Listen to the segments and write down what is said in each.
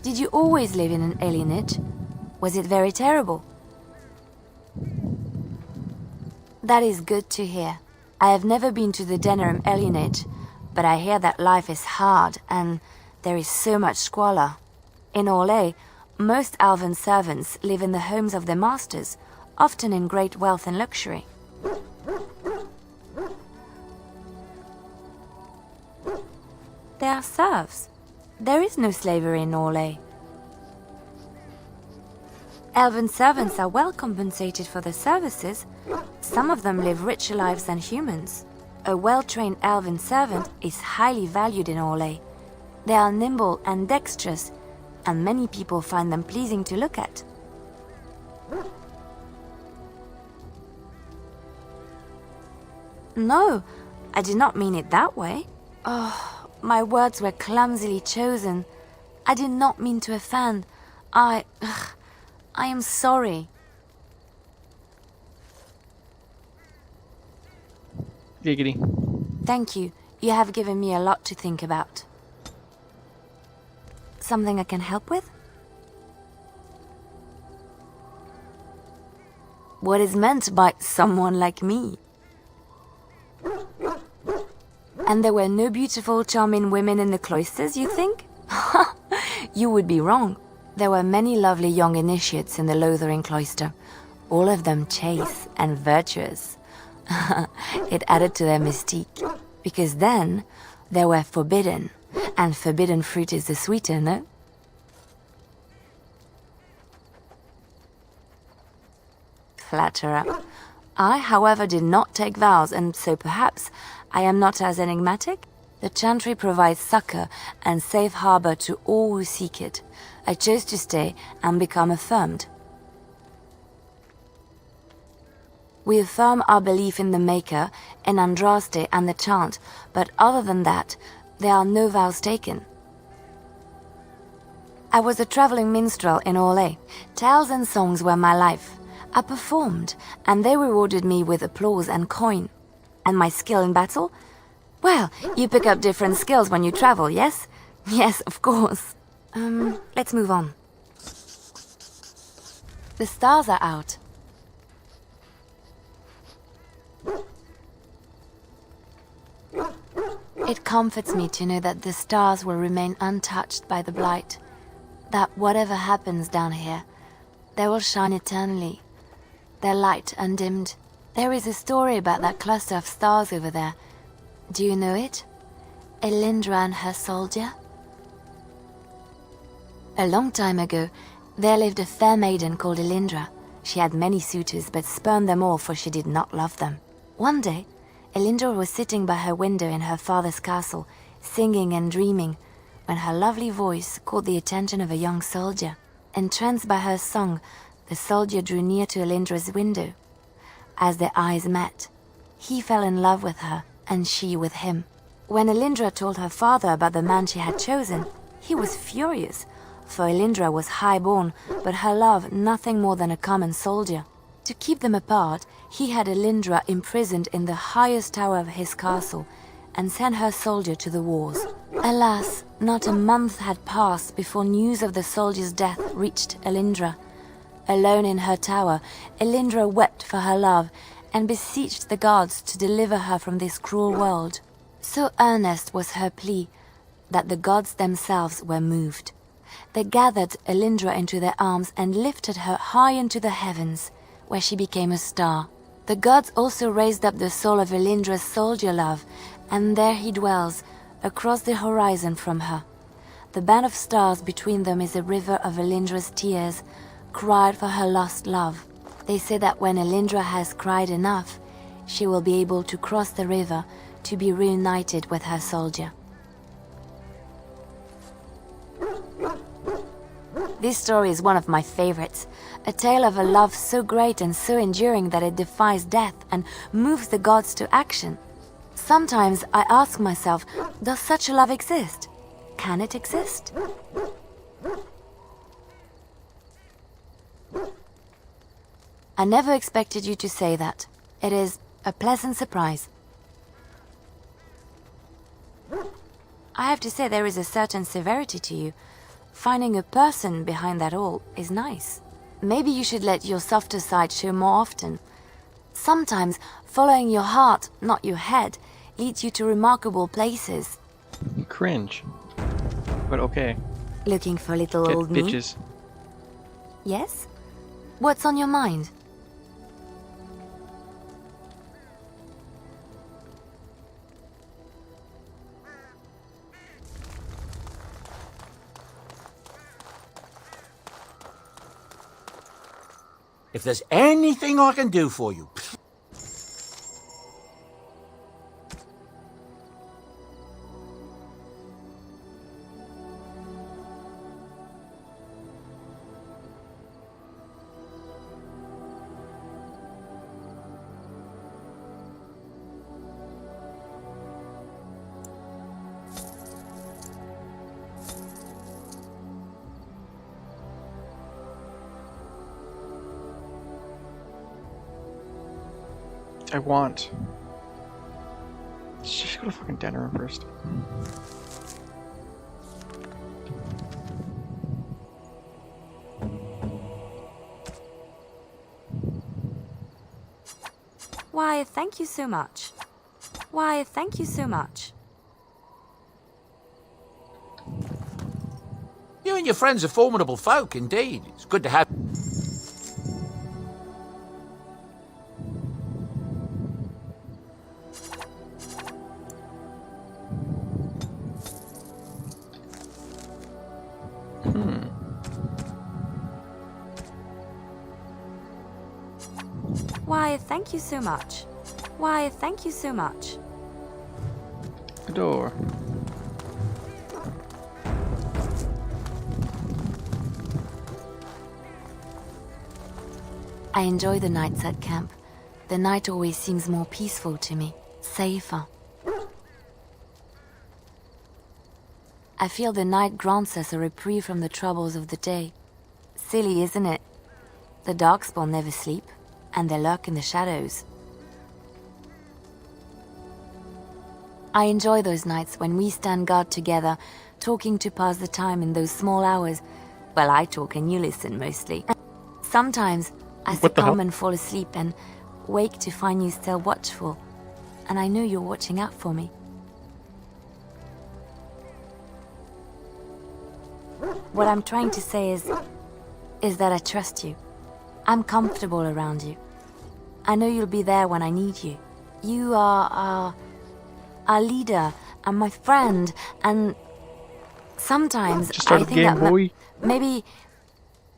Did you always live in an alienage? Was it very terrible? That is good to hear. I have never been to the Denerim alienage, but I hear that life is hard and there is so much squalor. In Ralsei, most elven servants live in the homes of their masters, often in great wealth and luxury. They are serfs. There is no slavery in Ralsei. Elven servants are well compensated for their services. Some of them live richer lives than humans. A well-trained elven servant is highly valued in Ralsei. They are nimble and dexterous, and many people find them pleasing to look at. No, I did not mean it that way. Oh, my words were clumsily chosen. I did not mean to offend. I am sorry. Giggity. Thank you. You have given me a lot to think about. Something I can help with? What is meant by someone like me? And there were no beautiful, charming women in the cloisters, you think? You would be wrong. There were many lovely young initiates in the Lothering cloister, all of them chaste and virtuous. It added to their mystique, because then they were forbidden, and forbidden fruit is the sweeter, no? Flatterer. I, however, did not take vows, and so perhaps I am not as enigmatic. The chantry provides succor and safe harbor to all who seek it. I chose to stay and become affirmed. We affirm our belief in the Maker, in Andraste and the chant, but other than that, there are no vows taken. I was a traveling minstrel in Ralsei. Tales and songs were my life. I performed, and they rewarded me with applause and coin. And my skill in battle? Well, you pick up different skills when you travel, yes? Yes, of course. Let's move on. The stars are out. It comforts me to know that the stars will remain untouched by the blight. That whatever happens down here, they will shine eternally, their light undimmed. There is a story about that cluster of stars over there. Do you know it? Elindra and her soldier? A long time ago, there lived a fair maiden called Elindra. She had many suitors, but spurned them all, for she did not love them. One day, Elindra was sitting by her window in her father's castle, singing and dreaming, when her lovely voice caught the attention of a young soldier. Entranced by her song, the soldier drew near to Elindra's window. As their eyes met, he fell in love with her, and she with him. When Elindra told her father about the man she had chosen, he was furious, for Elindra was high-born, but her love nothing more than a common soldier. To keep them apart, he had Elindra imprisoned in the highest tower of his castle, and sent her soldier to the wars. Alas, not a month had passed before news of the soldier's death reached Elindra. Alone in her tower, Elindra wept for her love, and beseeched the gods to deliver her from this cruel world. So earnest was her plea that the gods themselves were moved. They gathered Elindra into their arms and lifted her high into the heavens, where she became a star. The gods also raised up the soul of Elindra's soldier love, and there he dwells, across the horizon from her. The band of stars between them is a river of Elindra's tears, cried for her lost love. They say that when Elindra has cried enough, she will be able to cross the river to be reunited with her soldier. This story is one of my favorites, a tale of a love so great and so enduring that it defies death and moves the gods to action. Sometimes I ask myself, does such a love exist? Can it exist? I never expected you to say that. It is a pleasant surprise. I have to say there is a certain severity to you. Finding a person behind that all is nice. Maybe you should let your softer side show more often. Sometimes following your heart, not your head, leads you to remarkable places. Cringe. But okay. Looking for little Get old bitches. me? Yes? What's on your mind? If there's anything I can do for you, I want. Let's just go to fucking dinner first. Why, thank you so much. Why, thank you so much. you and your friends are formidable folk indeed. It's good to have... Why, thank you so much. Why, thank you so much. The door. I enjoy the nights at camp. The night always seems more peaceful to me, safer. I feel the night grants us a reprieve from the troubles of the day. Silly, isn't it? The darkspawn never sleep, and they lurk in the shadows. I enjoy those nights when we stand guard together, talking to pass the time in those small hours. Well, I talk and you listen mostly. Sometimes I What the hell? succumb and fall asleep and wake to find you still watchful. And I know you're watching out for me. What I'm trying to say is that I trust you. I'm comfortable around you. I know you'll be there when I need you. You are our leader and my friend, and sometimes Just start I a think game, that boy. maybe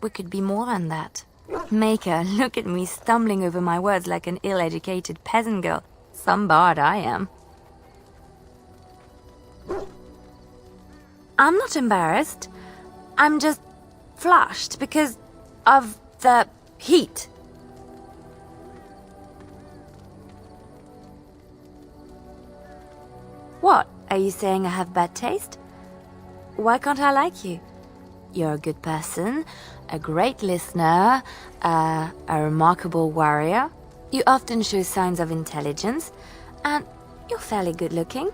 we could be more than that. Maker, look at me stumbling over my words like an ill-educated peasant girl. Some bard I am. I'm not embarrassed. I'm just flushed because of the heat. What? Are you saying I have bad taste? Why can't I like you? You're a good person, a great listener, a remarkable warrior. You often show signs of intelligence, and you're fairly good looking.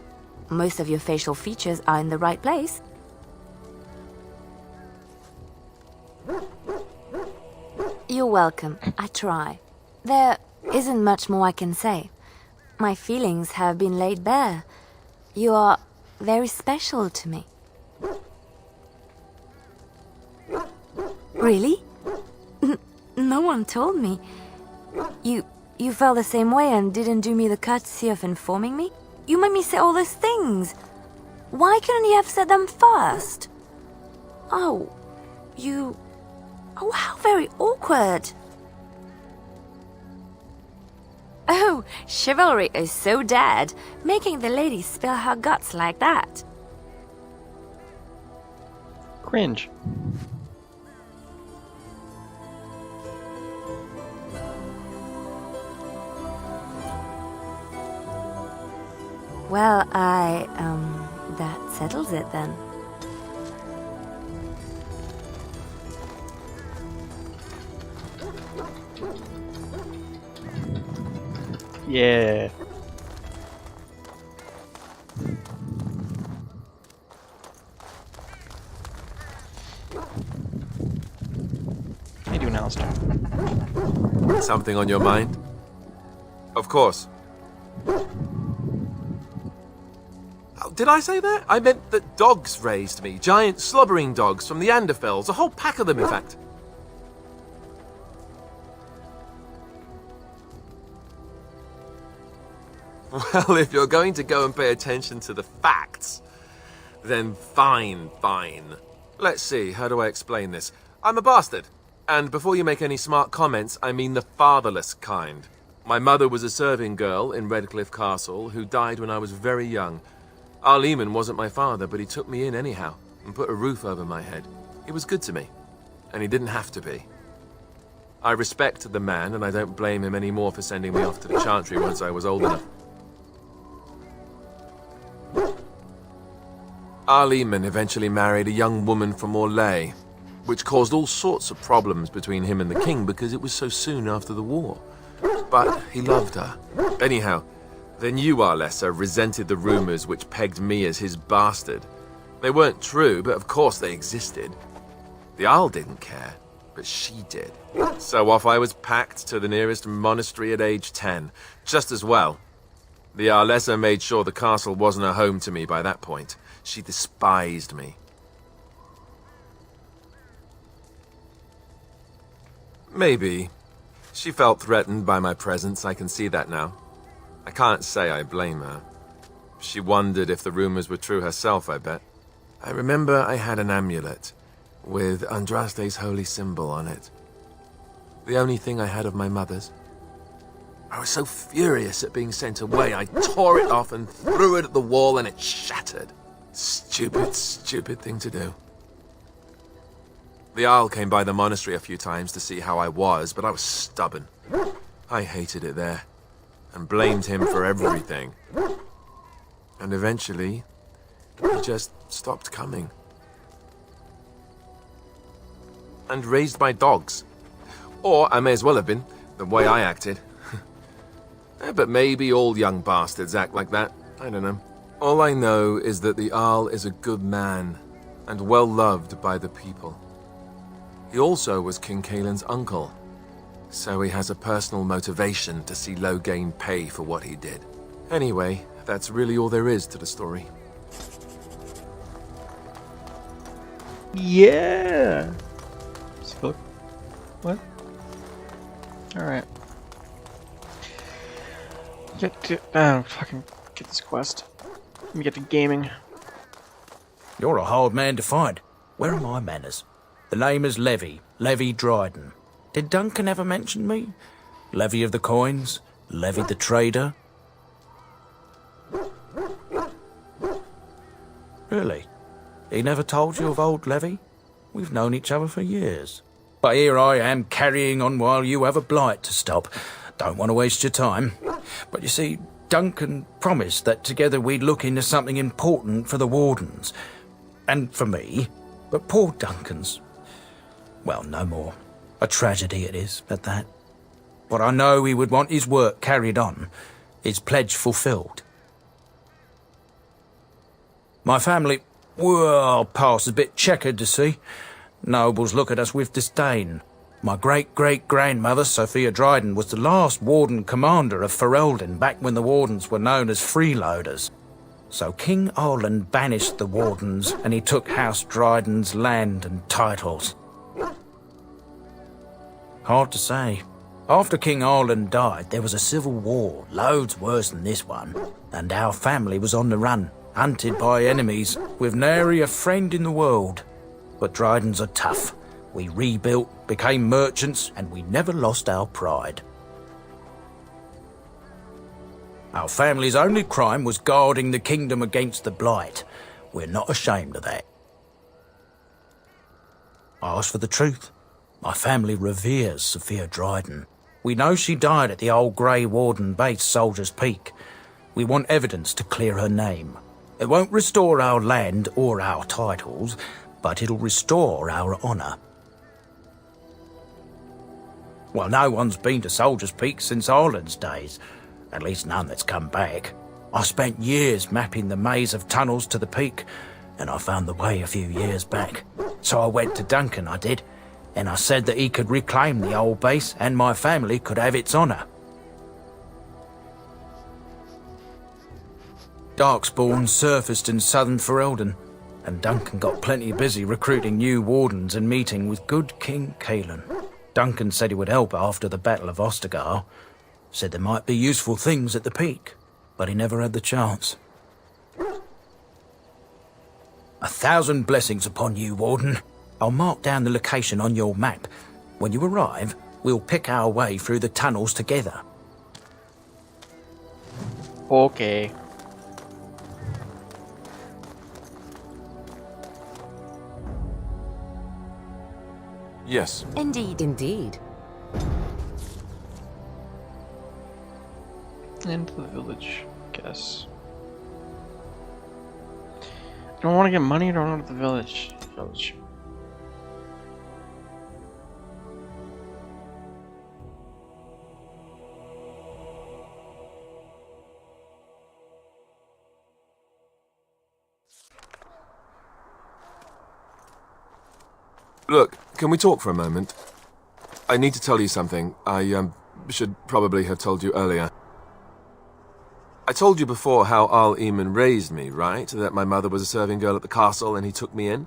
Most of your facial features are in the right place. You're welcome. I try. There isn't much more I can say. My feelings have been laid bare. You are very special to me. Really? No one told me. You felt the same way and didn't do me the courtesy of informing me? You made me say all those things. Why couldn't you have said them first? Oh, you... Oh, how very awkward. Oh, chivalry is so dead, making the lady spill her guts like that. Cringe. Well, that settles it then. Yeah. How you doing, Alistair? Something on your mind? Of course. Oh, did I say that? I meant that dogs raised me. Giant slobbering dogs from the Anderfells. A whole pack of them, in fact. Well, if you're going to go and pay attention to the facts, then fine. Let's see, how do I explain this? I'm a bastard. And before you make any smart comments, I mean the fatherless kind. My mother was a serving girl in Redcliffe Castle who died when I was very young. Arleman wasn't my father, but he took me in anyhow and put a roof over my head. He was good to me, and he didn't have to be. I respect the man, and I don't blame him anymore for sending me off to the Chantry once I was old enough. Arleman eventually married a young woman from Orlais, which caused all sorts of problems between him and the king because it was so soon after the war. But he loved her. Anyhow, then you, Arlessa, resented the rumors which pegged me as his bastard. They weren't true, but of course they existed. The Arl didn't care, but she did. So off I was packed to the nearest monastery at age 10, just as well. The Arlessa made sure the castle wasn't a home to me by that point. She despised me. Maybe. She felt threatened by my presence, I can see that now. I can't say I blame her. She wondered if the rumors were true herself, I bet. I remember I had an amulet with Andraste's holy symbol on it. The only thing I had of my mother's. I was so furious at being sent away, I tore it off and threw it at the wall and it shattered. Stupid thing to do. The Arl came by the monastery a few times to see how I was, but I was stubborn. I hated it there, and blamed him for everything. And eventually, he just stopped coming. And raised my dogs. Or I may as well have been, the way I acted. But maybe all young bastards act like that. I don't know. All I know is that the Arl is a good man, and well loved by the people. He also was King Caelan's uncle, so he has a personal motivation to see Loghain pay for what he did. Anyway, that's really all there is to the story. Yeah. Spook. What? All right. Fucking get this quest. Let me get to gaming. You're a hard man to find. Where are my manners? The name is Levy Dryden. Did Duncan ever mention me? Levy of the coins, Levy the trader. Really? He never told you of old Levy? We've known each other for years. But here I am carrying on while you have a blight to stop. Don't want to waste your time. But you see, Duncan promised that together we'd look into something important for the Wardens. And for me. But poor Duncan's... well, no more. A tragedy it is, at that. But I know he would want his work carried on, his pledge fulfilled. My family, well, past a bit checkered to see. Nobles look at us with disdain. My great-great-grandmother, Sophia Dryden, was the last Warden Commander of Ferelden back when the Wardens were known as freeloaders. So King Arlan banished the Wardens and he took House Dryden's land and titles. Hard to say. After King Arlan died, there was a civil war, loads worse than this one, and our family was on the run, hunted by enemies, with nary a friend in the world. But Drydens are tough. We rebuilt, became merchants, and we never lost our pride. Our family's only crime was guarding the kingdom against the Blight. We're not ashamed of that. I ask for the truth. My family reveres Sophia Dryden. We know she died at the old Grey Warden base, Soldier's Peak. We want evidence to clear her name. It won't restore our land or our titles, but it'll restore our honour. Well, no one's been to Soldier's Peak since Ireland's days. At least none that's come back. I spent years mapping the maze of tunnels to the peak, and I found the way a few years back. So I went to Duncan, I did, and I said that he could reclaim the old base and my family could have its honour. Darkspawn surfaced in southern Ferelden, and Duncan got plenty busy recruiting new wardens and meeting with good King Caelan. Duncan said he would help after the Battle of Ostergar. Said there might be useful things at the peak, but he never had the chance. 1,000 blessings upon you, Warden. I'll mark down the location on your map. When you arrive, we'll pick our way through the tunnels together. Okay. Yes. Indeed. Into the village, guess. Don't want to get money, don't want to the village. Look, can we talk for a moment? I need to tell you something. I should probably have told you earlier. I told you before how Al Eamon raised me, right? That my mother was a serving girl at the castle and he took me in?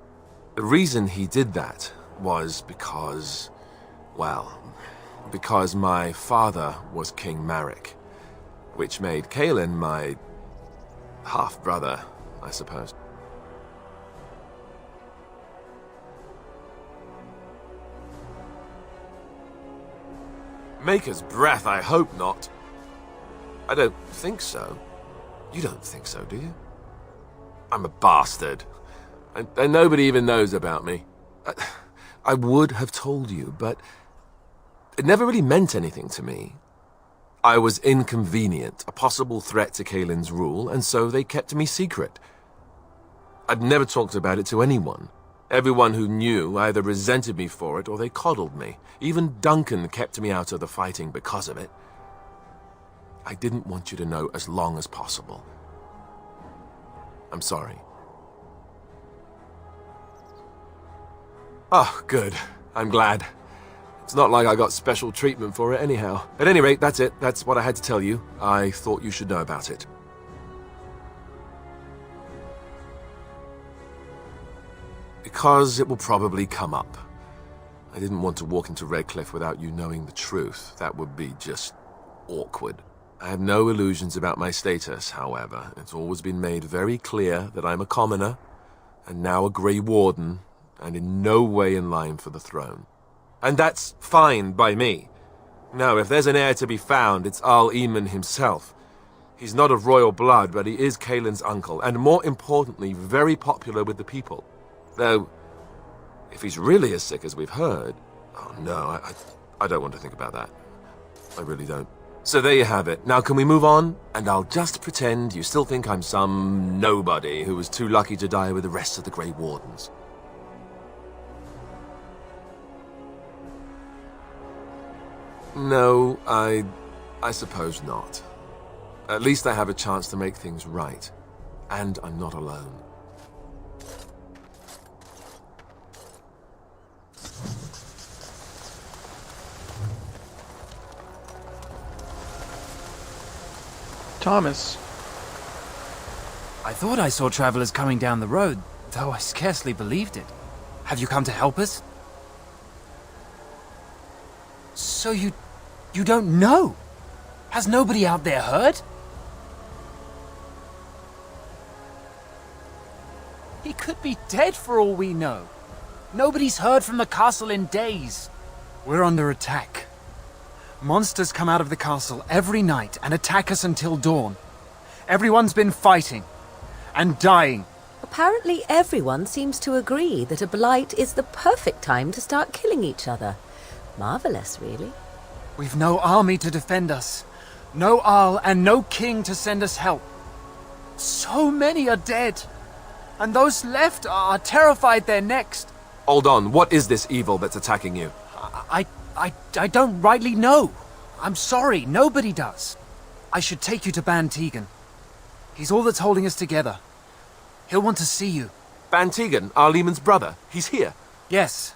The reason he did that was because, well, because my father was King Marek, which made Caelan my half-brother, I suppose. Maker's breath, I hope not. I don't think so. You don't think so, do you? I'm a bastard. And nobody even knows about me. I would have told you, but it never really meant anything to me. I was inconvenient, a possible threat to Caelan's rule, and so they kept me secret. I'd never talked about it to anyone. Everyone who knew either resented me for it or they coddled me. Even Duncan kept me out of the fighting because of it. I didn't want you to know as long as possible. I'm sorry. Oh, good. I'm glad. It's not like I got special treatment for it anyhow. At any rate, that's it. That's what I had to tell you. I thought you should know about it. Because it will probably come up. I didn't want to walk into Redcliffe without you knowing the truth. That would be just awkward. I have no illusions about my status, however. It's always been made very clear that I'm a commoner, and now a Grey Warden, and in no way in line for the throne. And that's fine by me. No, if there's an heir to be found, it's Al Eamon himself. He's not of royal blood, but he is Caelan's uncle, and more importantly, very popular with the people. Though, if he's really as sick as we've heard... Oh no, I don't want to think about that. I really don't. So there you have it. Now can we move on? And I'll just pretend you still think I'm some nobody who was too lucky to die with the rest of the Grey Wardens. No, I suppose not. At least I have a chance to make things right. And I'm not alone. Thomas. I thought I saw travelers coming down the road, though I scarcely believed it. Have you come to help us? So you don't know? Has nobody out there heard? He could be dead for all we know. Nobody's heard from the castle in days. We're under attack. Monsters come out of the castle every night and attack us until dawn. Everyone's been fighting and dying. Apparently everyone seems to agree that a blight is the perfect time to start killing each other. Marvelous, really. We've no army to defend us, no Arl and no king to send us help. So many are dead, and those left are terrified they're next. Hold on, what is this evil that's attacking you? I don't rightly know. I'm sorry, nobody does. I should take you to Ban Tegan. He's all that's holding us together. He'll want to see you. Ban Tegan, Arlemon's brother. He's here. Yes.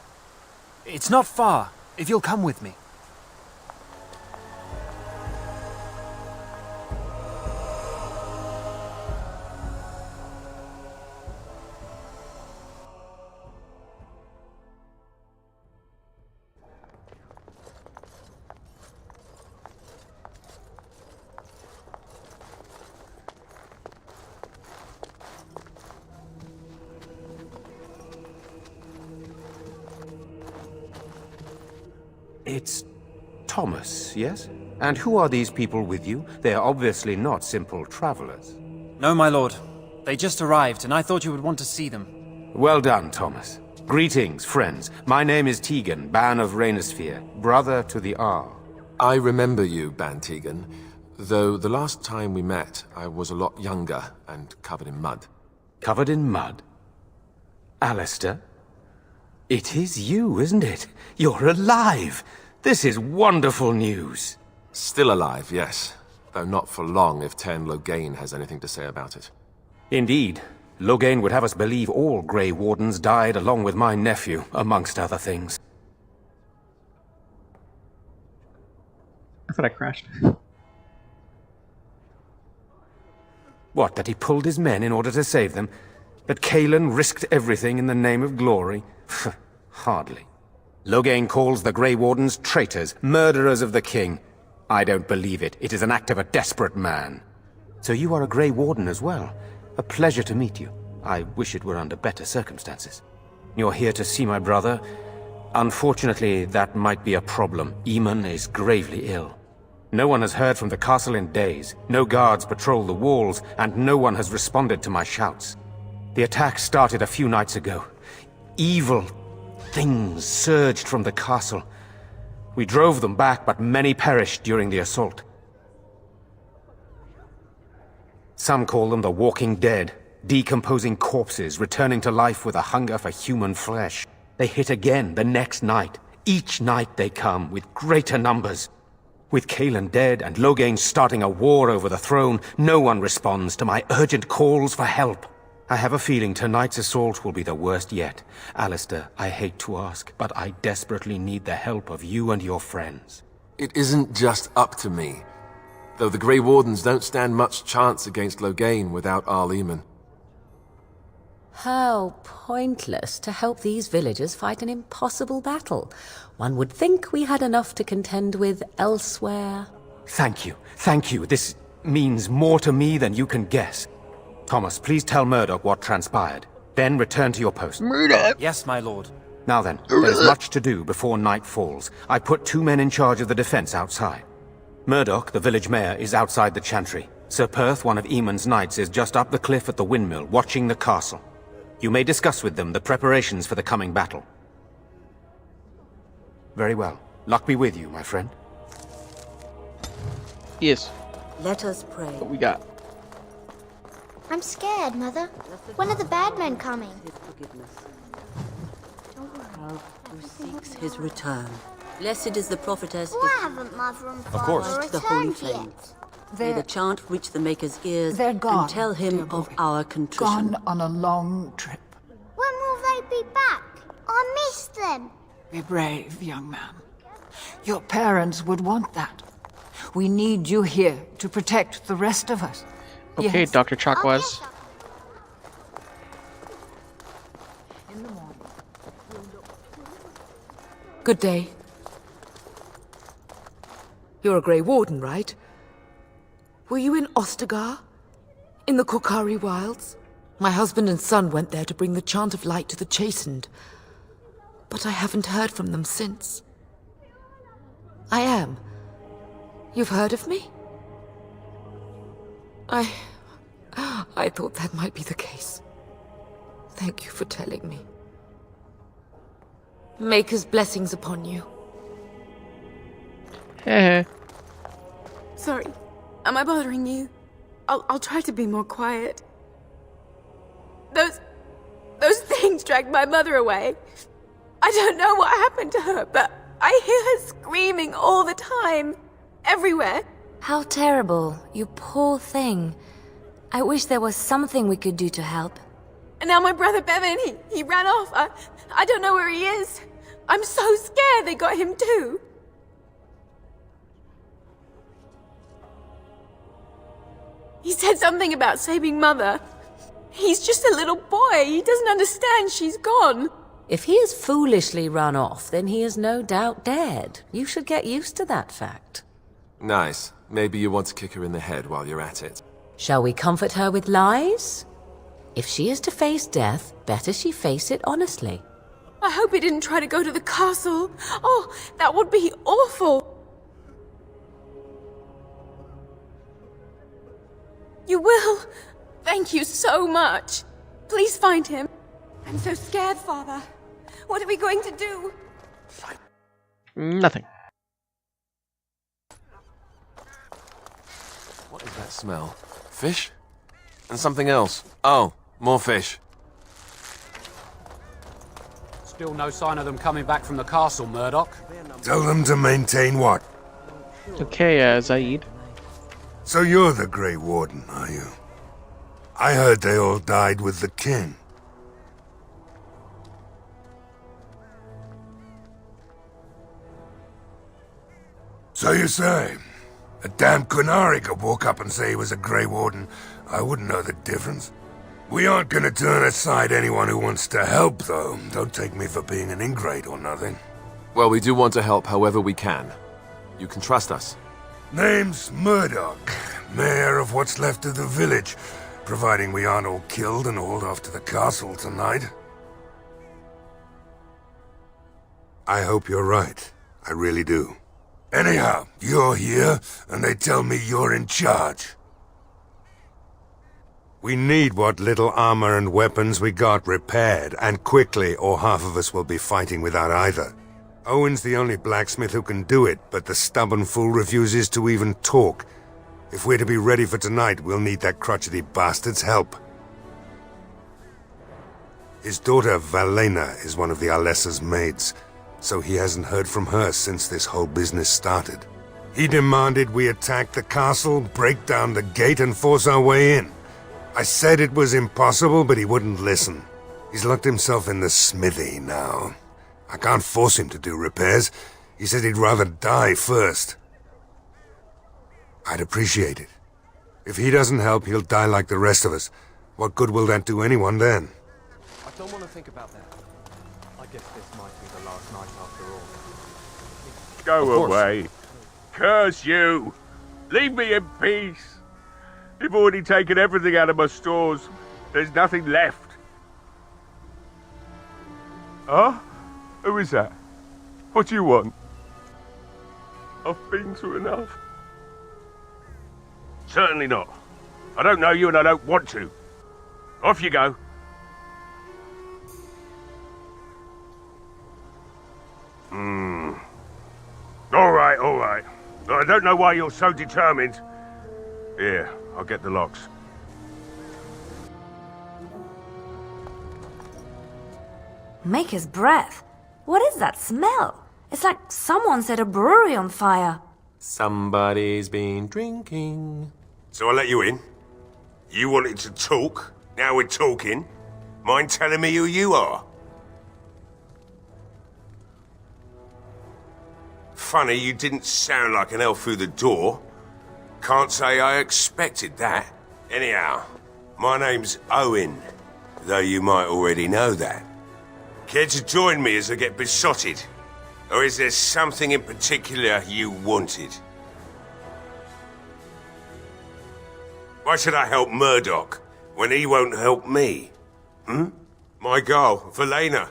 It's not far, if you'll come with me. It's Thomas, yes? And who are these people with you? They are obviously not simple travelers. No, my lord. They just arrived, and I thought you would want to see them. Well done, Thomas. Greetings, friends. My name is Tegan, Ban of Rainisfere, brother to the Arl. I remember you, Ban Tegan, though the last time we met, I was a lot younger and covered in mud. Covered in mud? Alistair? It is you, isn't it? You're alive! This is wonderful news. Still alive, yes. Though not for long if Tern Loghain has anything to say about it. Indeed. Loghain would have us believe all Grey Wardens died along with my nephew, amongst other things. I thought I crashed. What, that he pulled his men in order to save them? That Cailan risked everything in the name of glory? Hardly. Loghain calls the Grey Wardens traitors, murderers of the king. I don't believe it. It is an act of a desperate man. So you are a Grey Warden as well. A pleasure to meet you. I wish it were under better circumstances. You're here to see my brother? Unfortunately, that might be a problem. Eamon is gravely ill. No one has heard from the castle in days. No guards patrol the walls, and no one has responded to my shouts. The attack started a few nights ago. Evil things surged from the castle. We drove them back, but many perished during the assault. Some call them the Walking Dead, decomposing corpses returning to life with a hunger for human flesh. They hit again the next night. Each night they come, with greater numbers. With Cailan dead and Loghain starting a war over the throne, no one responds to my urgent calls for help. I have a feeling tonight's assault will be the worst yet. Alistair, I hate to ask, but I desperately need the help of you and your friends. It isn't just up to me. Though the Grey Wardens don't stand much chance against Loghain without Arleman. How pointless to help these villagers fight an impossible battle. One would think we had enough to contend with elsewhere. Thank you. Thank you. This means more to me than you can guess. Thomas, please tell Murdoch what transpired. Then return to your post. Murdoch! Yes, my lord. Now then, there is much to do before night falls. I put 2 men in charge of the defense outside. Murdoch, the village mayor, is outside the chantry. Sir Perth, one of Eamon's knights, is just up the cliff at the windmill, watching the castle. You may discuss with them the preparations for the coming battle. Very well. Luck be with you, my friend. Yes. Let us pray. What we got? I'm scared, Mother. When are the bad men coming? Who seeks his return. Blessed is the prophetess. Why haven't Mother and Father To the holy returned flame. yet? May the chant reach the Maker's ears They're gone, and tell dear him boy. of our contrition. Gone on a long trip. When will they be back? I miss them. Be brave, young man. Your parents would want that. We need you here to protect the rest of us. Okay, Yes. Dr. Chakwas. Good day. You're a Grey Warden, right? Were you in Ostagar? In the Korkari Wilds? My husband and son went there to bring the chant of light to the chastened. But I haven't heard from them since. I am. You've heard of me? I thought that might be the case. Thank you for telling me. Maker's blessings upon you. Heh. Sorry. Am I bothering you? I'll try to be more quiet. Those things dragged my mother away. I don't know what happened to her, but I hear her screaming all the time. Everywhere. How terrible, you poor thing. I wish there was something we could do to help. And now my brother Bevan, he ran off. I don't know where he is. I'm so scared they got him too. He said something about saving Mother. He's just a little boy. He doesn't understand she's gone. If he has foolishly run off, then he is no doubt dead. You should get used to that fact. Nice. Maybe you want to kick her in the head while you're at it. Shall we comfort her with lies? If she is to face death, better she face it honestly. I hope he didn't try to go to the castle. Oh, that would be awful. You will? Thank you so much. Please find him. I'm so scared, Father. What are we going to do? Nothing. What is that smell? Fish? And something else. Oh, more fish. Still no sign of them coming back from the castle, Murdoch. Tell them to maintain what? Okay, Zaid. So you're the Grey Warden, are you? I heard they all died with the king. So you say? A damn Qunari could walk up and say he was a Grey Warden. I wouldn't know the difference. We aren't gonna turn aside anyone who wants to help, though. Don't take me for being an ingrate or nothing. Well, we do want to help however we can. You can trust us. Name's Murdoch, mayor of what's left of the village, providing we aren't all killed and hauled off to the castle tonight. I hope you're right. I really do. Anyhow, you're here, and they tell me you're in charge. We need what little armor and weapons we got repaired, and quickly, or half of us will be fighting without either. Owen's the only blacksmith who can do it, but the stubborn fool refuses to even talk. If we're to be ready for tonight, we'll need that crotchety bastard's help. His daughter, Valena, is one of the Alessa's maids, so he hasn't heard from her since this whole business started. He demanded we attack the castle, break down the gate, and force our way in. I said it was impossible, but he wouldn't listen. He's locked himself in the smithy now. I can't force him to do repairs. He said he'd rather die first. I'd appreciate it. If he doesn't help, he'll die like the rest of us. What good will that do anyone then? I don't want to think about that. I guess this might be the last night after all. Go away. Curse you! Leave me in peace! You've already taken everything out of my stores. There's nothing left. Huh? Who is that? What do you want? I've been through enough. Certainly not. I don't know you and I don't want to. Off you go. All right. I don't know why you're so determined. Here, I'll get the locks. Maker's breath. What is that smell? It's like someone set a brewery on fire. Somebody's been drinking. So I let you in. You wanted to talk. Now we're talking. Mind telling me who you are? Funny, you didn't sound like an elf through the door. Can't say I expected that. Anyhow, my name's Owen, though you might already know that. Care to join me as I get besotted? Or is there something in particular you wanted? Why should I help Murdoch when he won't help me? My girl, Valena,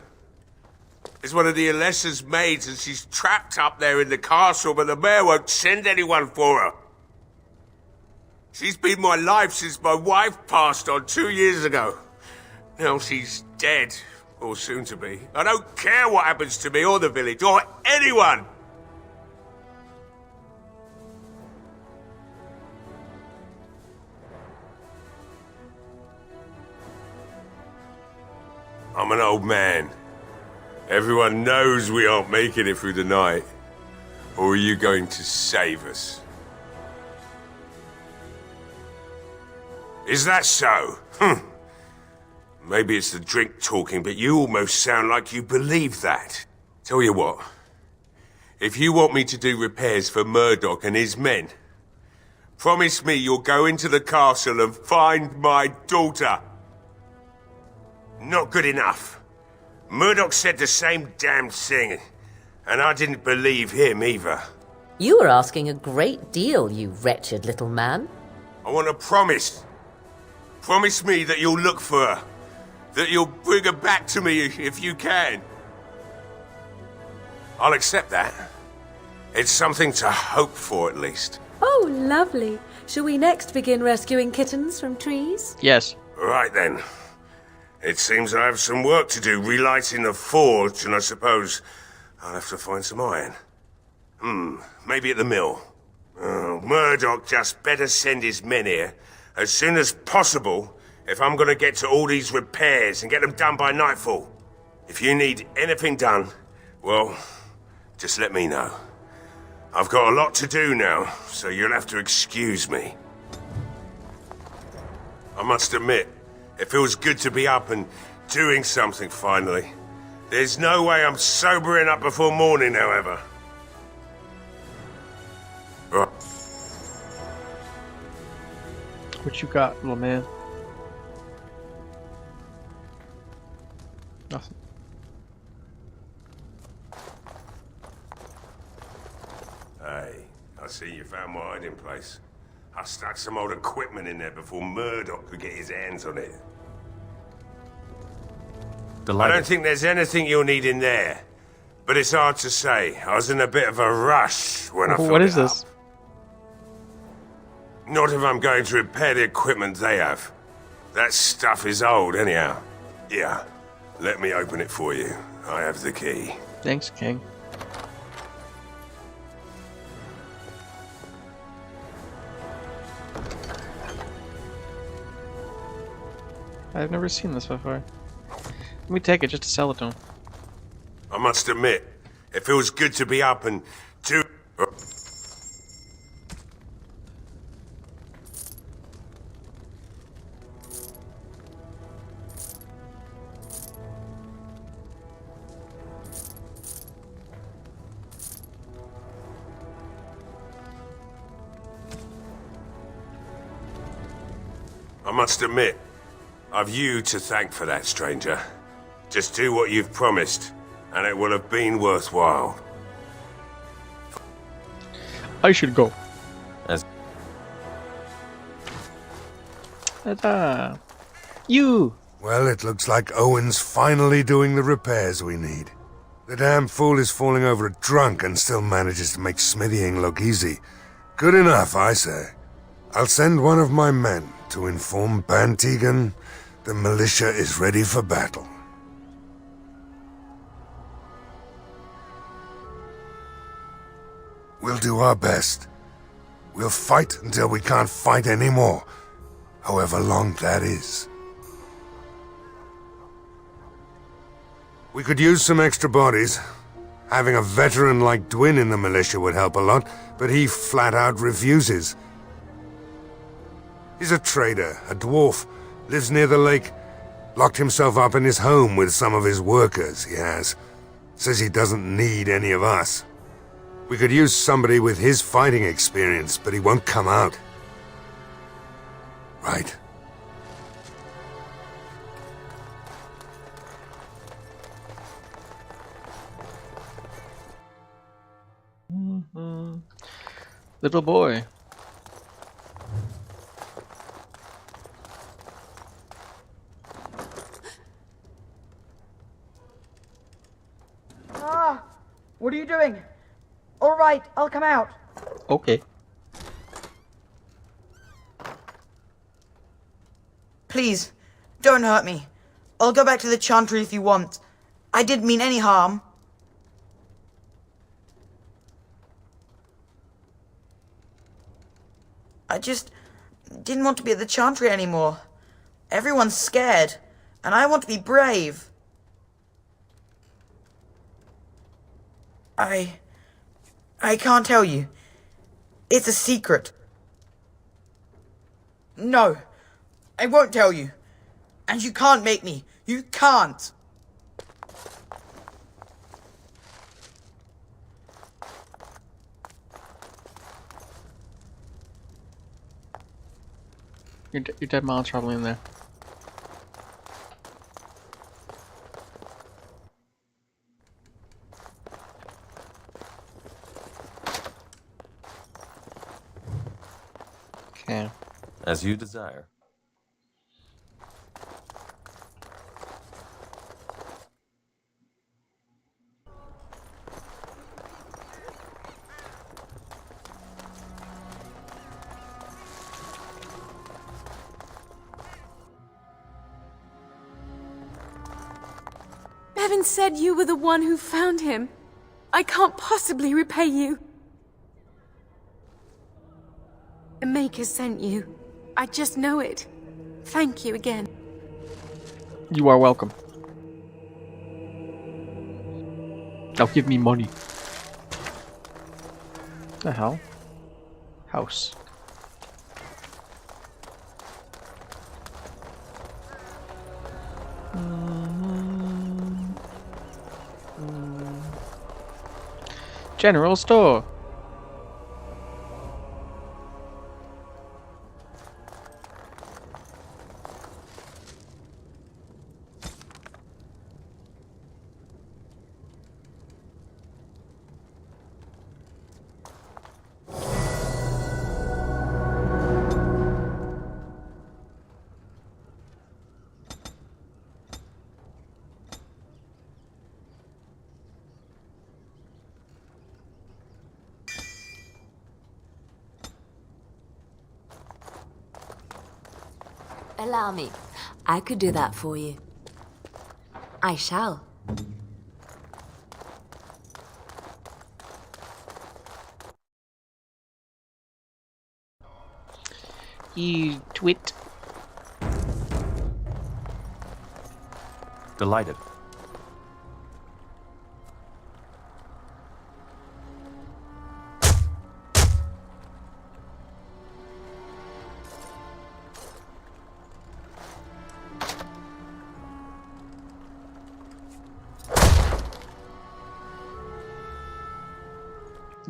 is one of the Alessa's maids and she's trapped up there in the castle, but the mayor won't send anyone for her. She's been my life since my wife passed on 2 years ago. Now she's dead, or soon to be. I don't care what happens to me or the village, or anyone! I'm an old man. Everyone knows we aren't making it through the night. Or are you going to save us? Is that so? Maybe it's the drink talking, but you almost sound like you believe that. Tell you what, if you want me to do repairs for Murdoch and his men, promise me you'll go into the castle and find my daughter. Not good enough. Murdoch said the same damn thing, and I didn't believe him either. You are asking a great deal, you wretched little man. I want a promise. Promise me that you'll look for her. That you'll bring her back to me if you can. I'll accept that. It's something to hope for, at least. Oh, lovely. Shall we next begin rescuing kittens from trees? Yes. Right then. It seems I have some work to do relighting the forge, and I suppose I'll have to find some iron. Maybe at the mill. Oh, Murdoch just better send his men here as soon as possible if I'm gonna get to all these repairs and get them done by nightfall. If you need anything done, well, just let me know. I've got a lot to do now, so you'll have to excuse me. I must admit, it feels good to be up and doing something finally. There's no way I'm sobering up before morning, however. Right. What you got, little man? Nothing. Hey, I see you found my hiding place. I stuck some old equipment in there before Murdoch could get his hands on it. I don't think there's anything you'll need in there, but it's hard to say. I was in a bit of a rush when I filled What is it this? up. Not if I'm going to repair the equipment they have. That stuff is old, anyhow. Yeah, let me open it for you. I have the key. Thanks, King. I've never seen this before. Let me take it just to sell it to him. I must admit, it feels good to be up and do... I must admit, I've you to thank for that, stranger. Just do what you've promised, and it will have been worthwhile. I should go. As Ta-da! You! Well, it looks like Owen's finally doing the repairs we need. The damn fool is falling over drunk and still manages to make smithying look easy. Good enough, I say. I'll send one of my men to inform Bantegan the militia is ready for battle. We'll do our best. We'll fight until we can't fight anymore, however long that is. We could use some extra bodies. Having a veteran like Dwin in the militia would help a lot, but he flat out refuses. He's a trader, a dwarf, lives near the lake, locked himself up in his home with some of his workers, he has. Says he doesn't need any of us. We could use somebody with his fighting experience, but he won't come out. Right? Little boy. Ah! What are you doing? All right, I'll come out. Okay. Please, don't hurt me. I'll go back to the Chantry if you want. I didn't mean any harm. I just didn't want to be at the Chantry anymore. Everyone's scared, and I want to be brave. I can't tell you. It's a secret. No, I won't tell you. And you can't make me. You can't. Your dead mom's probably in there. Okay. As you desire. Bevan said you were the one who found him. I can't possibly repay you. The Maker sent you. I just know it. Thank you again. You are welcome. Now give me money. The hell? House. General store. Allow me. I could do that for you. I shall. You twit. Delighted.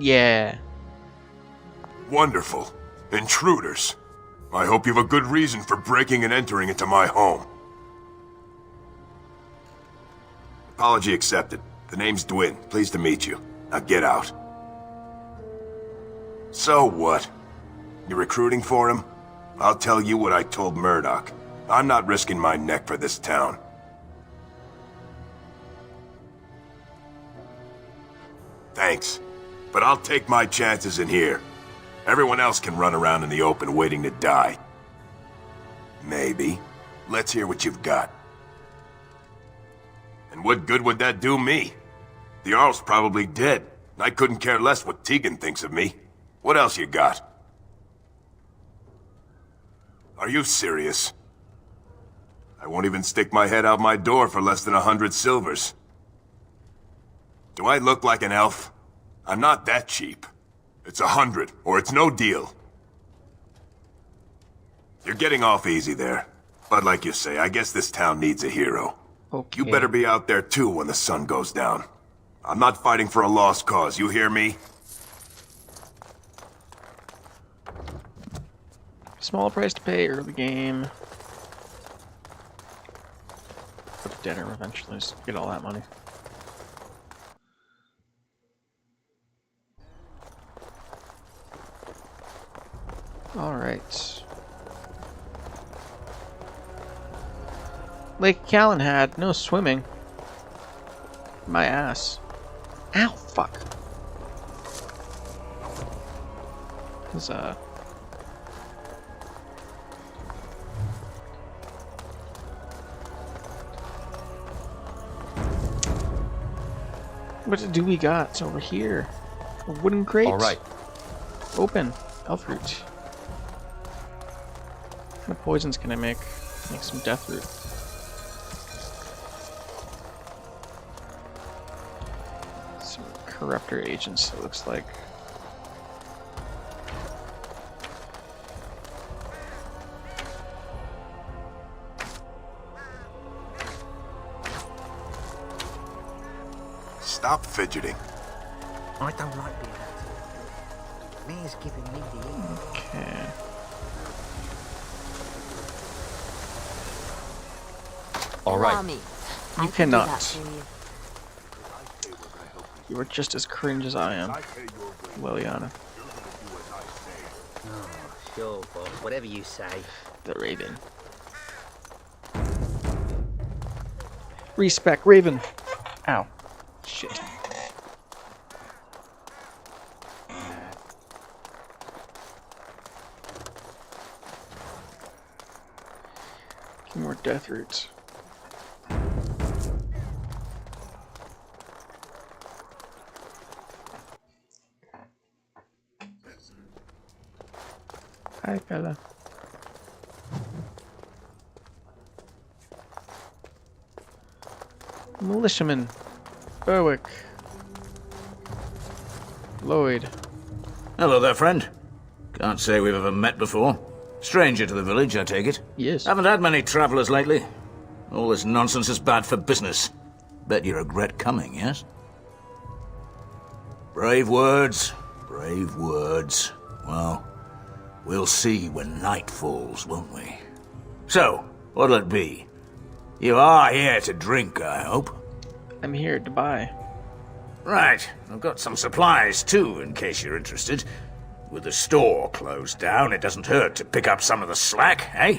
Yeah. Wonderful. Intruders. I hope you have a good reason for breaking and entering into my home. Apology accepted. The name's Dwin. Pleased to meet you. Now get out. So what? You're recruiting for him? I'll tell you what I told Murdoch. I'm not risking my neck for this town. Thanks. But I'll take my chances in here. Everyone else can run around in the open waiting to die. Maybe. Let's hear what you've got. And what good would that do me? The Jarl's probably dead. I couldn't care less what Tegan thinks of me. What else you got? Are you serious? I won't even stick my head out my door for less than 100 silvers. Do I look like an elf? I'm not that cheap. It's 100, or it's no deal. You're getting off easy there. But like you say, I guess this town needs a hero. Okay. You better be out there too when the sun goes down. I'm not fighting for a lost cause, you hear me? Small price to pay early game. Go to dinner eventually, just get all that money. Alright. Lake Callan had no swimming. My ass. Ow, fuck. There's What do we got? It's over here. A wooden crate. All right. Open. Elf root. What kind of poisons can I make? Make some death root. Some corruptor agents, it looks like. Stop fidgeting. I don't like being out. Mayor's giving me the ear. Okay. All right. Allow me. I You can do that cannot. for you. You are just as cringe as I am, Liliana. Oh, sure, boss. Whatever you say. The Raven. Respec Raven. Ow. Shit. More death roots. Hi, fella. Militiaman. Berwick. Lloyd. Hello there, friend. Can't say we've ever met before. Stranger to the village, I take it? Yes. Haven't had many travellers lately. All this nonsense is bad for business. Bet you regret coming, yes? Brave words. Brave words. Well, we'll see when night falls, won't we? So, what'll it be? You are here to drink, I hope? I'm here to buy. Right. I've got some supplies, too, in case you're interested. With the store closed down, it doesn't hurt to pick up some of the slack, eh?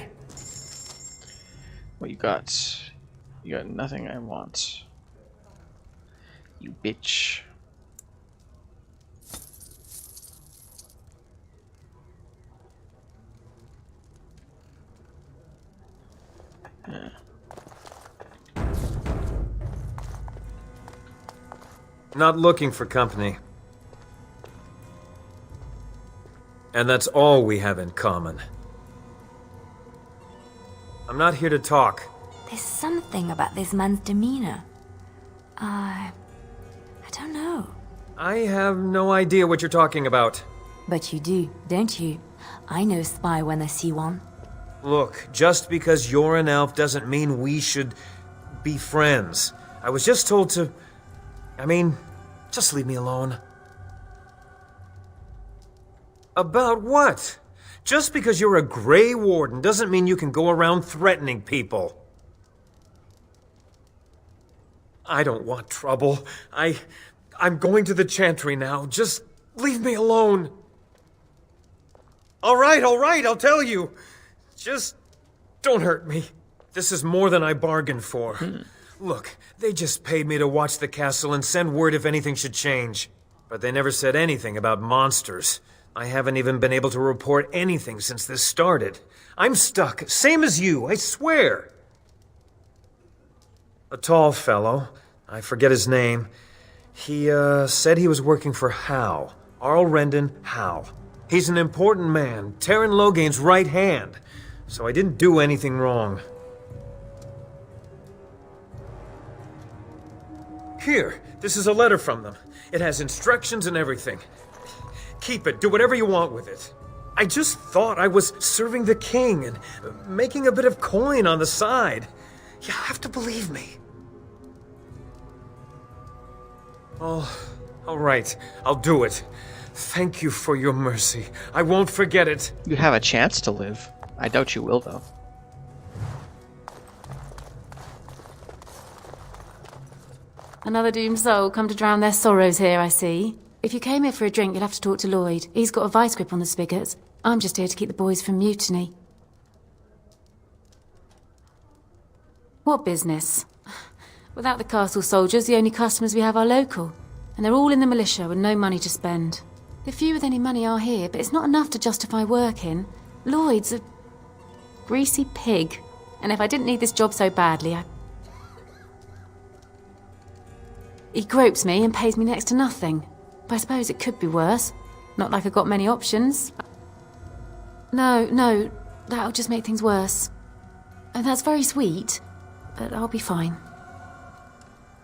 What you got? You got nothing I want. You bitch. Not looking for company. And that's all we have in common. I'm not here to talk. There's something about this man's demeanor. I don't know. I have no idea what you're talking about. But you do, don't you? I know spy when I see one. Look, just because you're an elf doesn't mean we should be friends. I was just told to... I mean, just leave me alone. About what? Just because you're a Grey Warden doesn't mean you can go around threatening people. I don't want trouble. I'm going to the Chantry now. Just leave me alone. All right, I'll tell you. Just don't hurt me. This is more than I bargained for. Look, they just paid me to watch the castle and send word if anything should change. But they never said anything about monsters. I haven't even been able to report anything since this started. I'm stuck, same as you, I swear. A tall fellow, I forget his name. He, said he was working for Hal. Arl Rendon Hal. He's an important man, Terran Logain's right hand. So I didn't do anything wrong. Here, this is a letter from them. It has instructions and everything. Keep it, do whatever you want with it. I just thought I was serving the king and making a bit of coin on the side. You have to believe me. Oh, all right, I'll do it. Thank you for your mercy. I won't forget it. You have a chance to live. I doubt you will, though. Another doomed soul come to drown their sorrows here, I see. If you came here for a drink, you'd have to talk to Lloyd. He's got a vice grip on the spigots. I'm just here to keep the boys from mutiny. What business? Without the castle soldiers, the only customers we have are local. And they're all in the militia with no money to spend. The few with any money are here, but it's not enough to justify working. Lloyd's a greasy pig. And if I didn't need this job so badly, He gropes me and pays me next to nothing. But I suppose it could be worse. Not like I've got many options. No, that'll just make things worse. And that's very sweet, but I'll be fine.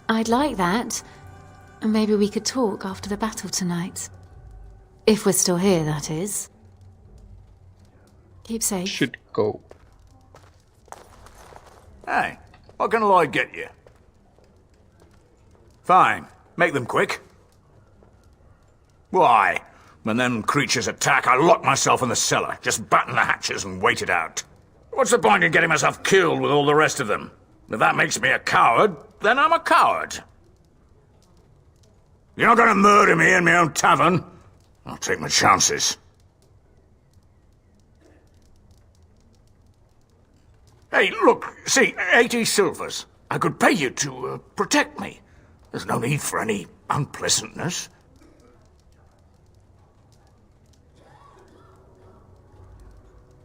I'd like that. And maybe we could talk after the battle tonight. If we're still here, that is. Keep safe. Should go. Hey, what can I get you? Fine, make them quick. Why? When them creatures attack, I lock myself in the cellar, just batten the hatches and wait it out. What's the point in getting myself killed with all the rest of them? If that makes me a coward, then I'm a coward. You're not gonna murder me in my own tavern. I'll take my chances. Hey, look, see, 80 silvers. I could pay you to protect me. There's no need for any unpleasantness.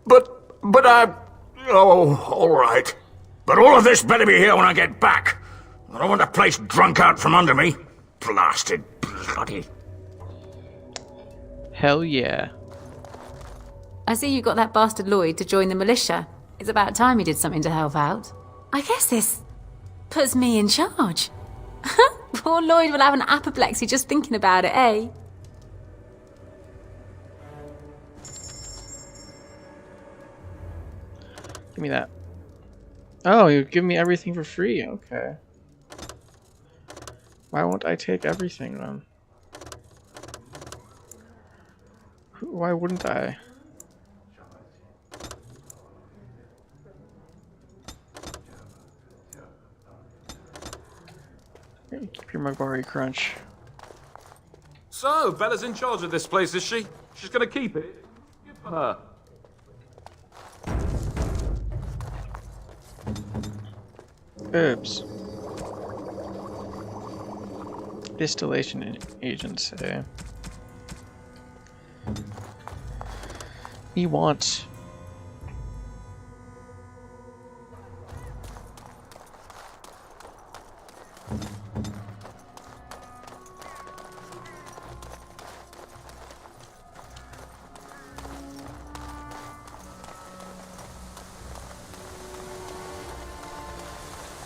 But oh, all right. But all of this better be here when I get back. I don't want the place drunk out from under me. Blasted bloody... Hell yeah. I see you got that bastard Lloyd to join the militia. It's about time he did something to help out. I guess this puts me in charge. Poor Lloyd will have an apoplexy just thinking about it, eh? Give me that. Oh, you give me everything for free. Okay. Why won't I take everything then? Why wouldn't I? Keep your Mugwari crunch. So, Bella's in charge of this place, is she? She's gonna keep it? Good for her. Herbs. Distillation agents, eh? We want...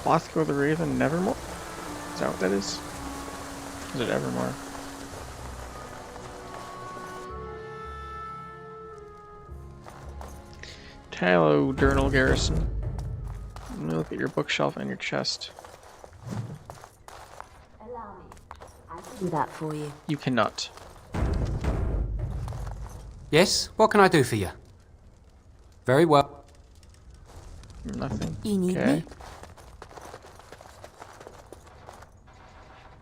Bothgo the Raven Nevermore? Is that what that is? Is it Evermore? Hello, Durnal Garrison. Let me look at your bookshelf and your chest. Allow me. I can do that for you. You cannot. Yes? What can I do for you? Very well. Nothing. You need Okay. me?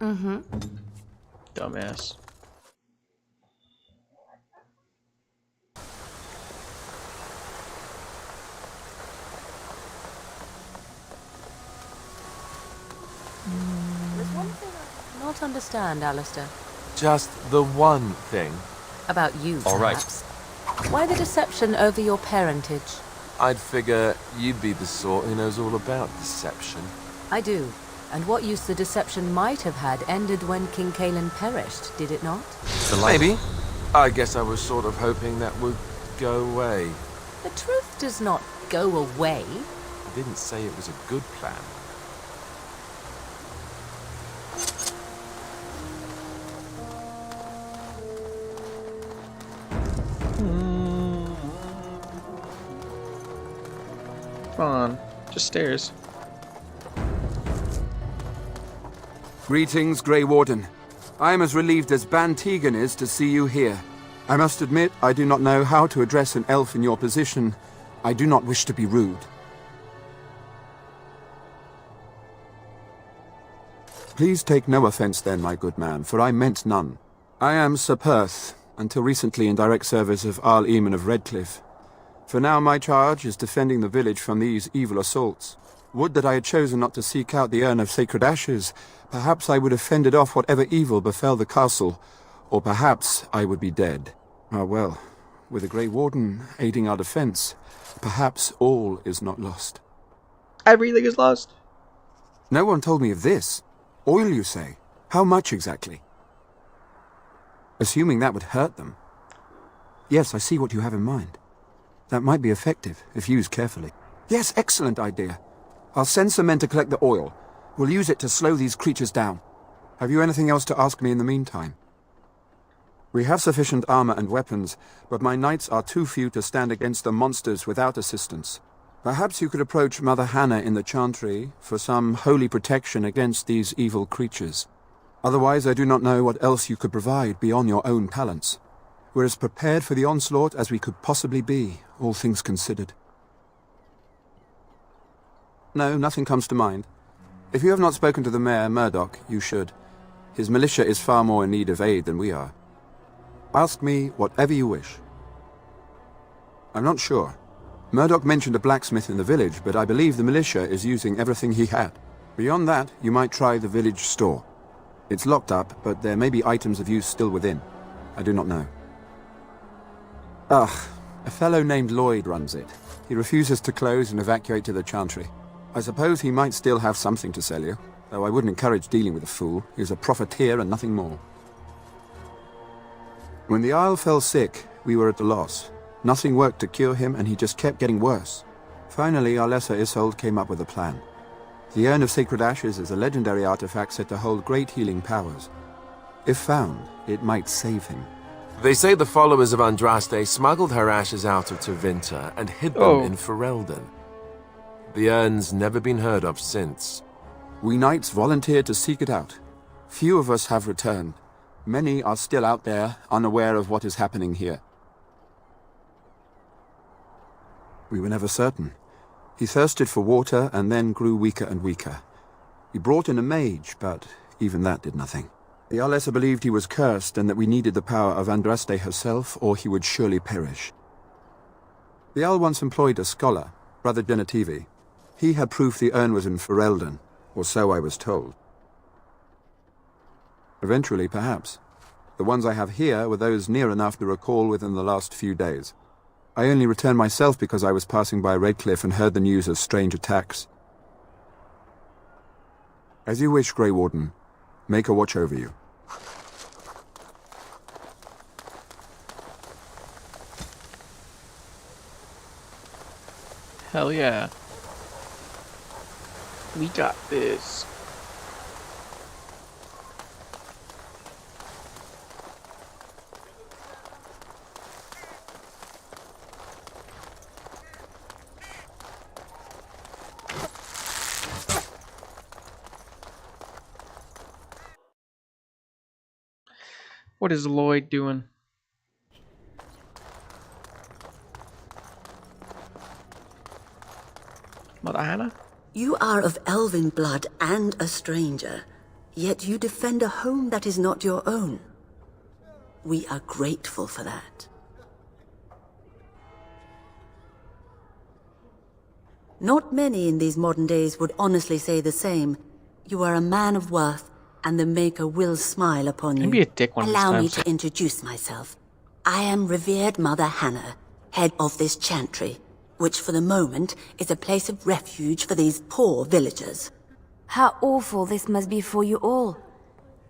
Mm-hmm. Dumbass. There's one thing I do not understand, Alistair. Just the one thing. About you, All right. perhaps. Why the deception over your parentage? I'd figure you'd be the sort who knows all about deception. I do. And what use the deception might have had ended when King Kaelin perished, did it not? Maybe. I guess I was sort of hoping that would go away. The truth does not go away. I didn't say it was a good plan. Come on. Just stairs. Greetings, Grey Warden. I am as relieved as Ban Tegan is to see you here. I must admit, I do not know how to address an elf in your position. I do not wish to be rude. Please take no offense then, my good man, for I meant none. I am Sir Perth, until recently in direct service of Arl Eamon of Redcliffe. For now my charge is defending the village from these evil assaults. Would that I had chosen not to seek out the urn of sacred ashes. Perhaps I would have fended off whatever evil befell the castle, or perhaps I would be dead. Ah well, with the Grey Warden aiding our defense, perhaps all is not lost. Everything is lost. No one told me of this. Oil, you say? How much exactly? Assuming that would hurt them. Yes, I see what you have in mind. That might be effective, if used carefully. Yes, excellent idea. I'll send some men to collect the oil. We'll use it to slow these creatures down. Have you anything else to ask me in the meantime? We have sufficient armor and weapons, but my knights are too few to stand against the monsters without assistance. Perhaps you could approach Mother Hannah in the Chantry for some holy protection against these evil creatures. Otherwise, I do not know what else you could provide beyond your own talents. We're as prepared for the onslaught as we could possibly be, all things considered. No, nothing comes to mind. If you have not spoken to the mayor, Murdoch, you should. His militia is far more in need of aid than we are. Ask me whatever you wish. I'm not sure. Murdoch mentioned a blacksmith in the village, but I believe the militia is using everything he had. Beyond that, you might try the village store. It's locked up, but there may be items of use still within. I do not know. A fellow named Lloyd runs it. He refuses to close and evacuate to the Chantry. I suppose he might still have something to sell you, though I wouldn't encourage dealing with a fool. He's a profiteer and nothing more. When the Isle fell sick, we were at a loss. Nothing worked to cure him, and he just kept getting worse. Finally, our lesser Isolde came up with a plan. The Urn of Sacred Ashes is a legendary artifact said to hold great healing powers. If found, it might save him. They say the followers of Andraste smuggled her ashes out of Tevinter and hid them in Ferelden. The urn's never been heard of since. We knights volunteered to seek it out. Few of us have returned. Many are still out there, unaware of what is happening here. We were never certain. He thirsted for water and then grew weaker and weaker. We brought in a mage, but even that did nothing. The Arlessa believed he was cursed and that we needed the power of Andraste herself, or he would surely perish. The Jarl once employed a scholar, Brother Genetivi. He had proof the urn was in Ferelden, or so I was told. Eventually, perhaps. The ones I have here were those near enough to recall within the last few days. I only returned myself because I was passing by Redcliffe and heard the news of strange attacks. As you wish, Grey Warden. Make a watch over you. Hell yeah. We got this. What is Lloyd doing? Mother Hannah? You are of elven blood and a stranger, yet you defend a home that is not your own. We are grateful for that. Not many in these modern days would honestly say the same. You are a man of worth, and the Maker will smile upon you. Be a dick one of these Allow me times. to introduce myself. I am revered Mother Hannah, head of this chantry, which for the moment is a place of refuge for these poor villagers. How awful this must be for you all.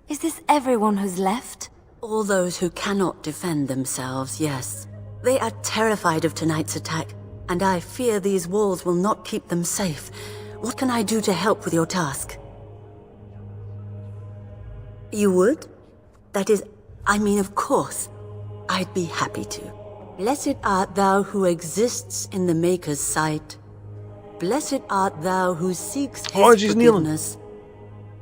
Is this everyone who's left? All those who cannot defend themselves, yes. They are terrified of tonight's attack, and I fear these walls will not keep them safe. What can I do to help with your task? You would? That is, I mean, of course. I'd be happy to. Blessed art thou who exists in the Maker's sight. Blessed art thou who seeks his forgiveness.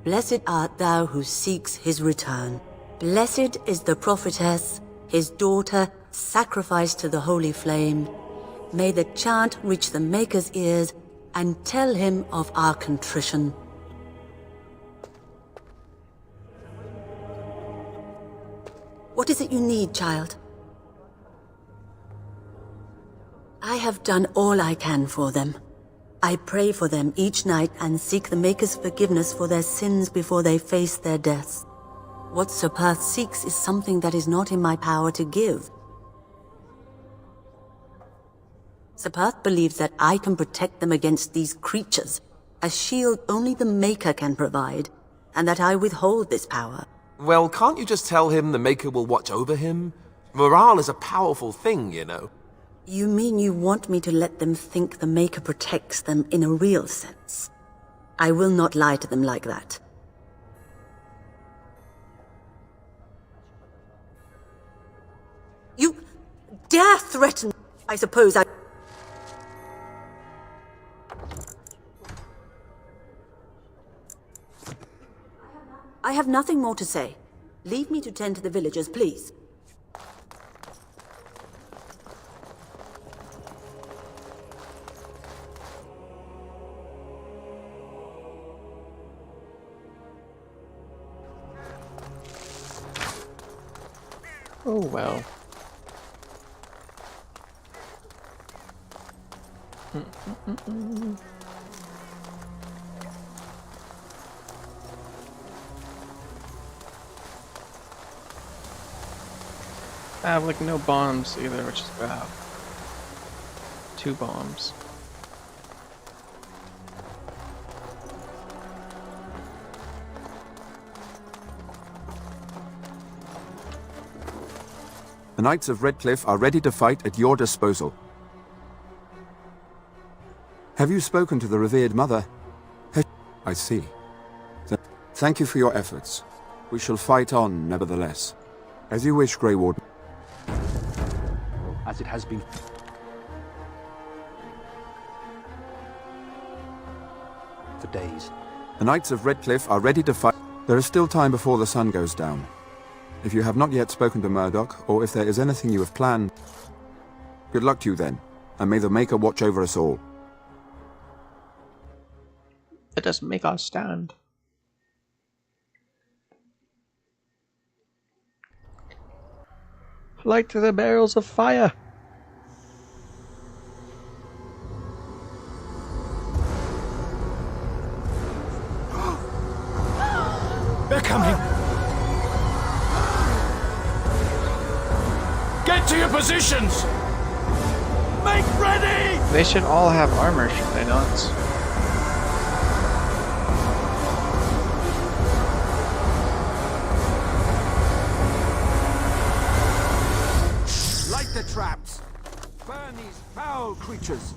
Blessed art thou who seeks his return. Blessed is the prophetess, his daughter, sacrificed to the holy flame. May the chant reach the Maker's ears and tell him of our contrition. What is it you need, child? I have done all I can for them. I pray for them each night and seek the Maker's forgiveness for their sins before they face their deaths. What Sir Perth seeks is something that is not in my power to give. Sir Perth believes that I can protect them against these creatures, a shield only the Maker can provide. and that I withhold this power. Well, can't you just tell him the Maker will watch over him? Morale is a powerful thing, you know. You mean you want me to let them think the Maker protects them in a real sense? I will not lie to them like that. You dare threaten, I suppose I have nothing more to say. Leave me to tend to the villagers, please. Oh well. I have like no bombs either, which is bad. 2 bombs. The Knights of Redcliffe are ready to fight at your disposal. Have you spoken to the revered mother? I see. Thank you for your efforts. We shall fight on, nevertheless. As you wish, Grey Warden. As it has been. For days. The Knights of Redcliffe are ready to fight. There is still time before the sun goes down. If you have not yet spoken to Murdoch, or if there is anything you have planned, good luck to you then, and may the Maker watch over us all. That doesn't make us stand. Light to the barrels of fire! They're coming! Get to your positions! Make ready! They should all have armor, should they not? Light the traps! Burn these foul creatures!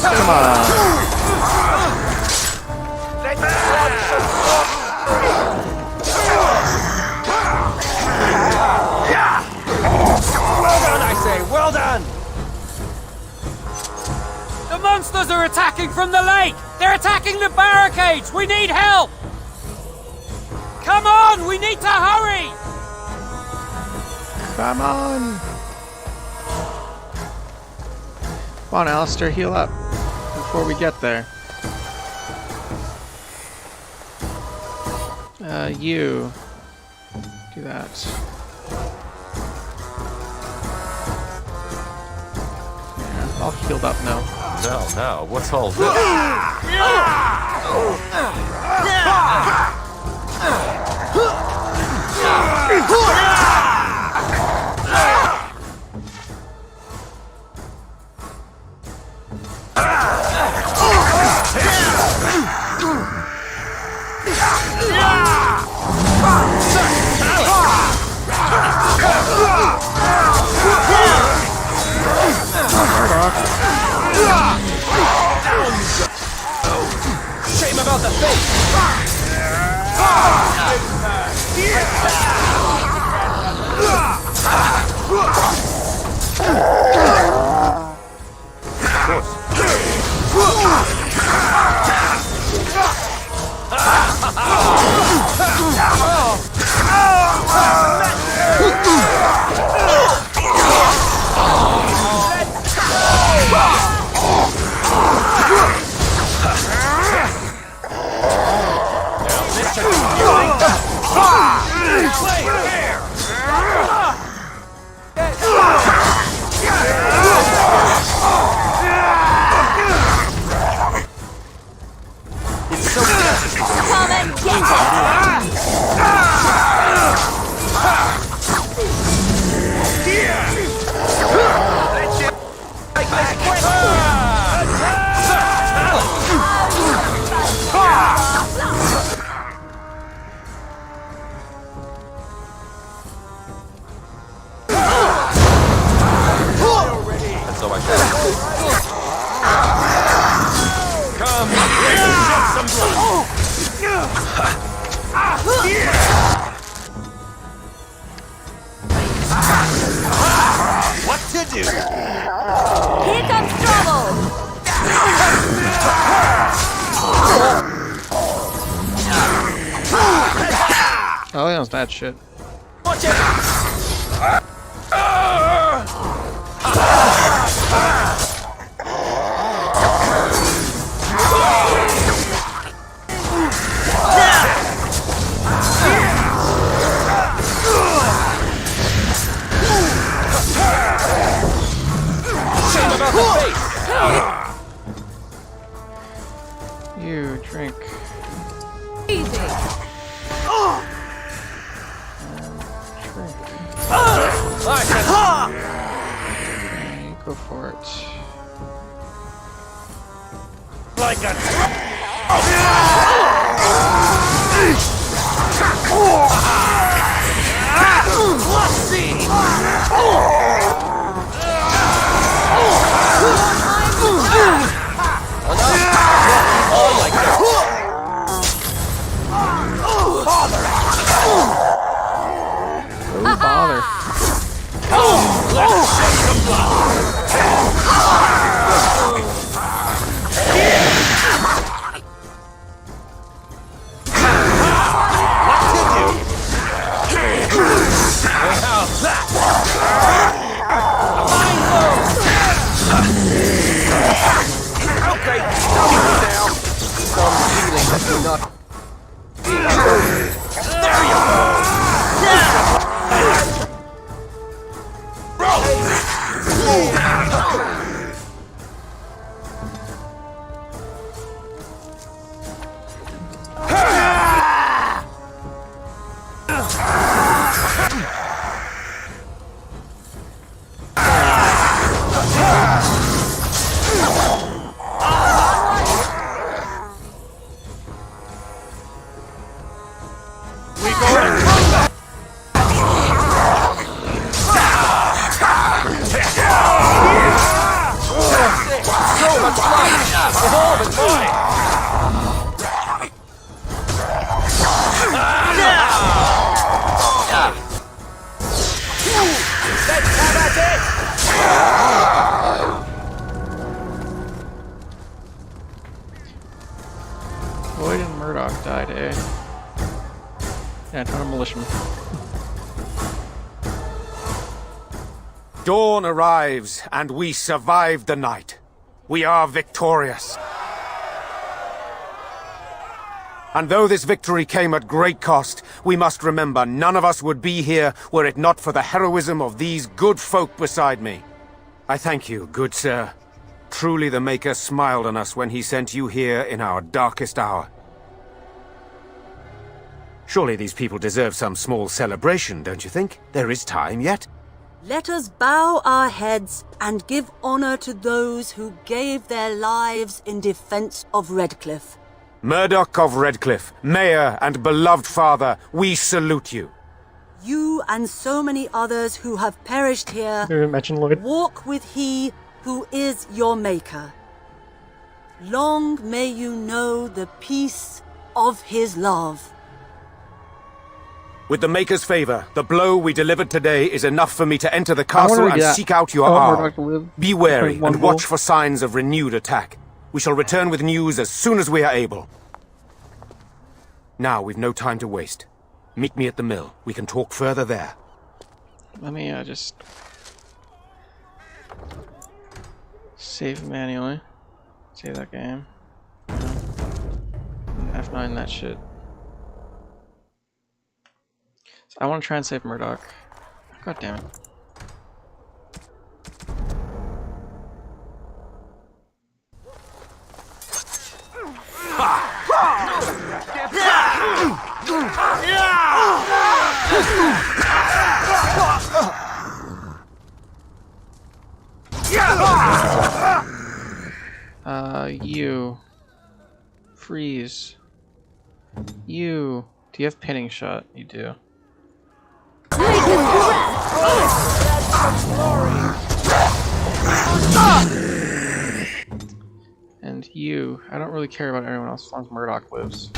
Come on. Well done, I say! Well done! The monsters are attacking from the lake! They're attacking the barricades! We need help! Come on! We need to hurry! Come on. Come on, Alistair, heal up before we get there. You do that. Yeah, all healed up now. Now, what's all this? Shame about the face! Come and get That's all I got. Come, shed some blood! what to do? Here comes trouble! Oh, yeah, it's that shit. Watch it! Shame about the face! You drink. Easy! Okay, go for it. Like a... Let's see! Oh, like that. Oh, bother. Let's shake some blood! How's that? Okay, now. Some feeling that you're not... There you go! So much life! Lloyd and Murdoch died, eh? Yeah, a ton of militiamen. Dawn arrives, and we survived the night. We are victorious. And though this victory came at great cost, we must remember none of us would be here were it not for the heroism of these good folk beside me. I thank you, good sir. Truly the Maker smiled on us when he sent you here in our darkest hour. Surely these people deserve some small celebration, don't you think? There is time yet. Let us bow our heads and give honor to those who gave their lives in defense of Redcliffe. Murdoch of Redcliffe, Mayor and beloved father, we salute you. You and so many others who have perished here, Mention Lloyd. walk with he who is your Maker. Long may you know the peace of his love. With the Maker's favor, the blow we delivered today is enough for me to enter the castle and seek out your hour. Be wary and watch for signs of renewed attack. We shall return with news as soon as we are able. Now we've no time to waste. Meet me at the mill. We can talk further there. Let me just save manually. Save that game. F9 that shit. So I want to try and save Murdoch. God damn it. You. Freeze. You. Do you have pinning shot? You do. And you. I don't really care about anyone else as long as Murdoch lives.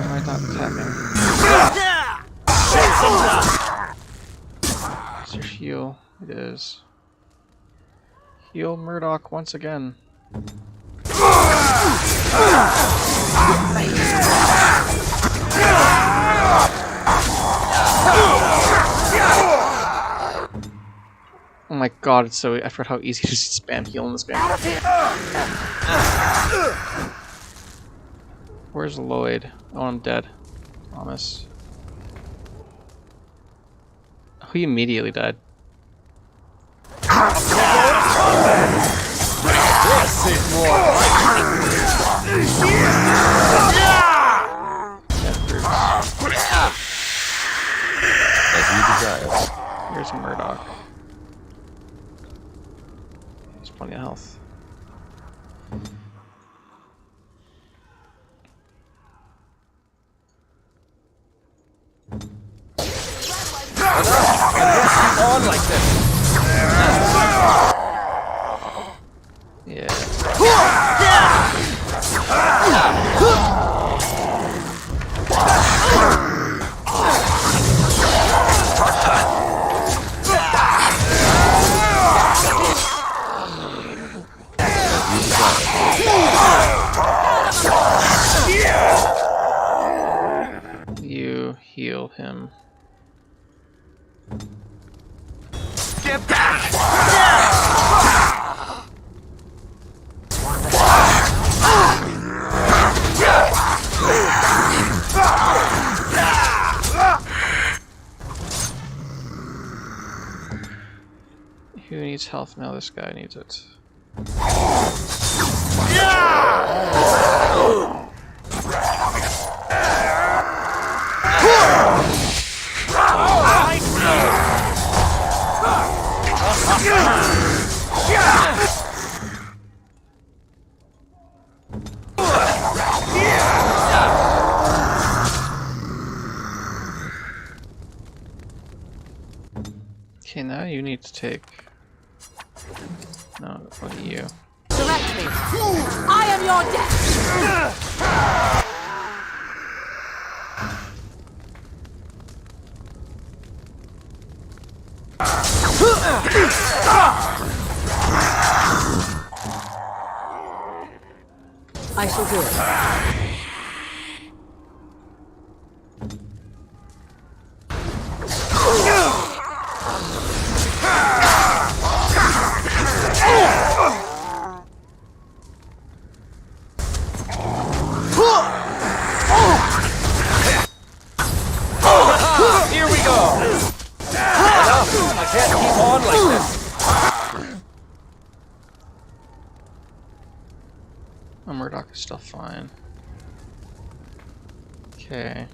Why not tapping? It's your heal. It is. Heal Murdoch once again. Oh my god, it's so... I forgot how easy to spam heal in this game. Where's Lloyd? Oh, I'm dead. Thomas. Oh, he immediately died. Here's Murdoch. There's plenty of health. On like this. You heal him. Get back! Who needs health now? This guy needs it. Okay, now you need to take... No, what are you? Direct me. I am your death. I shall do it. Here we go! Enough! I can't keep on like this! Oh, Murdoch is still fine. Okay.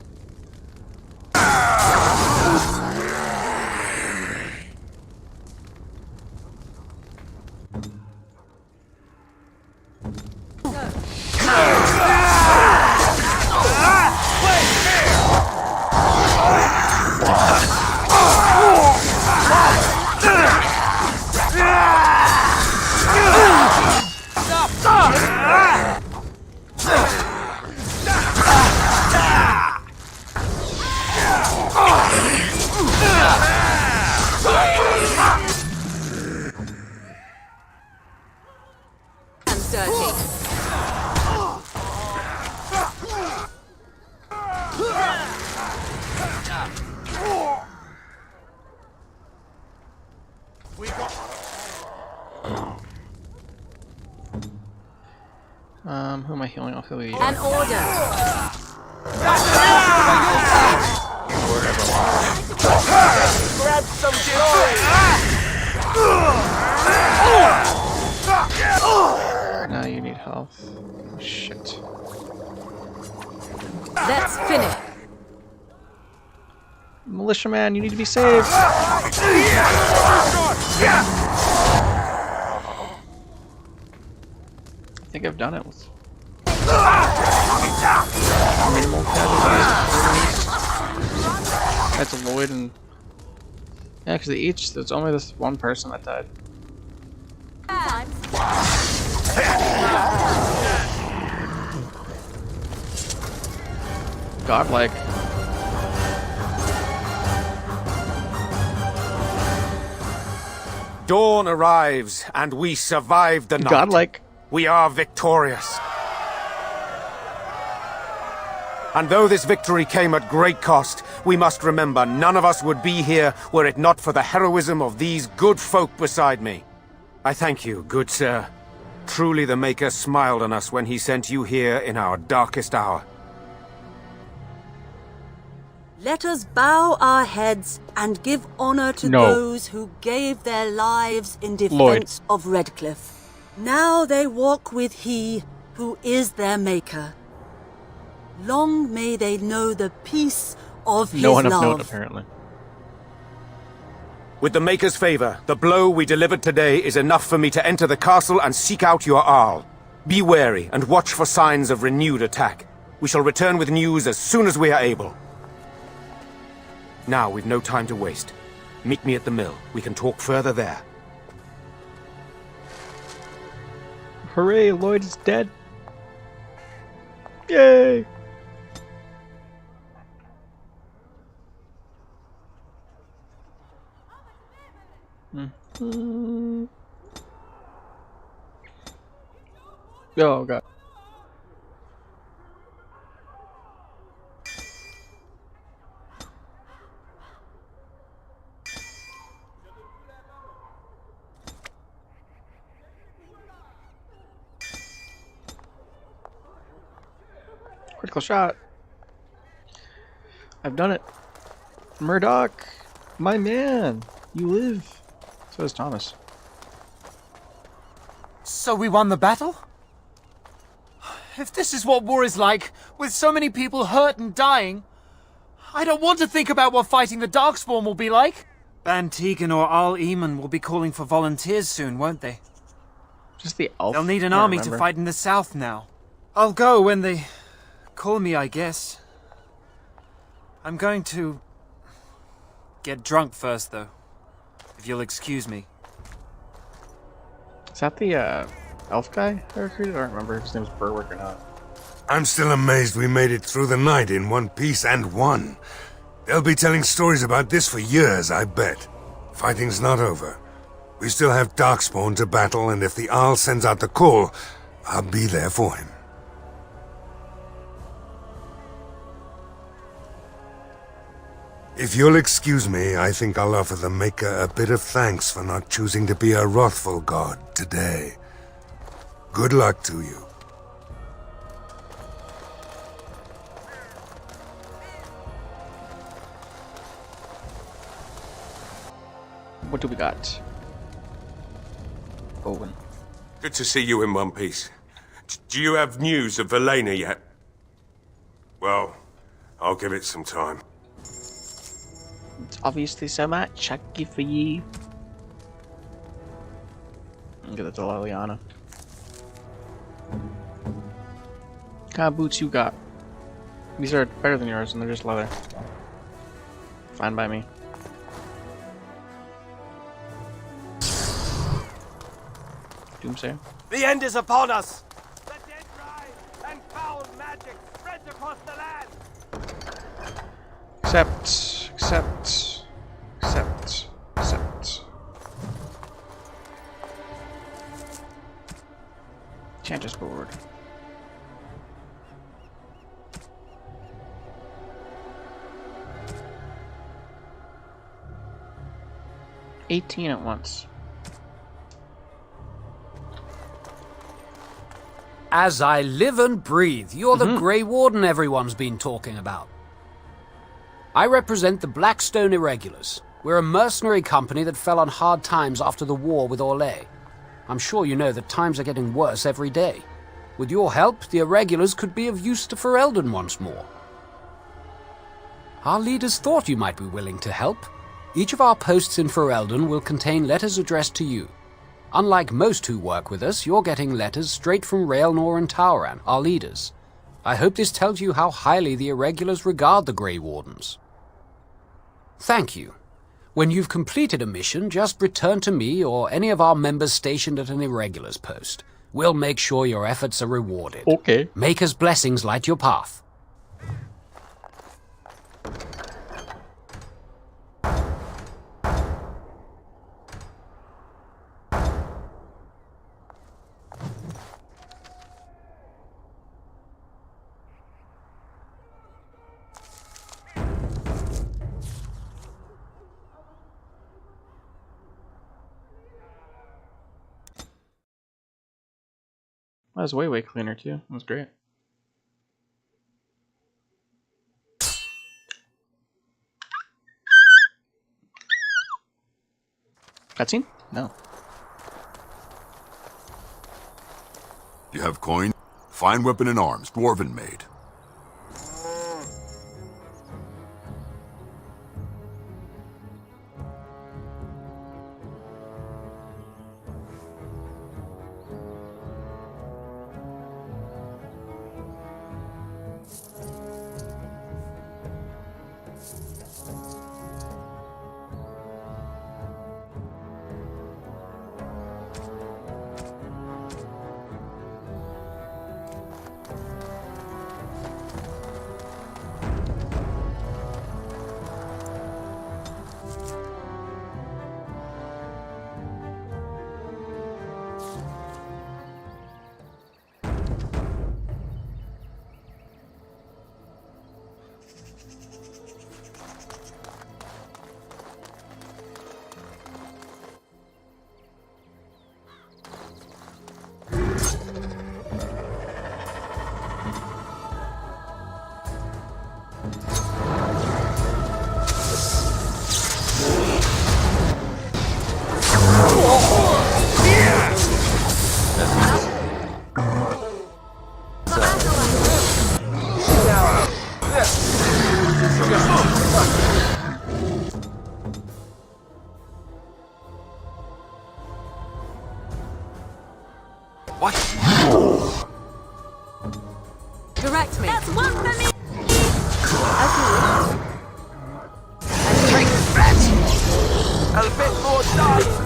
Hands dirty. Who am I healing? I'll heal you. An order. Grab some glory! Now you need health. Oh, shit. Let's finish. Militiaman, you need to be saved. I think I've done it with minimal casualties. That's Lloyd and yeah, because each there's only this one person that died. Godlike. Dawn arrives, and we survive the night. Godlike. We are victorious. And though this victory came at great cost, we must remember none of us would be here were it not for the heroism of these good folk beside me. I thank you, good sir. Truly the Maker smiled on us when he sent you here in our darkest hour. Let us bow our heads and give honor to those who gave their lives in defense of Redcliffe. Now they walk with he who is their Maker. Long may they know the peace of his No one love. of note, apparently. With the Maker's favor, the blow we delivered today is enough for me to enter the castle and seek out your Arl. Be wary and watch for signs of renewed attack. We shall return with news as soon as we are able. Now we've no time to waste. Meet me at the mill. We can talk further there. Hooray, Lloyd is dead. Yay! Oh god. Critical shot. I've done it. Murdoch, my man, you live. So does Thomas. So we won the battle? If this is what war is like, with so many people hurt and dying, I don't want to think about what fighting the Darkspawn will be like. Ban Tegan or Al Eamon will be calling for volunteers soon, won't they? Just the elf. They'll need an army to fight in the south now. I'll go when they call me, I guess. I'm going to Get drunk first, though. If you'll excuse me. Is that the elf guy I recruited? I don't remember if his name was Berwick or not. I'm still amazed we made it through the night in one piece and won. They'll be telling stories about this for years, I bet. Fighting's not over. We still have Darkspawn to battle, and if the Arl sends out the call, I'll be there for him. If you'll excuse me, I think I'll offer the Maker a bit of thanks for not choosing to be a wrathful god today. Good luck to you. What do we got? Owen. Good to see you in one piece. Do you have news of Valena yet? Well, I'll give it some time. It's obviously so much. I give for ye. I'll get it to Liliana. What kind of boots you got? These are better than yours, and they're just leather. Fine by me. Doomsayer. The end is upon us! The dead rise, and foul magic spreads across the land! Accept. Chanter's board. $18 at once. As I live and breathe, you're the Grey Warden everyone's been talking about. I represent the Blackstone Irregulars. We're a mercenary company that fell on hard times after the war with Orlais. I'm sure you know that times are getting worse every day. With your help, the Irregulars could be of use to Ferelden once more. Our leaders thought you might be willing to help. Each of our posts in Ferelden will contain letters addressed to you. Unlike most who work with us, you're getting letters straight from Raelnor and Tauran, our leaders. I hope this tells you how highly the Irregulars regard the Grey Wardens. Thank you. When you've completed a mission, just return to me or any of our members stationed at an Irregulars post. We'll make sure your efforts are rewarded. Okay. Maker's blessings light your path. That was way cleaner too. That was great. Cutscene? No. You have coin? Fine weapon and arms, dwarven made. Direct me. That's one for me. Take that! A bit more dying.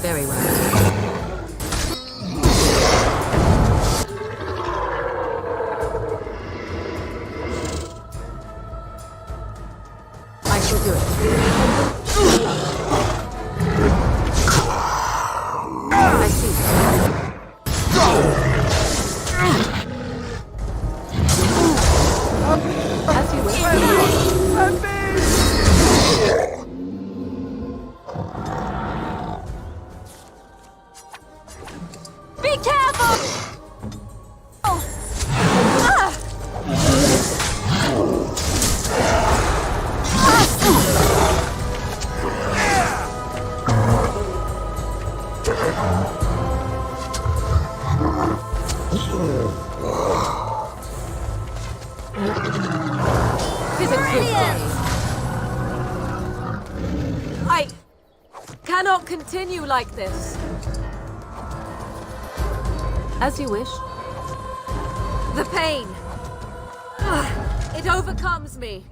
Very well. I shall do it. I see. As you wish. Be careful! Oh. I cannot continue like this. As you wish. The pain. It overcomes me.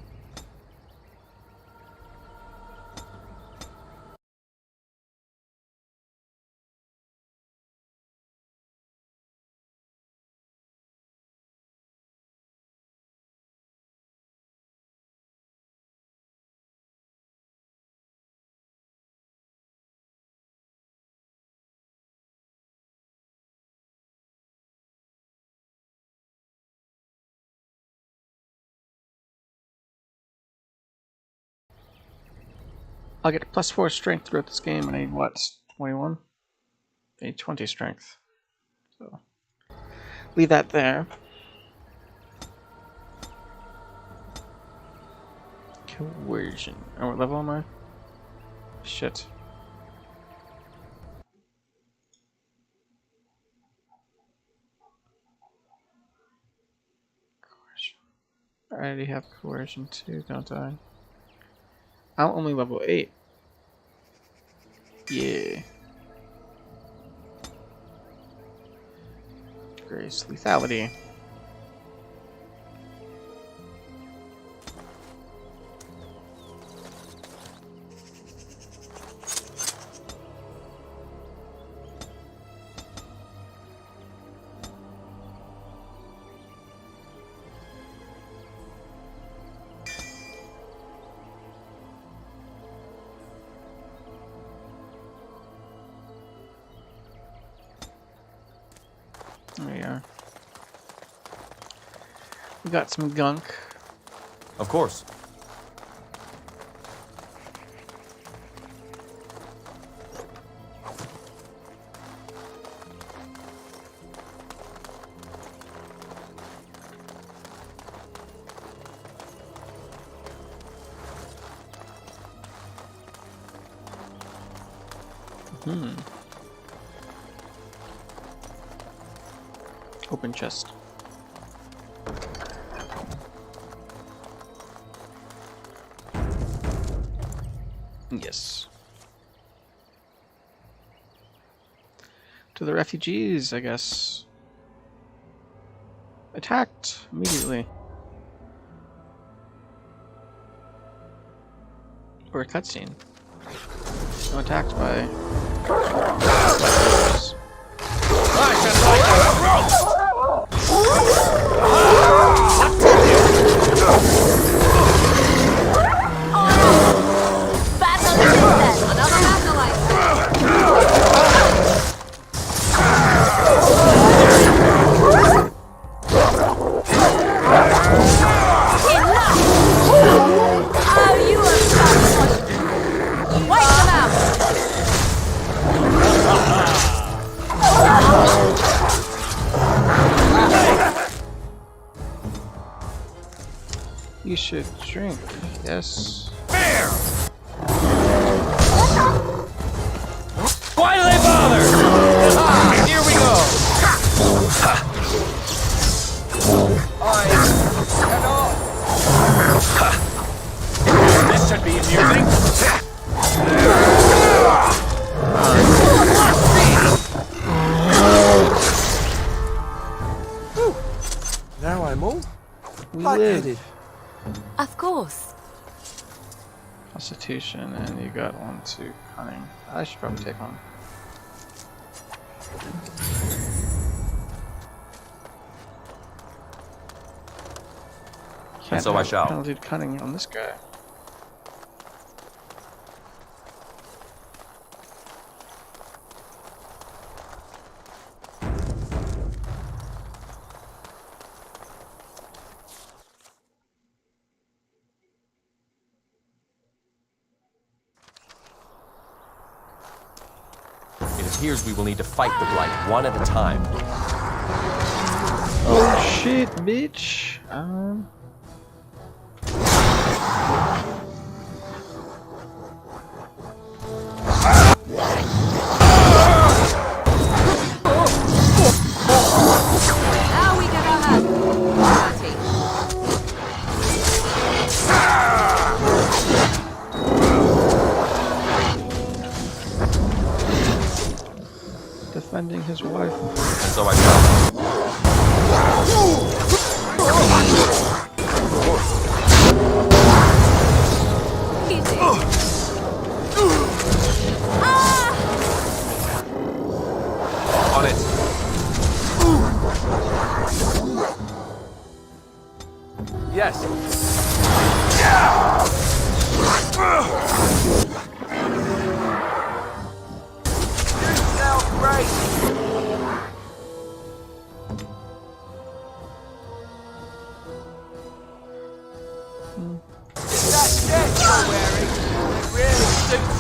I'll get +4 strength throughout this game, and I need what? 21? I need 20 strength. So, leave that there. Coercion. Oh, what level am I? Shit. Coercion. I already have coercion too, don't I? I'm only level 8. Yeah. Grace, lethality. There we are. We got some gunk. Of course. Open chest. Yes. To the refugees, I guess. Attacked immediately. Or a cutscene. No, attacked by. You should drink, yes. Why do they bother? This should be amusing. Now I'm all We lightheaded. live. Of course. Constitution, and you got 1, 2, cunning. I should probably take one. Can't so I have shall. penalty to cunning on this guy. It appears we will need to fight the Blight one at a time. Oh shit, bitch. Now we get our hands dirty. Defending his wife. And so I shall. On it. Yes.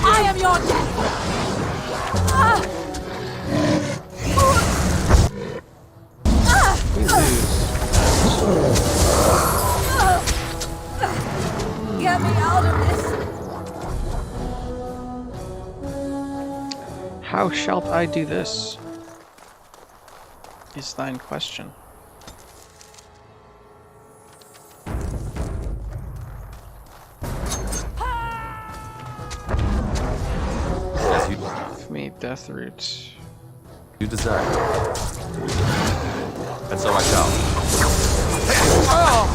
I am your death. Get me out of this. How shalt I do this? Is thine question. As you, Give me death root. you desire. And so I shall. Oh,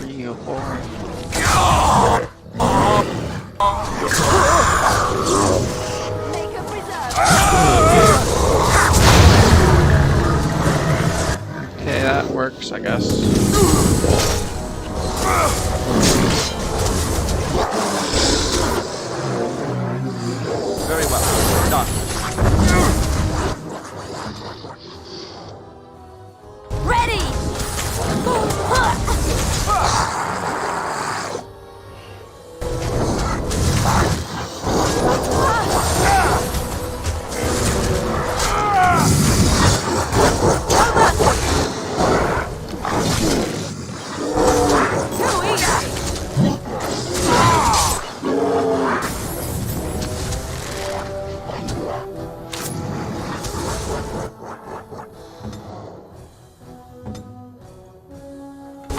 real boring. Okay, that works, I guess. Very well. Done. Ready.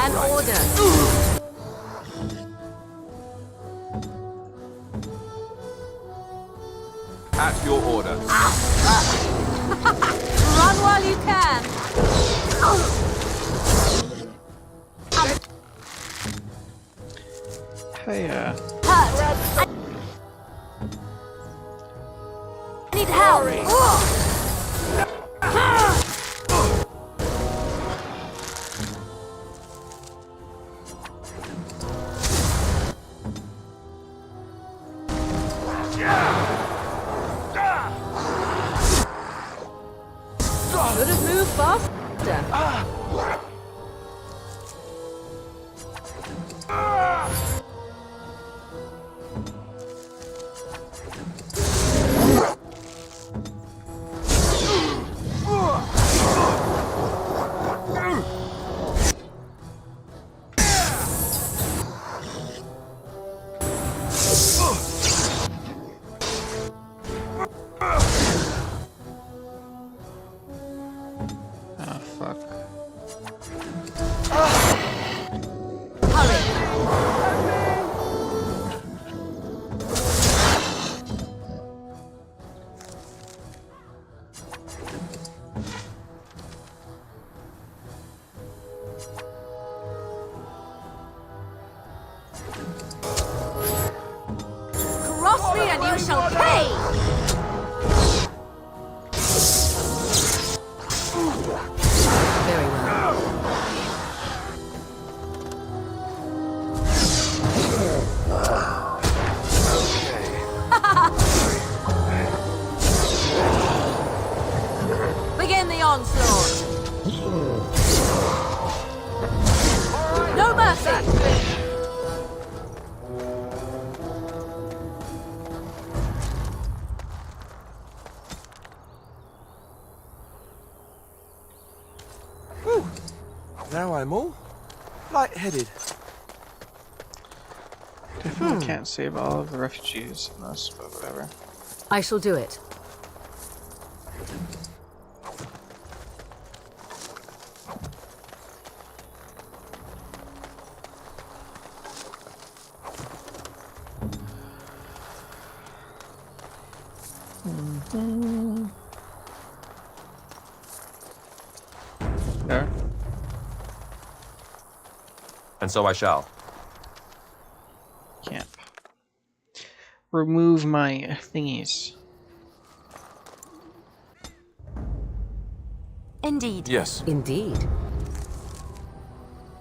An order. At your order. Run while you can. Hey, I need help. Should have moved faster. Cross me and you shall pay! Very well. Begin the onslaught! No mercy! Now I'm all lightheaded. Definitely can't save all of the refugees in this, but whatever. I shall do it. There. And so I shall. Can't. Remove my thingies. Indeed. Yes. Indeed.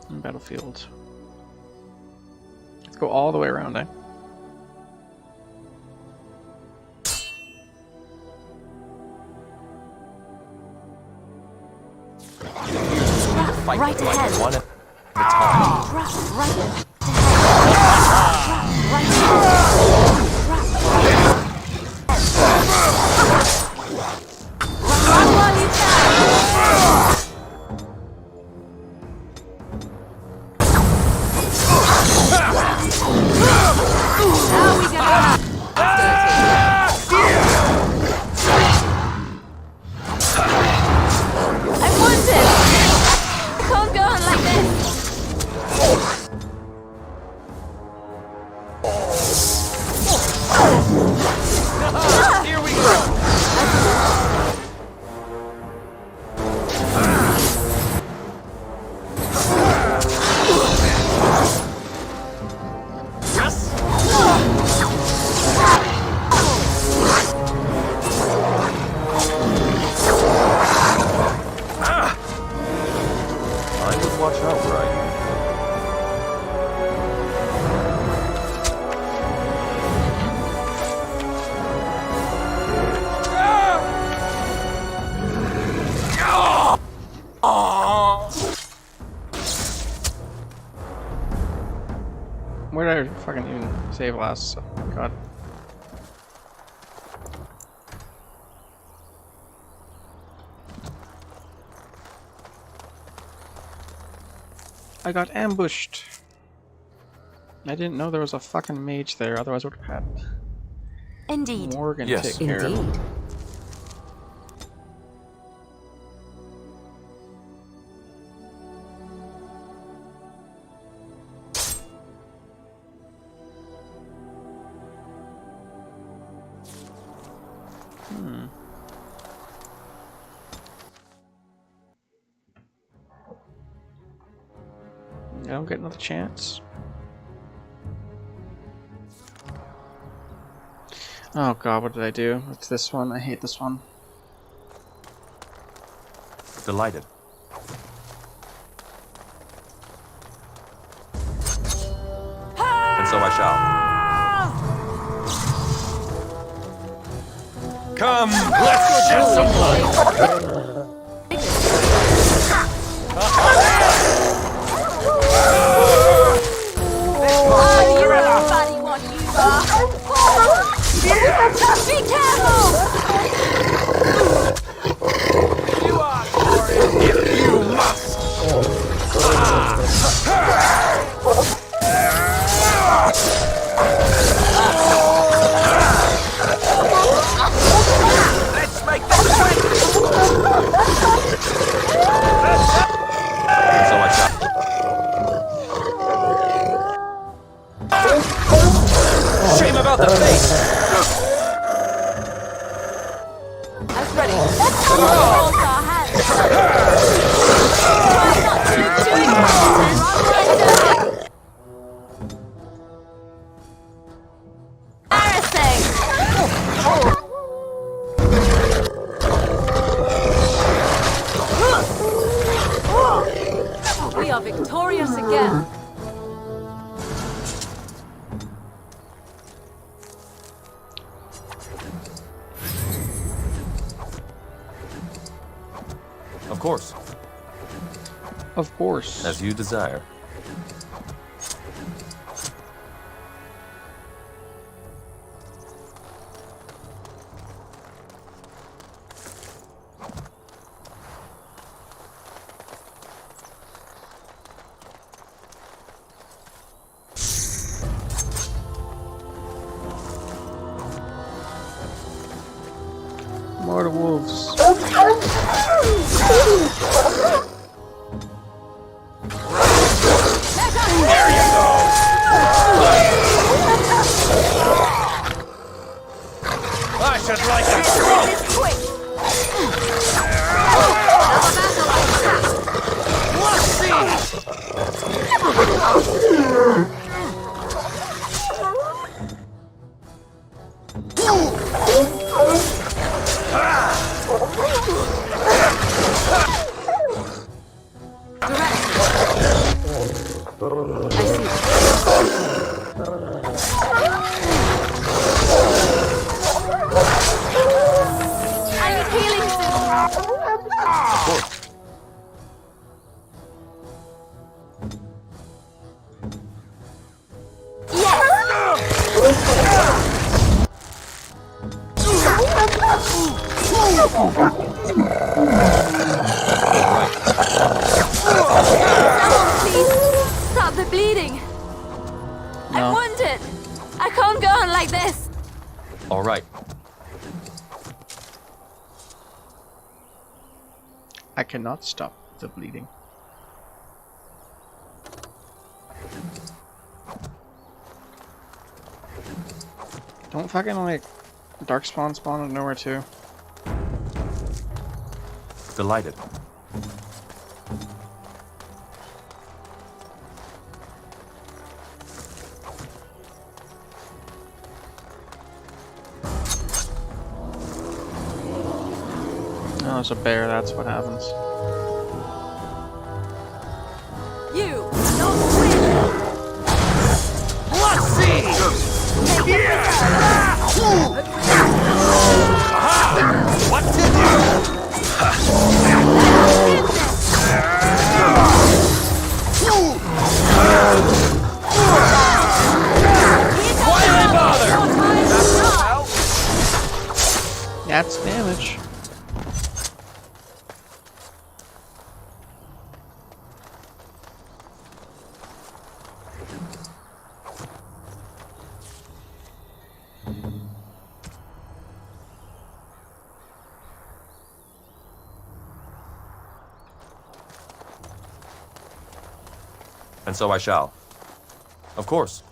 Battlefield. Let's go all the way around, eh? Fight Right the blight ahead. one at a time. Trap right ahead. Trap right ahead. Run while you can! Now we get I want it! I can't go on like this! Here we go! I would watch out where I am. Where did I fucking even save last? Oh, God. I got ambushed. I didn't know there was a fucking mage there, otherwise I would have had Indeed. Morgan Yes. take care of him. Indeed. I don't get another chance. Oh God, what did I do? It's this one. I hate this one. Delighted. And so I shall. Come, let's go shed some blood! Oh, you're a funny one, you are! Be careful! You are glorious if you must! Let's make this quick! Of course. Of course. As you desire. More wolves. There you go! I should like a Stop the bleeding! I'm wounded! I can't go on like this! All right. I cannot stop the bleeding. Don't fucking like darkspawn spawn out of nowhere too. Delighted. Oh, it's a bear, that's what happens. You don't win! Let's see! Aha! What to do? Why bother? That's damage. And so I shall. Of course.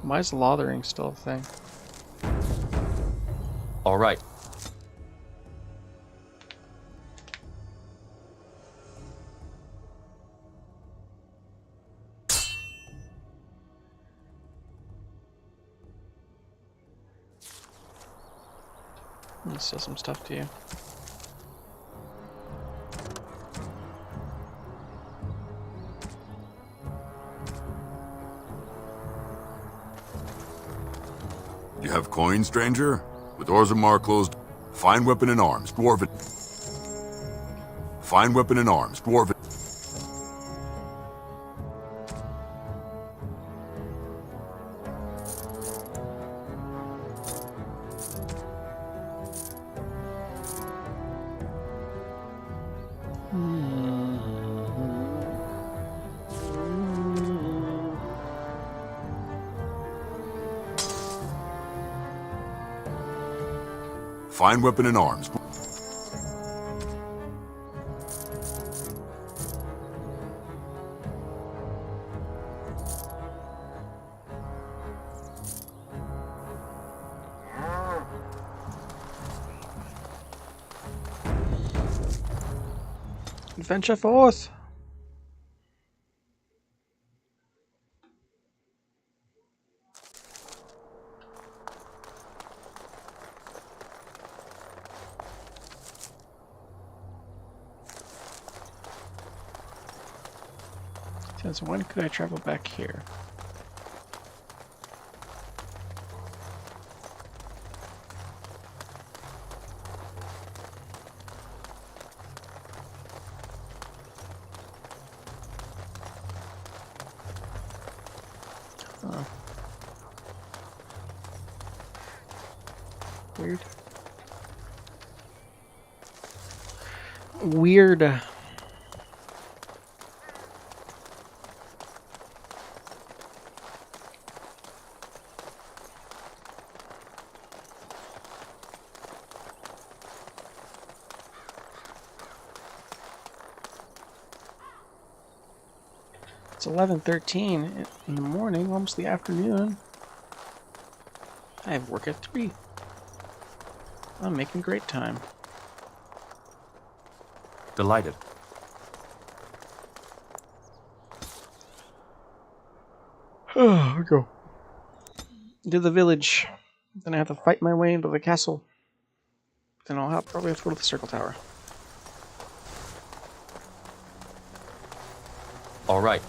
Why is lathering still a thing? All right. Let me sell some stuff to you. You have coin, stranger? With Orzammar closed, fine weapon and arms, dwarven. Fine weapon and arms, dwarven. Fine weapon and arms. Adventure forth! Since when could I travel back here? Huh. Weird. Weird. It's 11:13 in the morning, almost the afternoon. I have work at 3. I'm making great time. Delighted. Oh, go. To the village. Then I have to fight my way into the castle. Then I'll probably have to go to the circle tower. All right.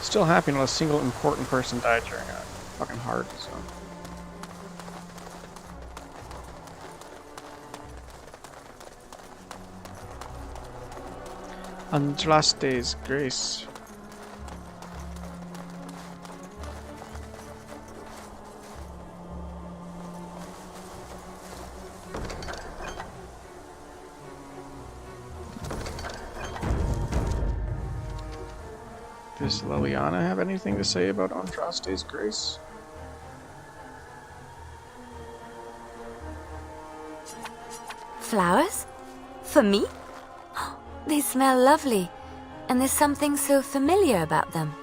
Still happy not a single important person died during a fucking heart, so. Andraste's grace. Does Liliana have anything to say about Andraste's grace? Flowers? For me? They smell lovely, and there's something so familiar about them.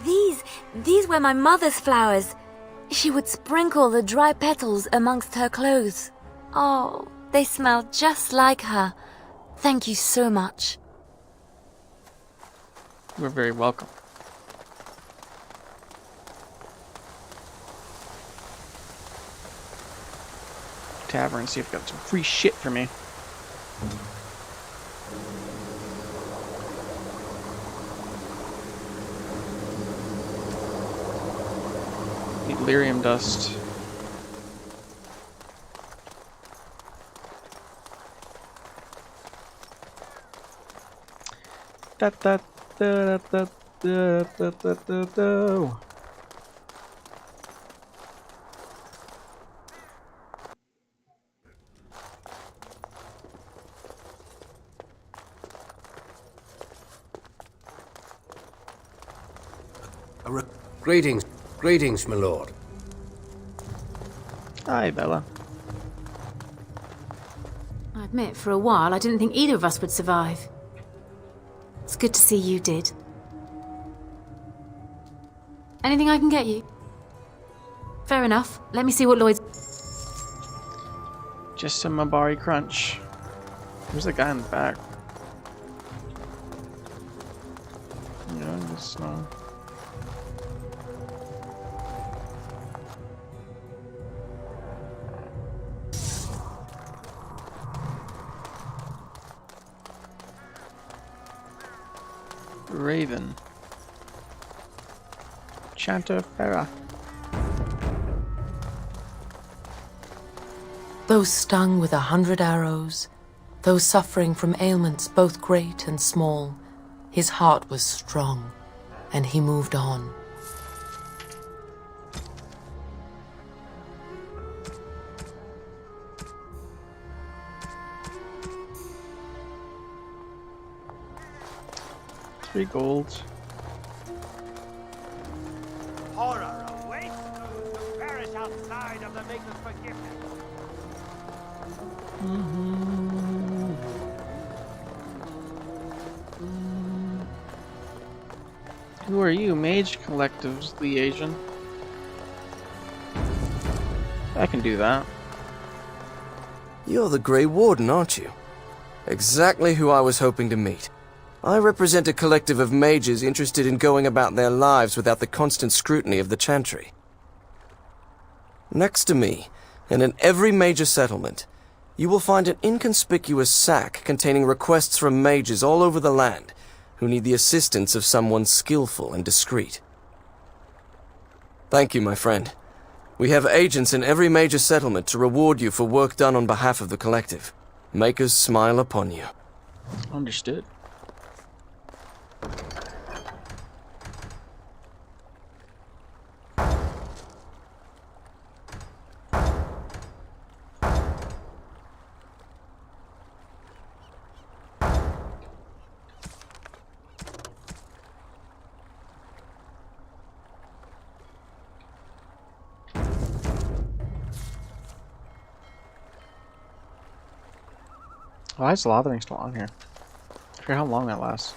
These were my mother's flowers. She would sprinkle the dry petals amongst her clothes. Oh, they smell just like her. Thank you so much. You're very welcome. Tavern, see if we got some free shit for me. Need lyrium dust. Da da da da da da da da da. Greetings, my lord. Hi, Bella. I admit, for a while, I didn't think either of us would survive. It's good to see you did. Anything I can get you? Fair enough. Let me see what Lloyd's... Just some Mabari crunch. There's a guy in the back. Yeah, just Raven. Chantafera. Those stung with 100 arrows, those suffering from ailments both great and small, his heart was strong, and he moved on. $3 gold. Horror awaits those who perish outside of the Maker's forgiveness. Who are you, Mage Collective's liaison? I can do that. You're the Grey Warden, aren't you? Exactly who I was hoping to meet. I represent a collective of mages interested in going about their lives without the constant scrutiny of the Chantry. Next to me, and in every major settlement, you will find an inconspicuous sack containing requests from mages all over the land who need the assistance of someone skillful and discreet. Thank you, my friend. We have agents in every major settlement to reward you for work done on behalf of the collective. Makers smile upon you. Understood. Why is Lothering still on here? I forget how long that lasts.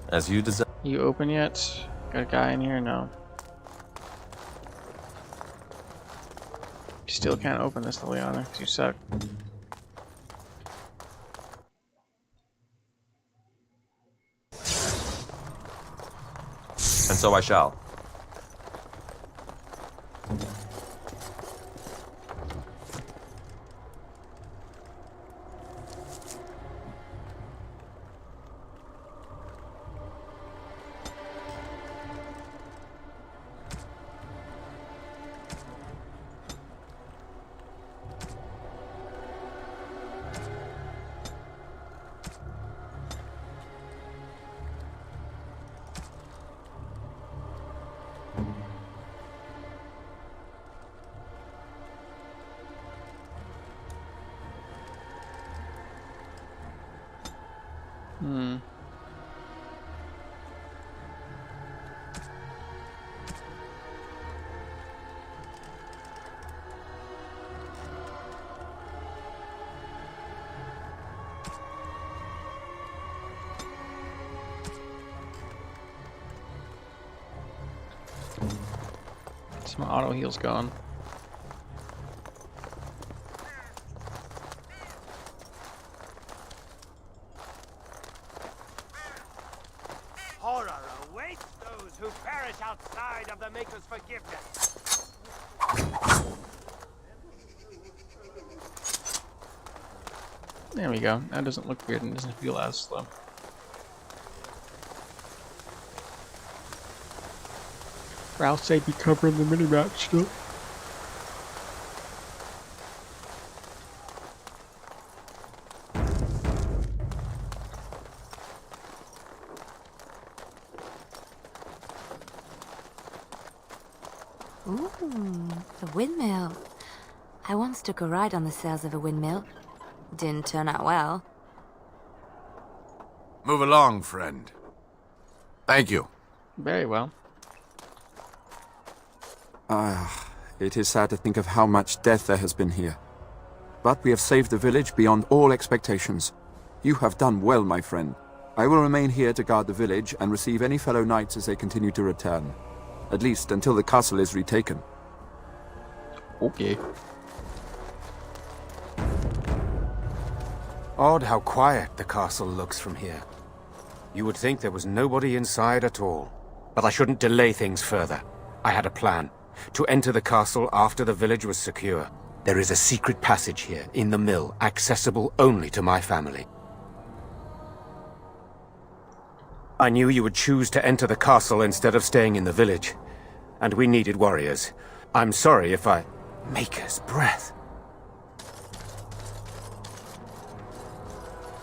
As you desire. You open yet? Got a guy in here? No. You still can't open this, Liliana, because you suck. And so I shall. My auto heal's gone. Horror awaits those who perish outside of the Maker's forgiveness. There we go. That doesn't look weird and doesn't feel as slow. Ralsei be covering the mini-map still. Ooh, a windmill. I once took a ride on the sails of a windmill. Didn't turn out well. Move along, friend. Thank you. Very well. It is sad to think of how much death there has been here. But we have saved the village beyond all expectations. You have done well, my friend. I will remain here to guard the village and receive any fellow knights as they continue to return. At least until the castle is retaken. Okay. Odd how quiet the castle looks from here. You would think there was nobody inside at all. But I shouldn't delay things further. I had a plan. To enter the castle after the village was secure. There is a secret passage here, in the mill, accessible only to my family. I knew you would choose to enter the castle instead of staying in the village. And we needed warriors. I'm sorry if I... Maker's breath.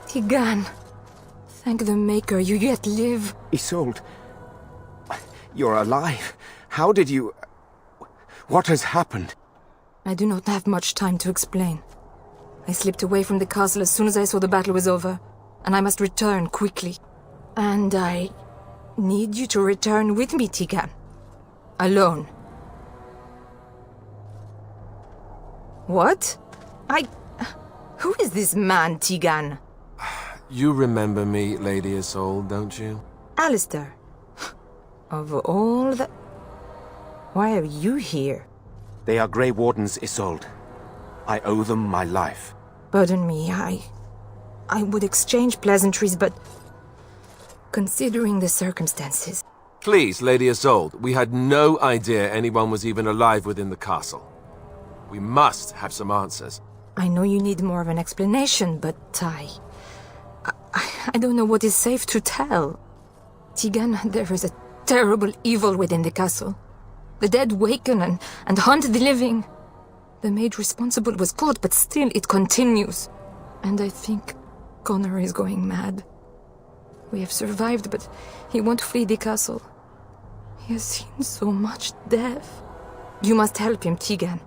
Tigan, thank the Maker you yet live. Isolde, you're alive. How did you... What has happened? I do not have much time to explain. I slipped away from the castle as soon as I saw the battle was over, and I must return quickly. And I need you to return with me, Tigan. Alone. What? Who is this man, Tigan? You remember me, Lady Isolde, don't you? Alistair. Of all the... Why are you here? They are Grey Wardens, Isolde. I owe them my life. Pardon me, I would exchange pleasantries, but... Considering the circumstances... Please, Lady Isolde, we had no idea anyone was even alive within the castle. We must have some answers. I know you need more of an explanation, but I don't know what is safe to tell. Tigan, there is a terrible evil within the castle. The dead waken and haunt the living. The maid responsible was caught, but still it continues. And I think Connor is going mad. We have survived, but he won't flee the castle. He has seen so much death. You must help him, Tigan.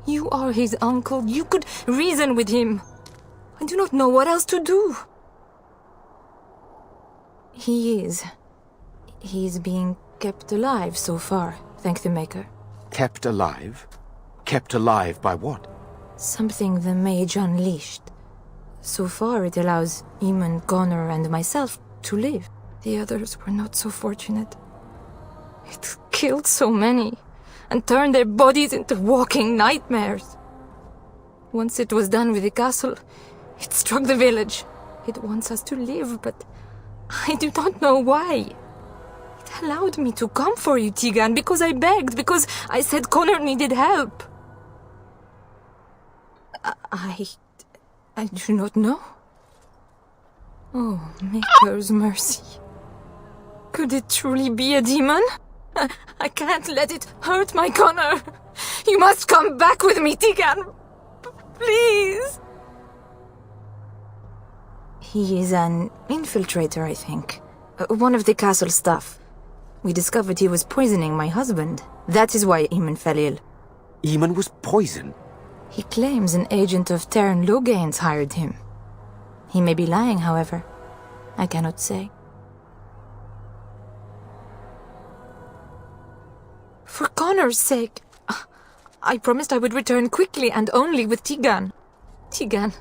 You are his uncle. You could reason with him. I do not know what else to do. He is being Kept alive so far, thank the Maker. Kept alive? Kept alive by what? Something the mage unleashed. So far it allows Eamon, Connor, and myself to live. The others were not so fortunate. It killed so many, and turned their bodies into walking nightmares. Once it was done with the castle, it struck the village. It wants us to live, but I do not know why. It allowed me to come for you, Tigan, because I begged, because I said Connor needed help. I do not know. Oh, Maker's mercy. Could it truly be a demon? I can't let it hurt my Connor. You must come back with me, Tigan. Please. He is an infiltrator, I think. One of the castle staff. We discovered he was poisoning my husband. That is why Eamon fell ill. Eamon was poisoned? He claims an agent of Terran Logain's hired him. He may be lying, however. I cannot say. For Connor's sake, I promised I would return quickly and only with Tigan. Tigan,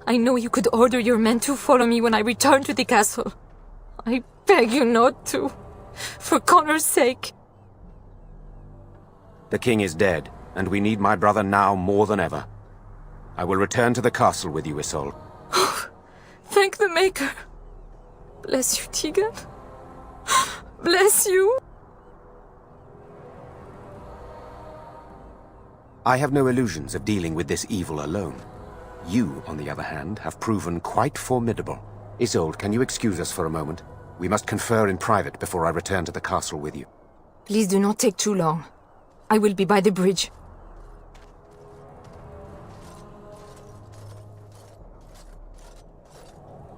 I know you could order your men to follow me when I return to the castle. I beg you not to. For Connor's sake. The king is dead, and we need my brother now more than ever. I will return to the castle with you, Isolde. Thank the Maker. Bless you, Tigan. Bless you. I have no illusions of dealing with this evil alone. You, on the other hand, have proven quite formidable. Isolde, can you excuse us for a moment? We must confer in private before I return to the castle with you. Please do not take too long. I will be by the bridge.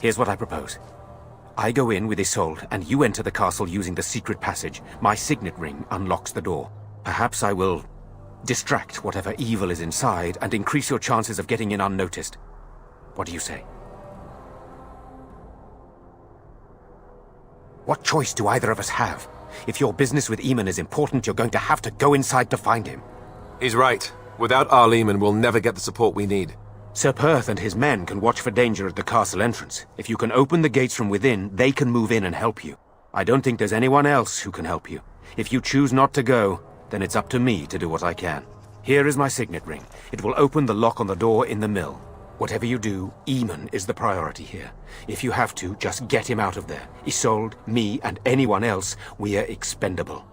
Here's what I propose. I go in with Isolde, and you enter the castle using the secret passage. My signet ring unlocks the door. Perhaps I will distract whatever evil is inside and increase your chances of getting in unnoticed. What do you say? What choice do either of us have? If your business with Eamon is important, you're going to have to go inside to find him. He's right. Without Arl Eamon, we'll never get the support we need. Sir Perth and his men can watch for danger at the castle entrance. If you can open the gates from within, they can move in and help you. I don't think there's anyone else who can help you. If you choose not to go, then it's up to me to do what I can. Here is my signet ring. It will open the lock on the door in the mill. Whatever you do, Eamon is the priority here. If you have to, just get him out of there. Isolde, me, and anyone else, we are expendable.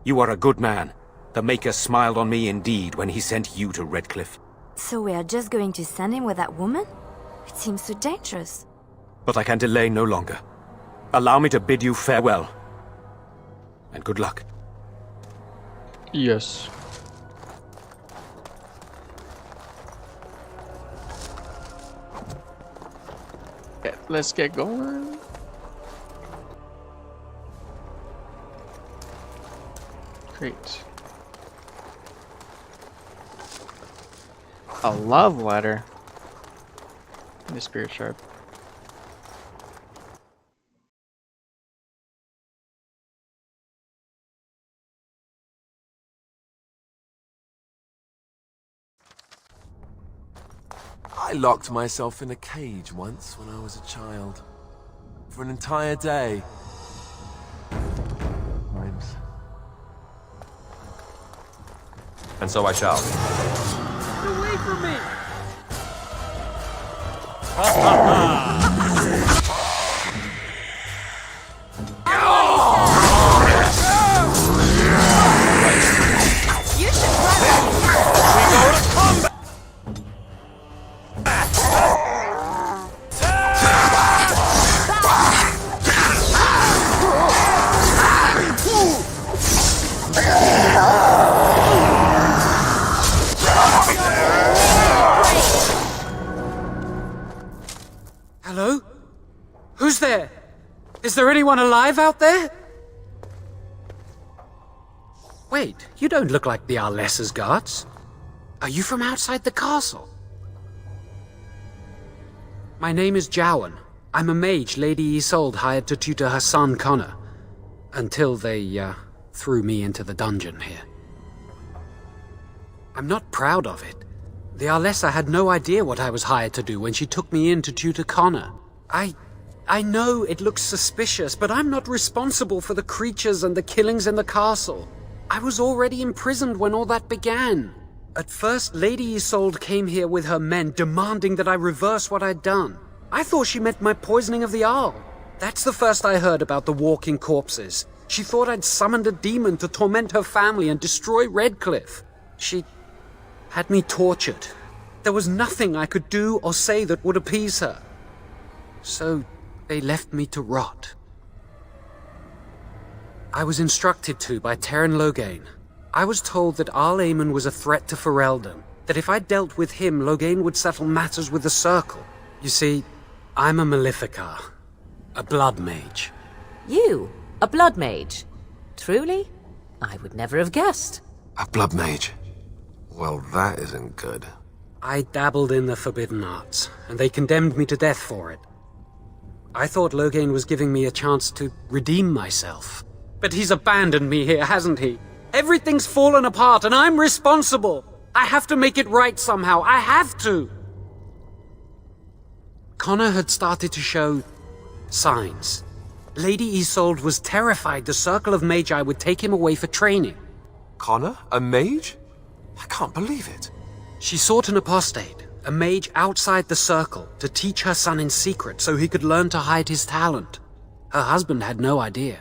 You are a good man. The Maker smiled on me indeed when he sent you to Redcliffe. So we are just going to send him with that woman? It seems so dangerous. But I can delay no longer. Allow me to bid you farewell. And good luck. Yes. Yeah, let's get going. Great. A love letter. And a spirit shard. I locked myself in a cage once when I was a child. For an entire day. Rhymes. And so I shall. Get away from me! You should run. We go to combat! Hello? Who's there? Is there anyone alive out there? Wait, you don't look like the Arlessa's guards. Are you from outside the castle? My name is Jowan. I'm a mage Lady Isolde hired to tutor her son Connor. Until they, threw me into the dungeon here. I'm not proud of it. The Arlessa had no idea what I was hired to do when she took me in to tutor Connor. I know it looks suspicious, but I'm not responsible for the creatures and the killings in the castle. I was already imprisoned when all that began. At first, Lady Isolde came here with her men, demanding that I reverse what I'd done. I thought she meant my poisoning of the Arl. That's the first I heard about the walking corpses. She thought I'd summoned a demon to torment her family and destroy Redcliffe. She had me tortured. There was nothing I could do or say that would appease her. So they left me to rot. I was instructed to by Terran Loghain. I was told that Arl Eamon was a threat to Ferelden, that if I dealt with him, Loghain would settle matters with the Circle. You see, I'm a Maleficar, a blood mage. You? A blood mage? Truly? I would never have guessed. A blood mage? Well, that isn't good. I dabbled in the forbidden arts, and they condemned me to death for it. I thought Loghain was giving me a chance to redeem myself. But he's abandoned me here, hasn't he? Everything's fallen apart, and I'm responsible! I have to make it right somehow, I have to! Connor had started to show signs. Lady Isolde was terrified the Circle of Magi would take him away for training. Connor? A mage? I can't believe it. She sought an apostate, a mage outside the Circle, to teach her son in secret so he could learn to hide his talent. Her husband had no idea.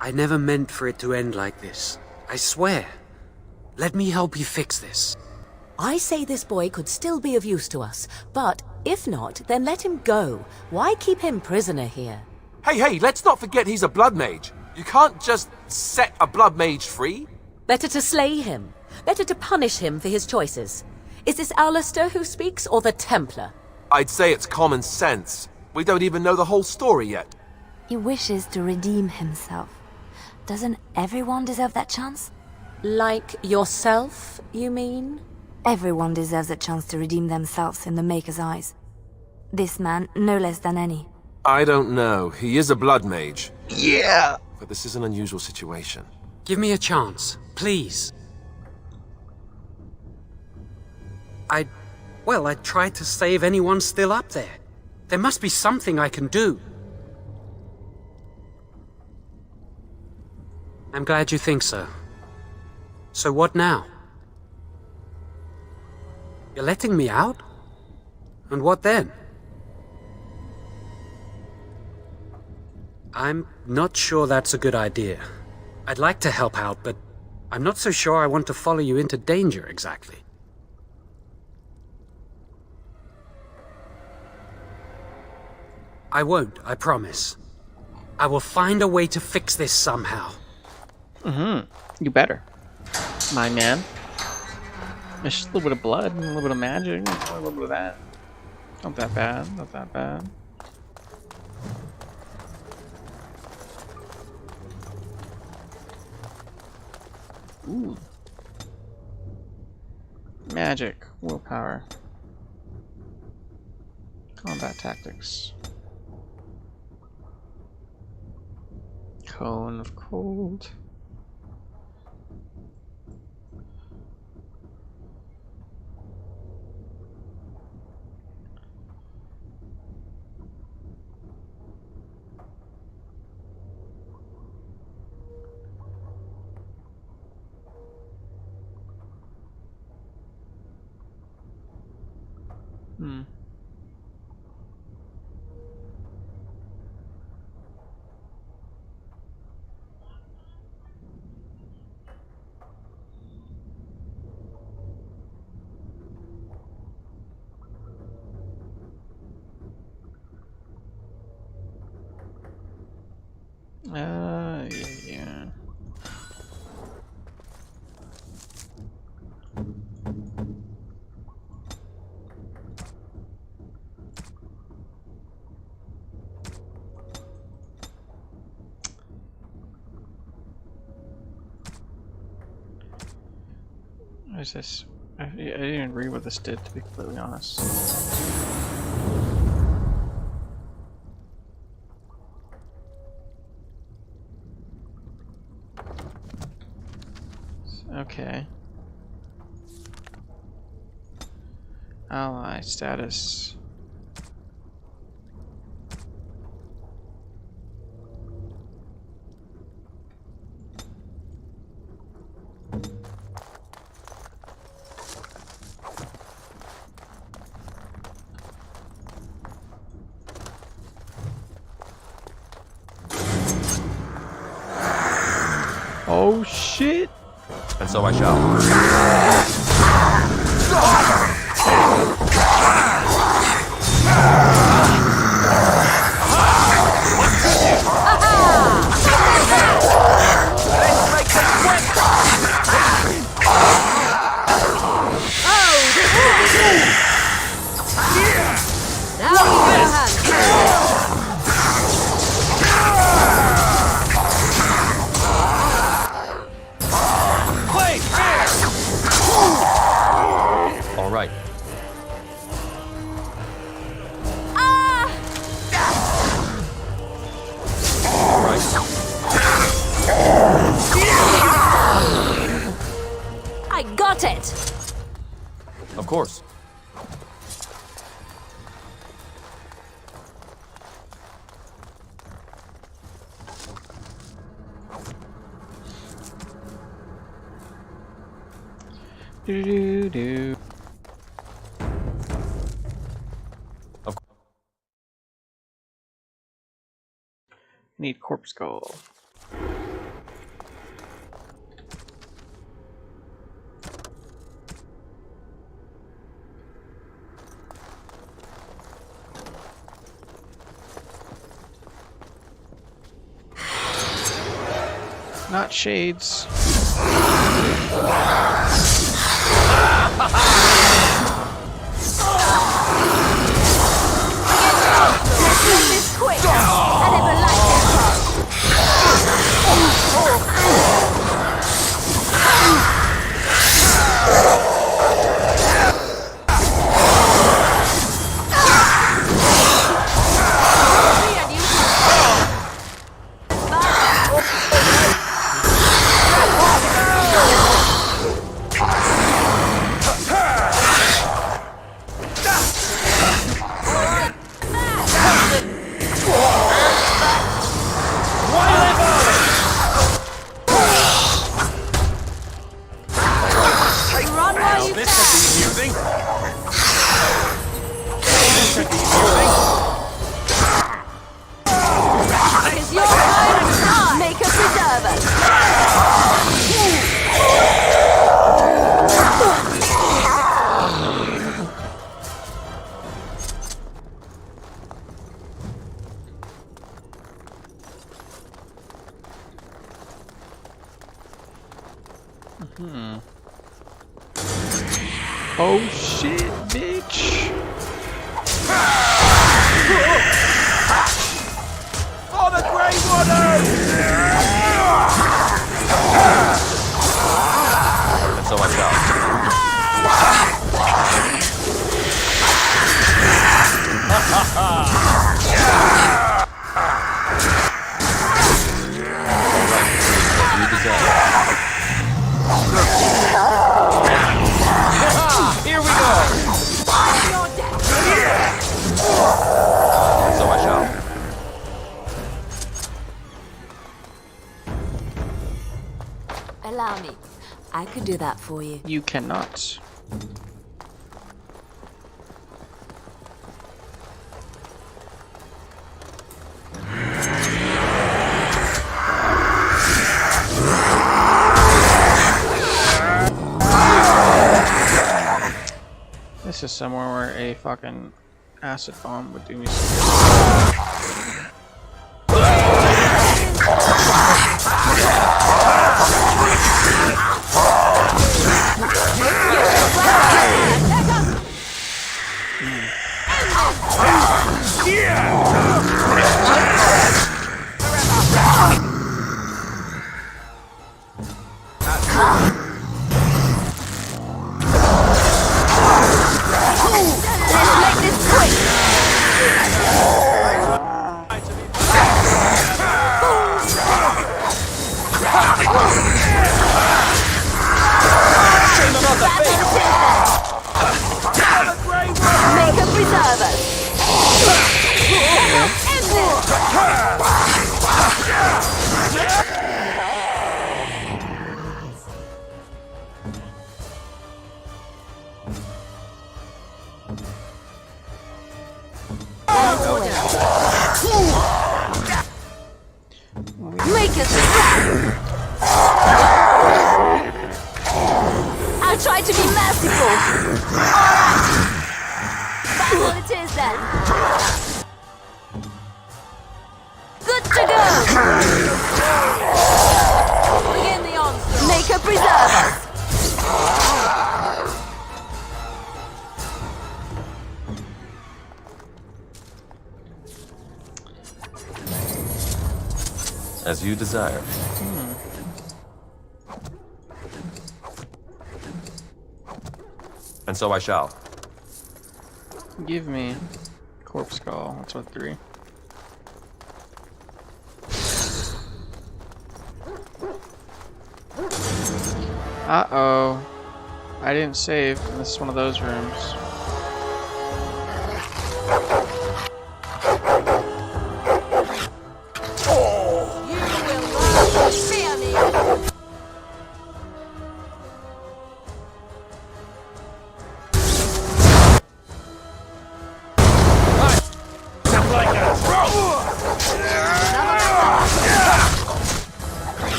I never meant for it to end like this. I swear. Let me help you fix this. I say this boy could still be of use to us, but if not, then let him go. Why keep him prisoner here? Hey, let's not forget he's a blood mage. You can't just set a blood mage free. Better to slay him. Better to punish him for his choices. Is this Alistair who speaks, or the Templar? I'd say it's common sense. We don't even know the whole story yet. He wishes to redeem himself. Doesn't everyone deserve that chance? Like yourself, you mean? Everyone deserves a chance to redeem themselves in the Maker's eyes. This man, no less than any. I don't know. He is a blood mage. Yeah! But this is an unusual situation. Give me a chance, please. I tried to save anyone still up there. There must be something I can do. I'm glad you think so. So what now? You're letting me out? And what then? I'm not sure that's a good idea. I'd like to help out, but I'm not so sure I want to follow you into danger exactly. I won't, I promise. I will find a way to fix this somehow. You better. My man. It's just a little bit of blood and a little bit of magic, and a little bit of that. Not that bad, not that bad. Ooh. Magic, willpower. Combat tactics. Cone of cold. Yeah. What is this? I didn't even read what this did, to be completely honest. Okay. Ally status. Oh shit! And so I shall. All right. All right. I got it! Of course. Do. Need corpse skull. Not shades. This quick! I never liked Oh shit, bitch! For the Grey Waters! And so I shall. You deserve it. Here we go! And so I shall. Allow me. I could do that for you. You cannot. This is somewhere where a fucking acid bomb would do me some Begin the onslaught. Maker preserve us. As you desire. And so I shall. Give me corpse skull. That's worth 3. Uh-oh. I didn't save. This is one of those rooms.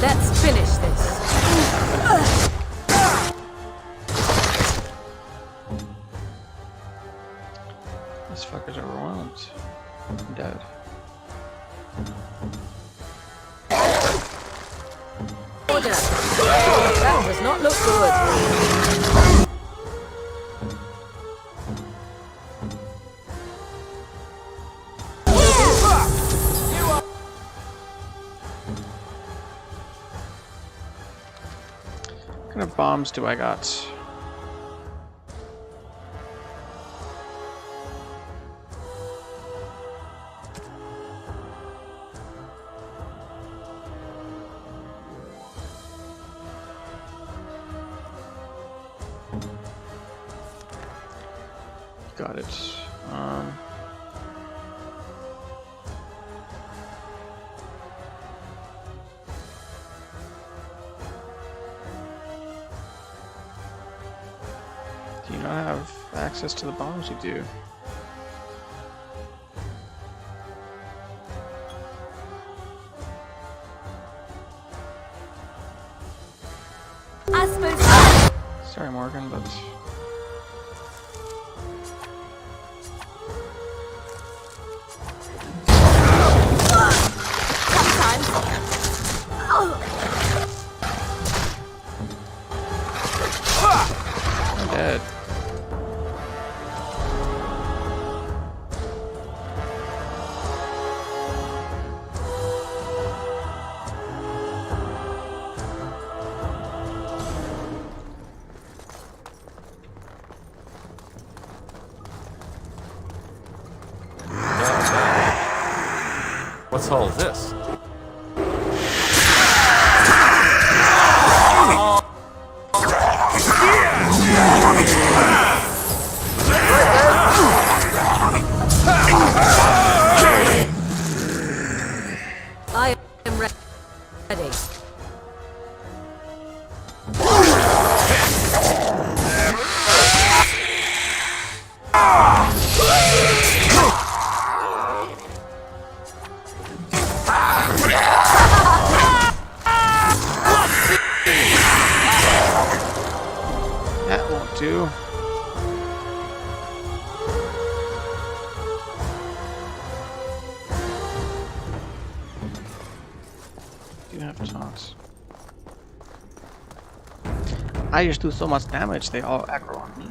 Let's finish this. This fucker's overwhelmed. I'm dead. Order. That does not look good. What kind of bombs do I got? Got it. Do you not have access to the bombs? You do. I suppose. Sorry, Morgan, but. I'm dead. What's all this? I am ready. That won't do. Do have taunts. I just do so much damage, they all aggro on me.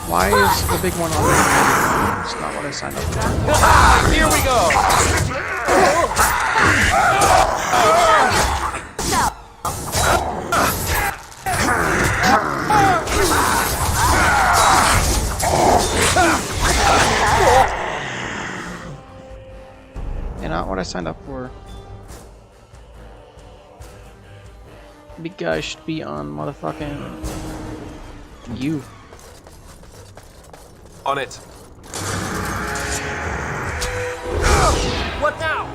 Why is the big one on there? It's not what I signed up for. Here we go! You're not what I signed up for. Big guy should be on motherfucking you. On it. What now?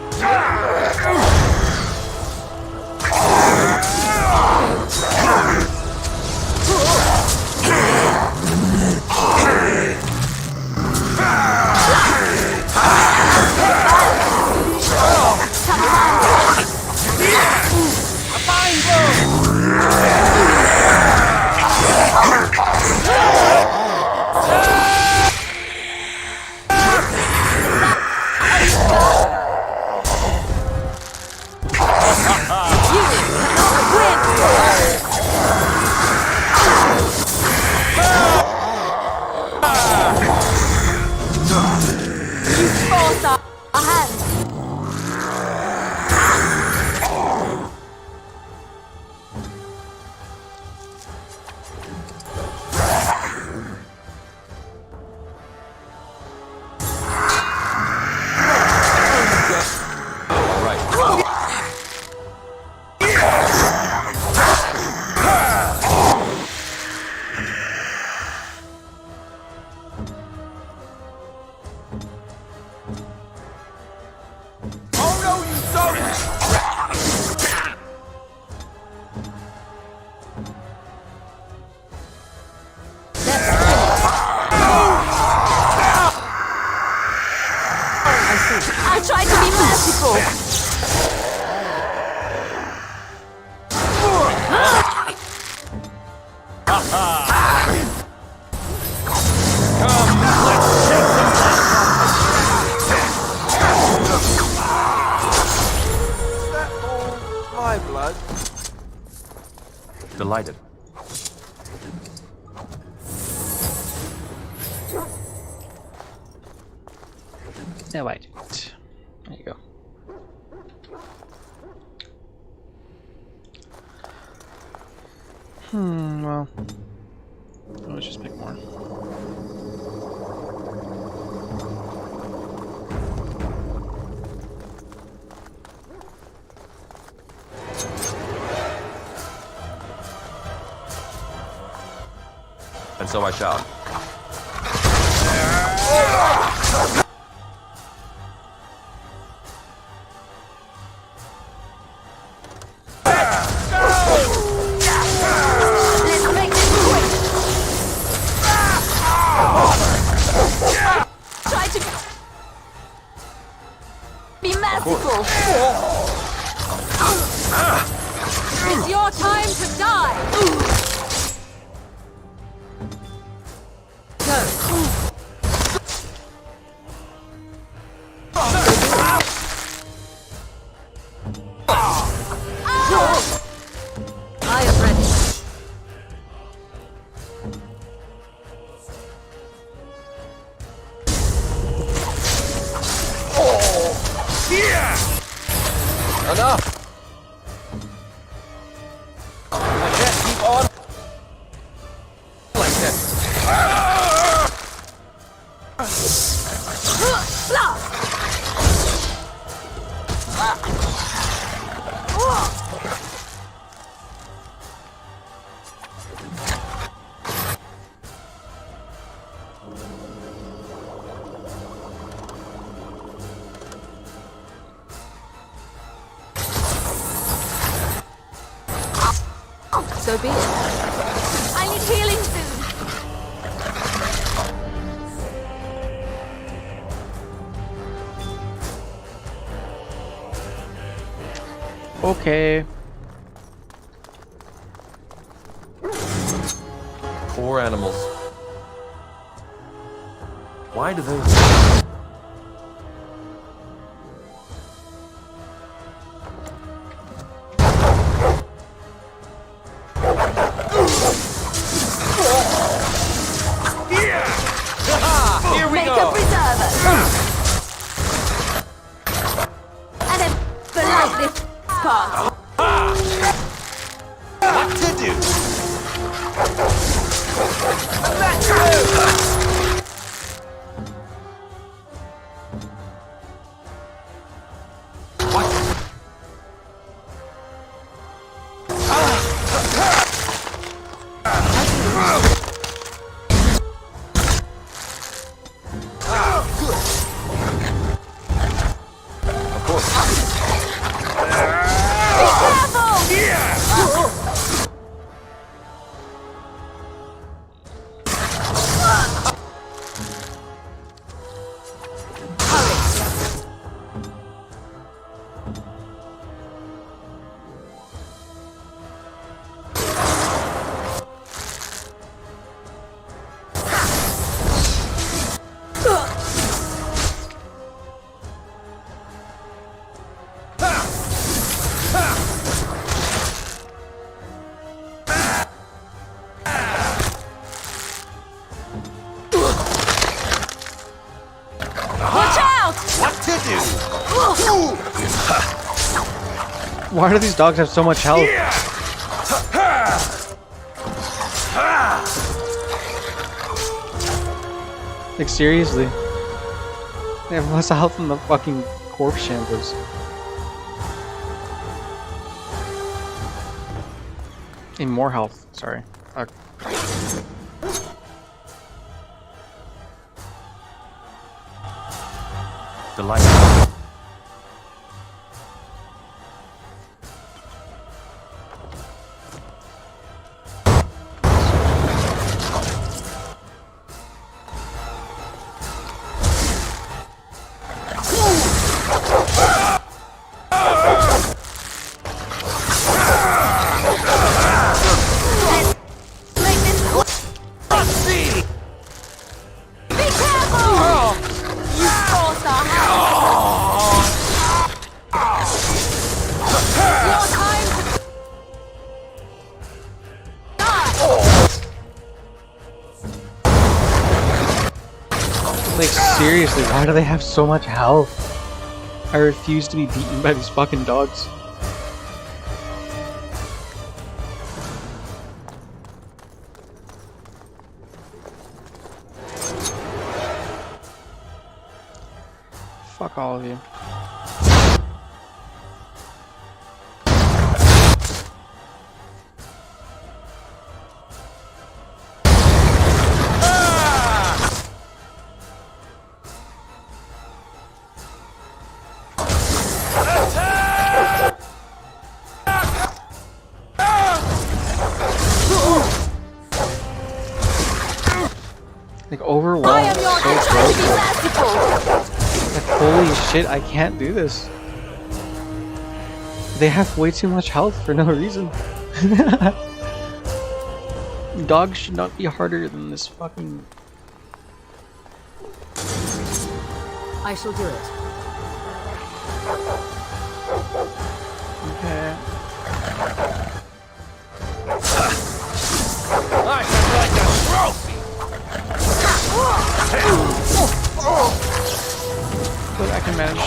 My blood. Delighted. No, I didn't. There you go. Well, let's just pick more. And so I shall. Let's make this quick. Try to be merciful. It's your time to die. I am ready. Enough! I can't keep on like this. So be it. I need healing soon. Okay. Poor animals. Why do they... Here we go. Preserver. And then like this part. What to do? Watch out! What to do? Why do these dogs have so much health? Like, seriously? They have less health than the fucking corpse shamblers. And more health, sorry. Fuck. Delighted. seriously, why do they have so much health? I refuse to be beaten by these fucking dogs. Fuck all of you. Like overwhelmed, so close. Like holy shit, I can't do this. They have way too much health for no reason. Dogs should not be harder than this fucking... I shall do it. Okay. I should like a trophy! But I can manage 3.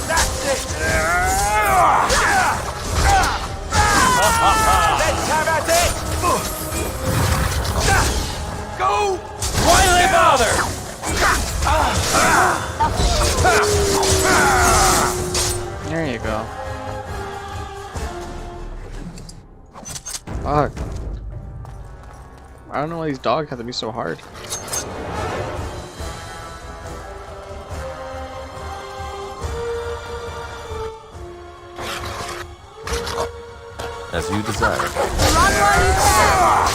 That's it! Let's have at it! Go! Why do they bother? There you go. Fuck. I don't know why these dogs have to be so hard. As you desire. Run while you can!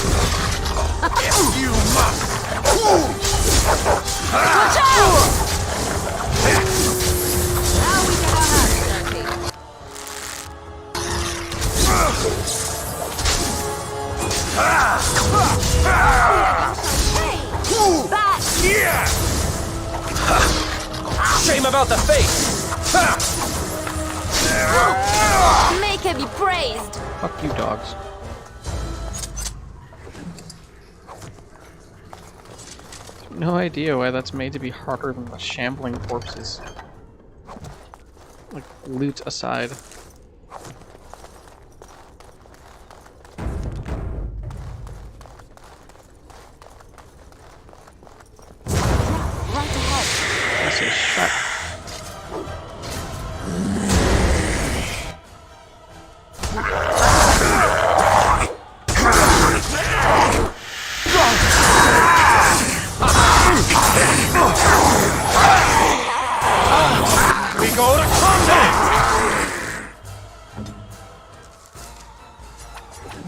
If you must! Watch out! Now we get our hands dirty. Back! Shame about the face! Make her be praised! Fuck you, dogs. No idea why that's made to be harder than the shambling corpses. Like, loot aside. Right ahead. I say shut. We go to combat!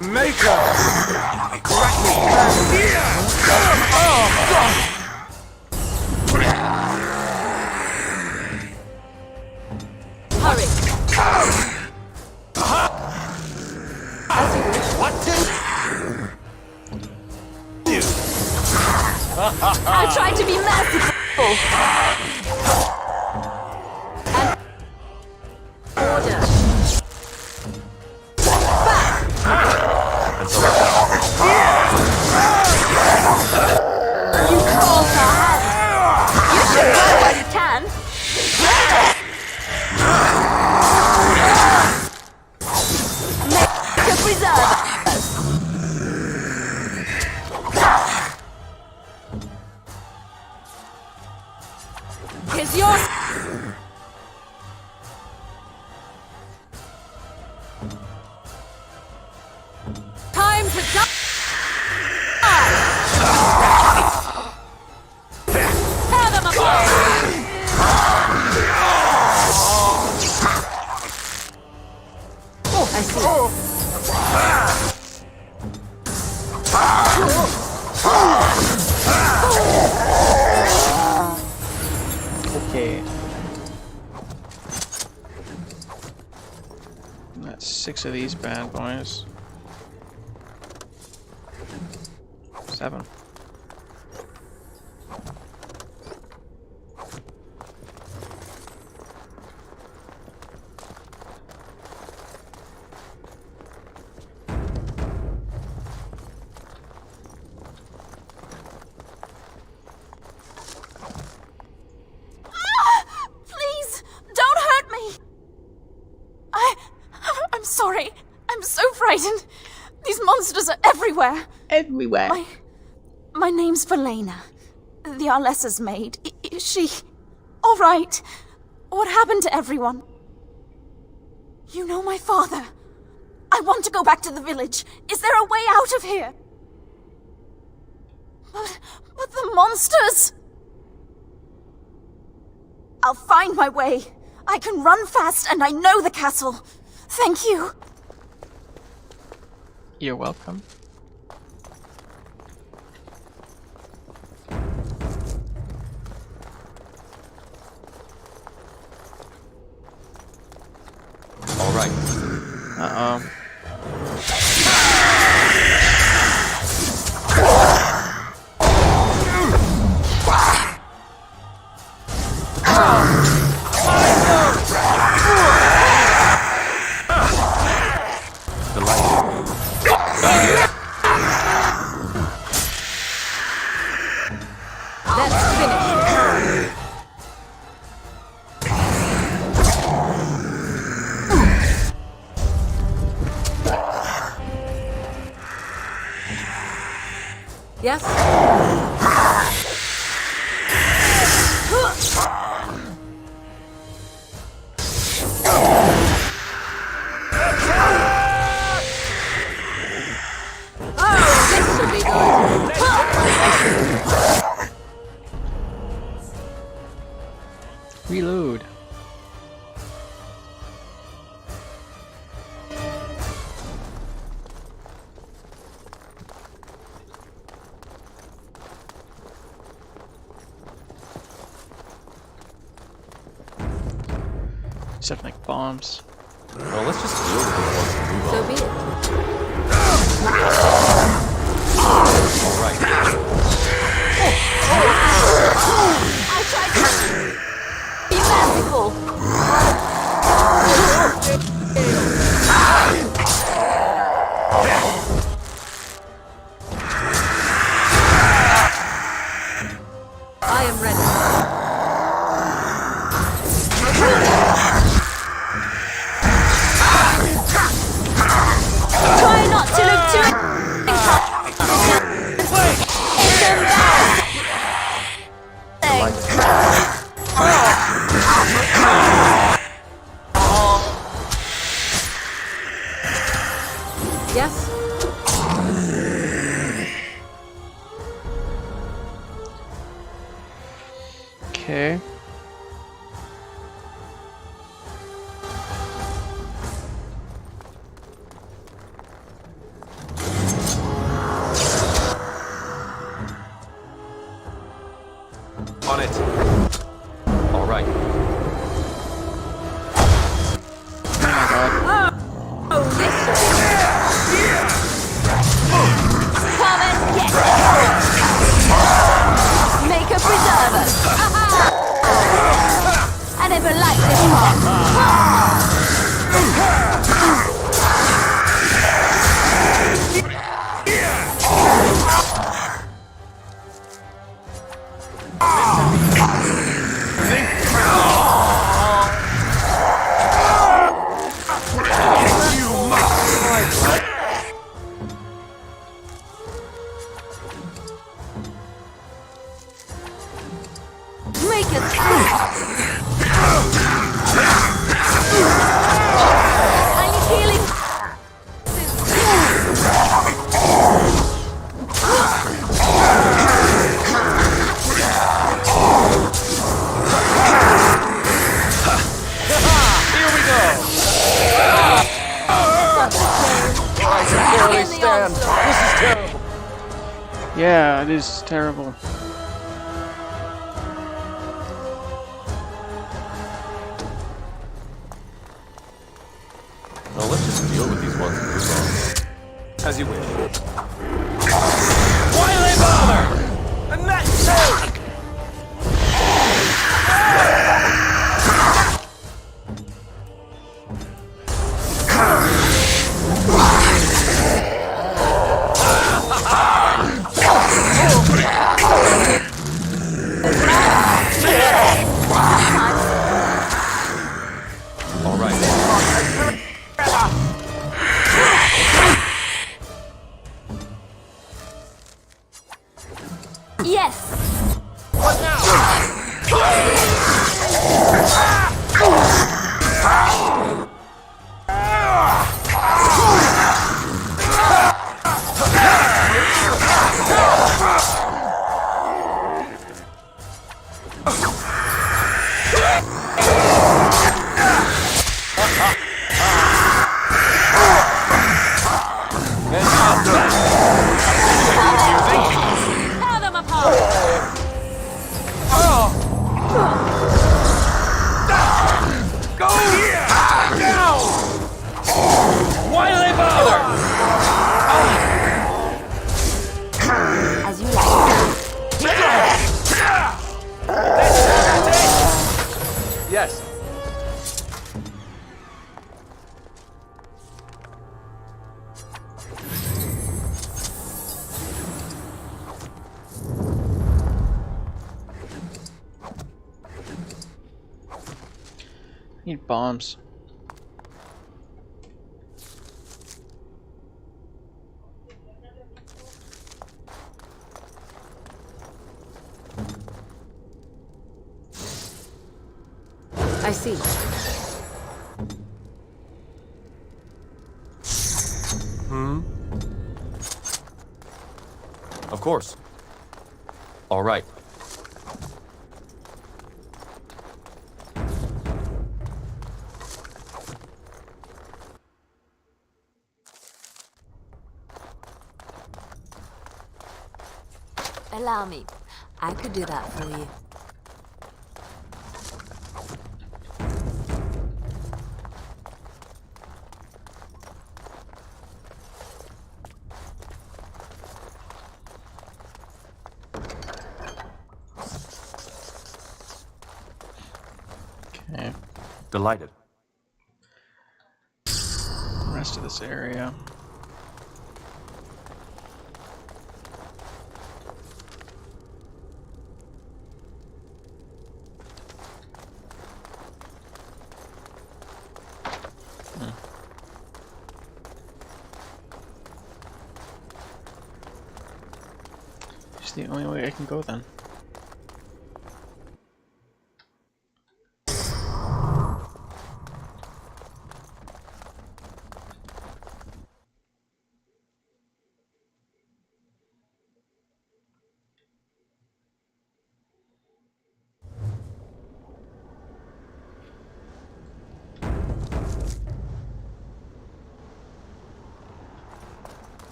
Maker! Hurry! What to... I'll try to be merciful! Order! You call for help! You should run while you can! Make a preserve! Here's yours! Time to die! Tear them apart! I see. Okay. That's 6 of these bad boys. 7. These monsters are everywhere. Everywhere. My name's Valena. The Arlessa's maid. Is she all right? What happened to everyone? You know my father. I want to go back to the village. Is there a way out of here? But the monsters! I'll find my way. I can run fast and I know the castle. Thank you. You're welcome. All right. Uh-oh. Yes? Oh, this should be good. Reload. Stuff like bombs. Well, let's just deal with it once and move on. So be it. All right. I tried to be merciful. I am ready. Try not to look too... It's Yes? Okay. On it. All right. Oh, this come and get it! Make a preserver! I never liked this part. Make it I need healing. Here we go! I can barely stand. This is terrible. Yeah, it is terrible. Well, let's just deal with these ones and move on. As you wish. Why do they bother? And that's it! All right. Yes! What now? Tear them apart! Go! Now! Why do they bother? As you like. Yes. Need bombs. I see. Of course. All right. Allow me. I could do that for you. Okay. Delighted. Rest of this area. It's the only way I can go then.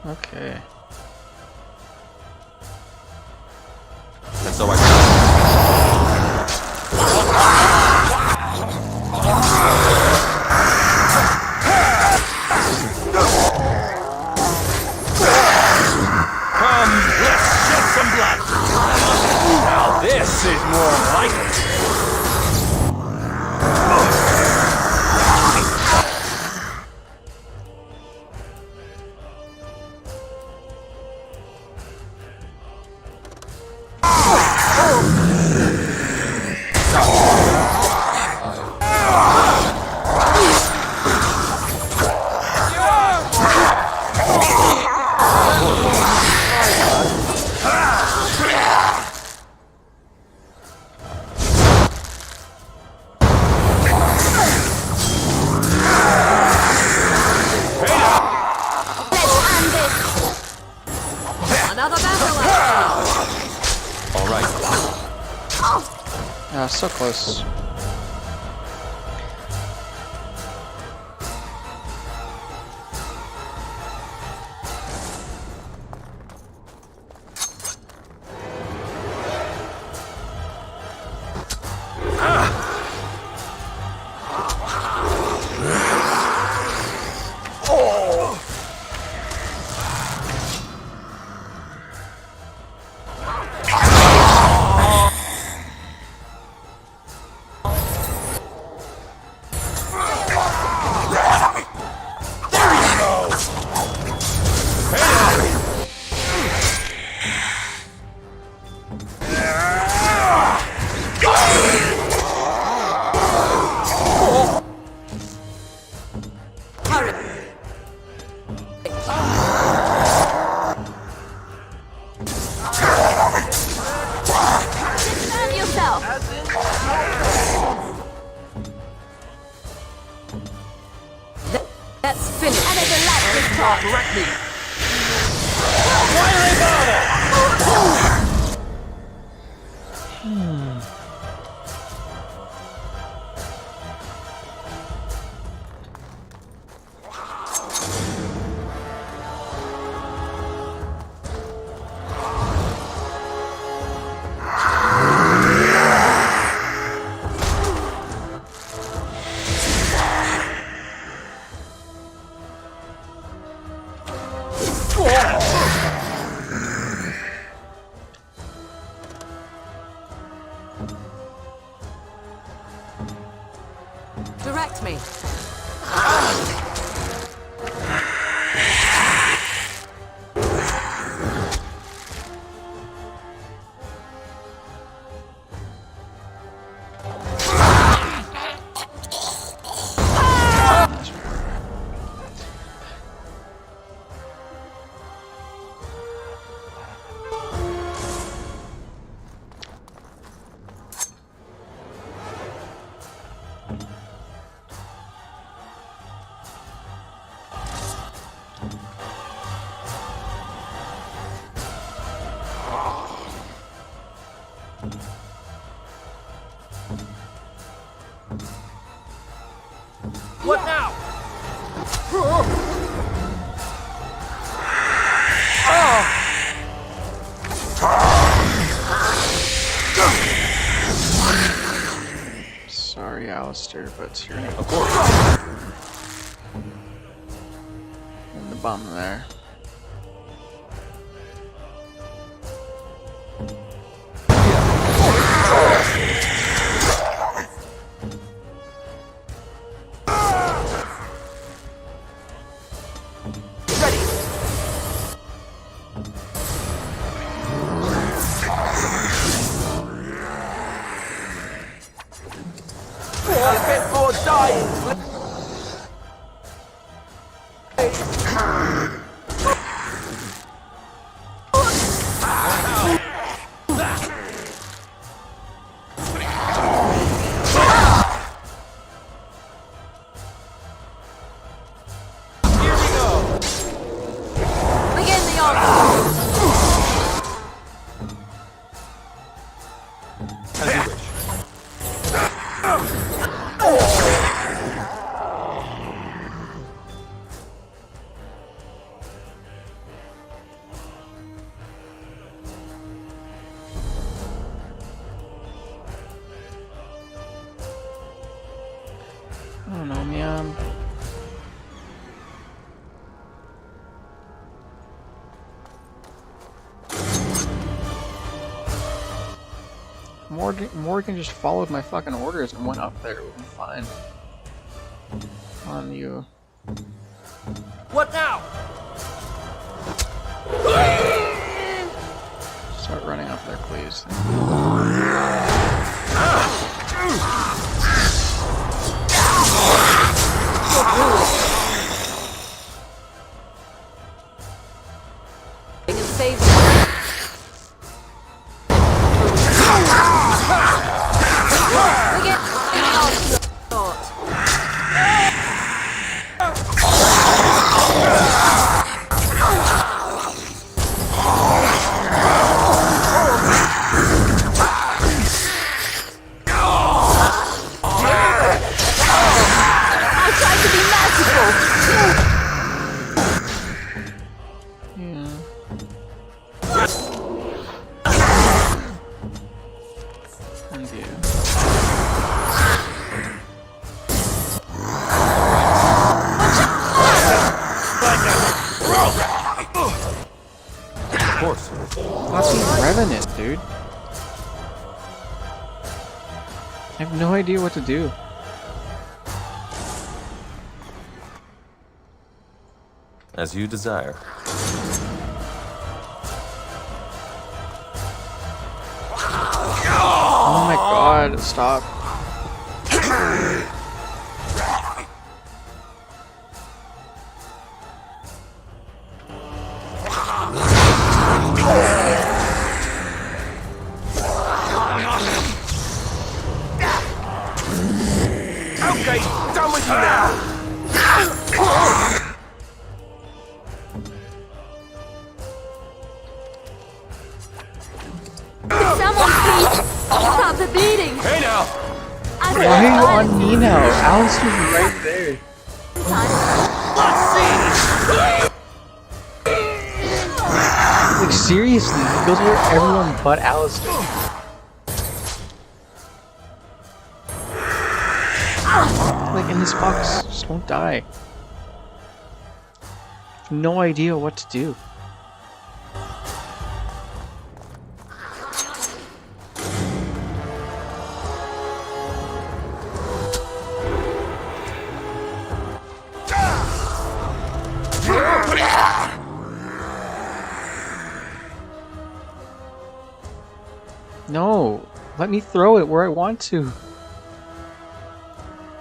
Okay. And so I... Come, let's shed some blood. Now this is more like it. Another battle! All right. Ah, so close. That's finished. And it's a lightning touch. Correct me. Why do they bother? Direct me. What now? Sorry, Alistair, but you're Of course. in the bum there. A bit more dying. Begin the onslaught. As you wish. I don't know, man. Morgan just followed my fucking orders and went up there. It would be fine. On you. What now? Start running up there, please. They can save Revenant, dude. I have no idea what to do. As you desire. Oh my god, stop. Okay, done with you now. Stop the bleeding! Hey now! Why are you on me now? Alistair's right there. Like, seriously, he goes for everyone but Alistair. Like, and his fox just won't die. No idea what to do. No, let me throw it where I want to.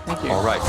Thank you. All right.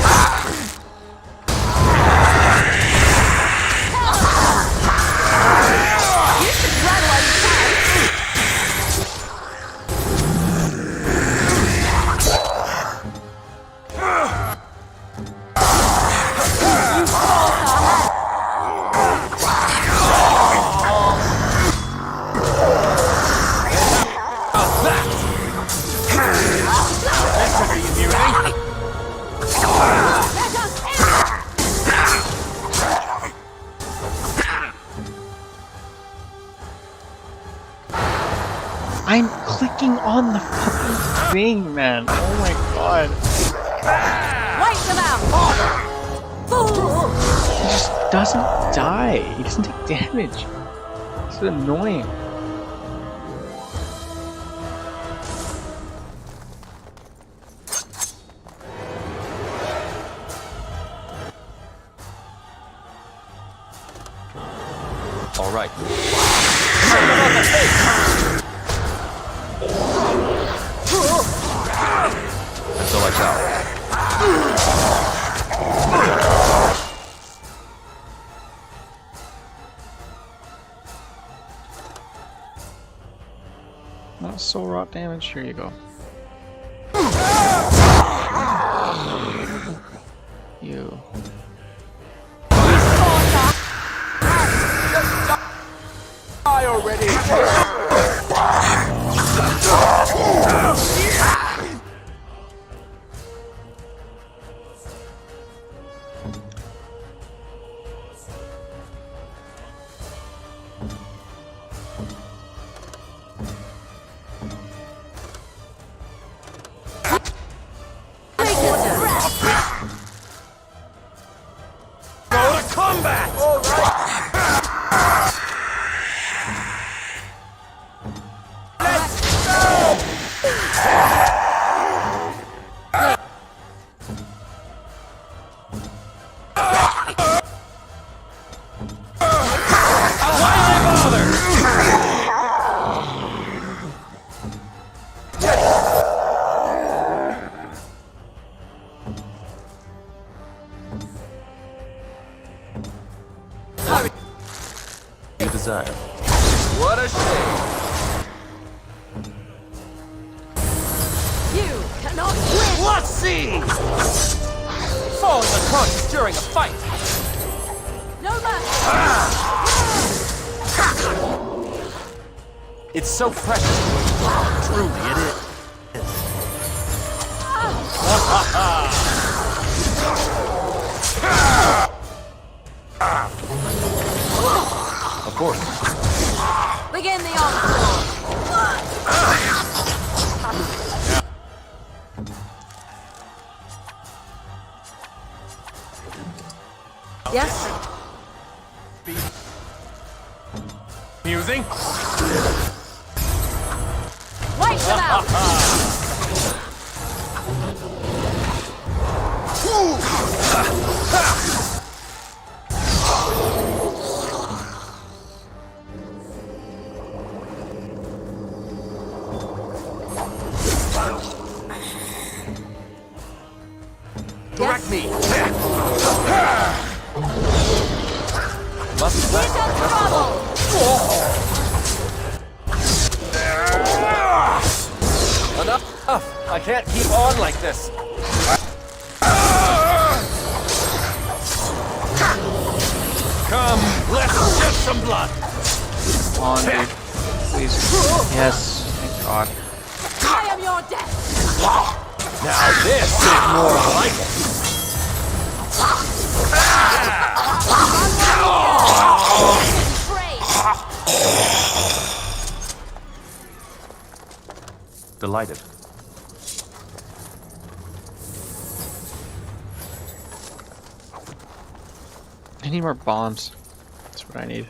I'm clicking on the fucking thing, man. Oh my god. Wipe them out! Fools! He just doesn't die. He doesn't take damage. It's annoying. All right. Until I tell. Not soul rot damage. Here you go. You. Die already! Go to combat! All right. You desire. What a shame! You cannot win! Let's see! Falling unconscious during a fight! No It's so precious. Truly, it is. Of course. Begin the onslaught! Yes? Musing? Wipe them out! Direct me! Must be Enough! I can't keep on like this. Come, let's shed some blood. Come on, dude. Please. Yes. Thank God. your death! Now this is more like it. Delighted. I need more bombs. That's what I need.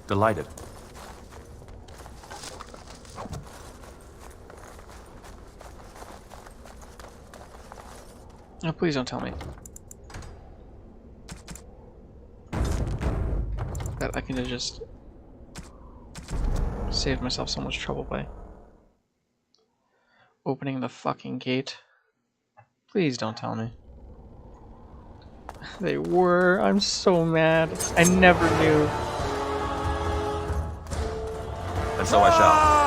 Delighted. Oh, please don't tell me that I can just save myself so much trouble by opening the fucking gate. Please don't tell me. They were. I'm so mad. I never knew. And so I shall.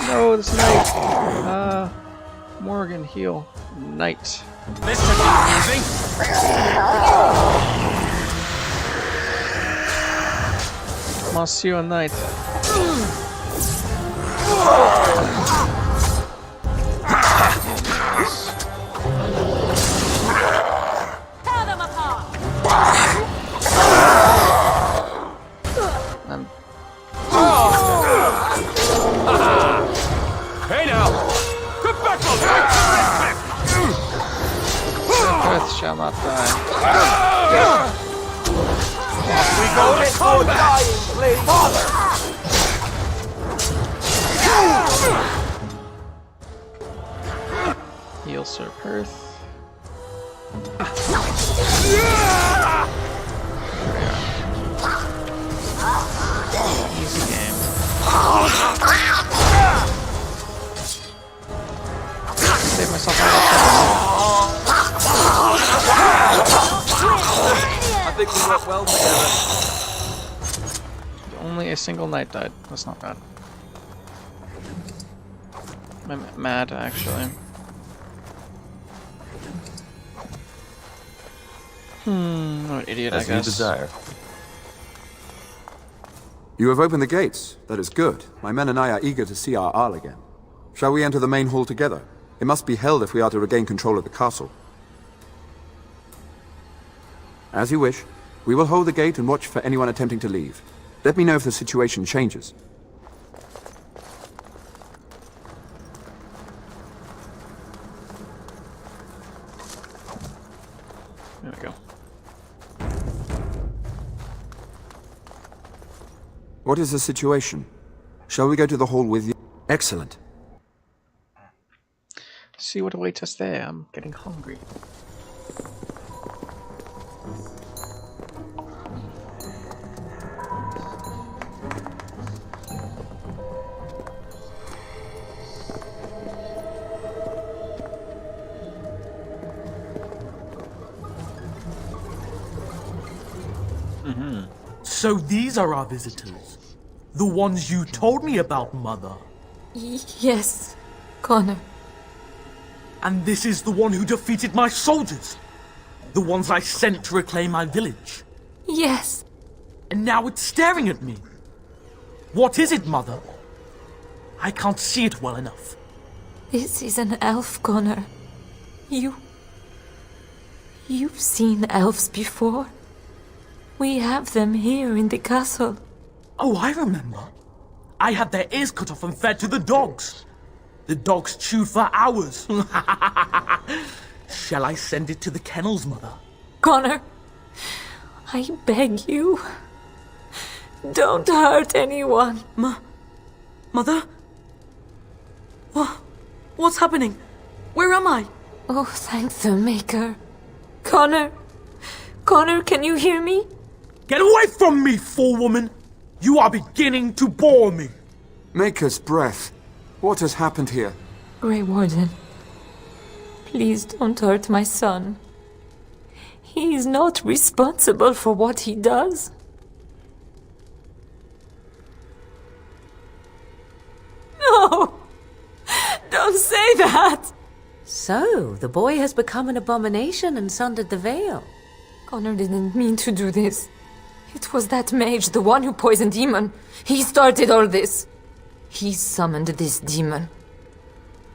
No, this knight. Morgan, heal. Knight. This should be easy. Monsieur Knight. Tear them apart! Hey now! Get back on Earth shall not die. We go to combat! Father! Heal Sir Perth. Easy game. Save myself out of I think we work well together. Only a single knight died. That's not bad. I'm mad, actually. What an idiot, I As you guess. desire. You have opened the gates. That is good. My men and I are eager to see our Arl again. Shall we enter the main hall together? It must be held if we are to regain control of the castle. As you wish. We will hold the gate and watch for anyone attempting to leave. Let me know if the situation changes. There we go. What is the situation? Shall we go to the hall with you? Excellent. See what awaits us there. I'm getting hungry. So these are our visitors. The ones you told me about, Mother. Yes, Connor. And this is the one who defeated my soldiers. The ones I sent to reclaim my village. Yes. And now it's staring at me. What is it, Mother? I can't see it well enough. This is an elf, Connor. You've seen elves before. We have them here in the castle. Oh, I remember. I had their ears cut off and fed to the dogs. The dogs chewed for hours. Shall I send it to the kennels, Mother? Connor, I beg you. Don't hurt anyone. Mother? What's happening? Where am I? Oh, thank the Maker. Connor, can you hear me? Get away from me, fool-woman! You are beginning to bore me. Maker's breath. What has happened here? Grey Warden, please don't hurt my son. He is not responsible for what he does. No! Don't say that! So, the boy has become an abomination and sundered the veil. Connor didn't mean to do this. It was that mage, the one who poisoned Demon. He started all this. He summoned this demon.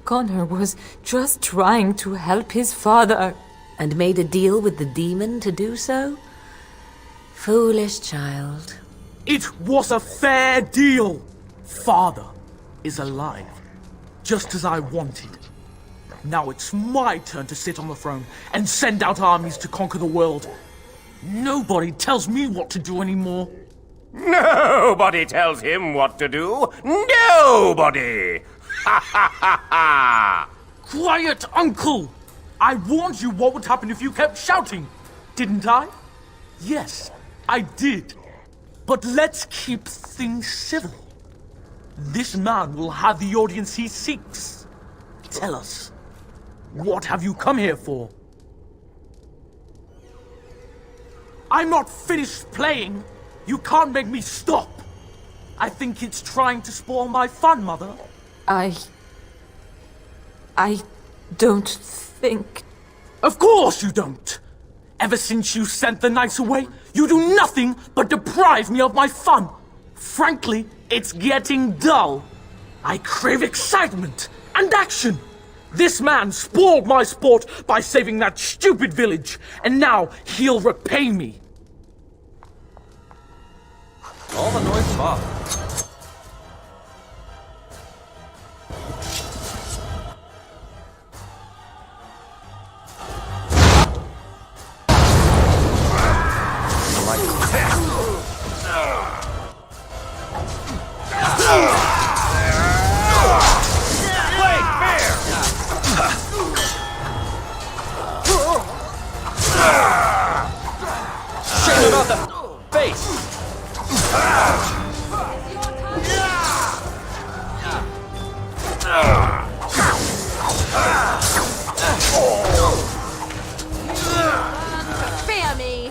Connor was just trying to help his father. And made a deal with the demon to do so? Foolish child. It was a fair deal. Father is alive, just as I wanted. Now it's my turn to sit on the throne and send out armies to conquer the world. Nobody tells me what to do anymore. Nobody tells him what to do. Nobody! Ha ha ha ha! Quiet, Uncle! I warned you what would happen if you kept shouting, didn't I? Yes, I did. But let's keep things civil. This man will have the audience he seeks. Tell us, what have you come here for? I'm not finished playing. You can't make me stop. I think it's trying to spoil my fun, Mother. I don't think... Of course you don't! Ever since you sent the knights away, you do nothing but deprive me of my fun. Frankly, it's getting dull. I crave excitement and action. This man spoiled my sport by saving that stupid village, and now he'll repay me. All the noise stop. Shame about the face! Fear me!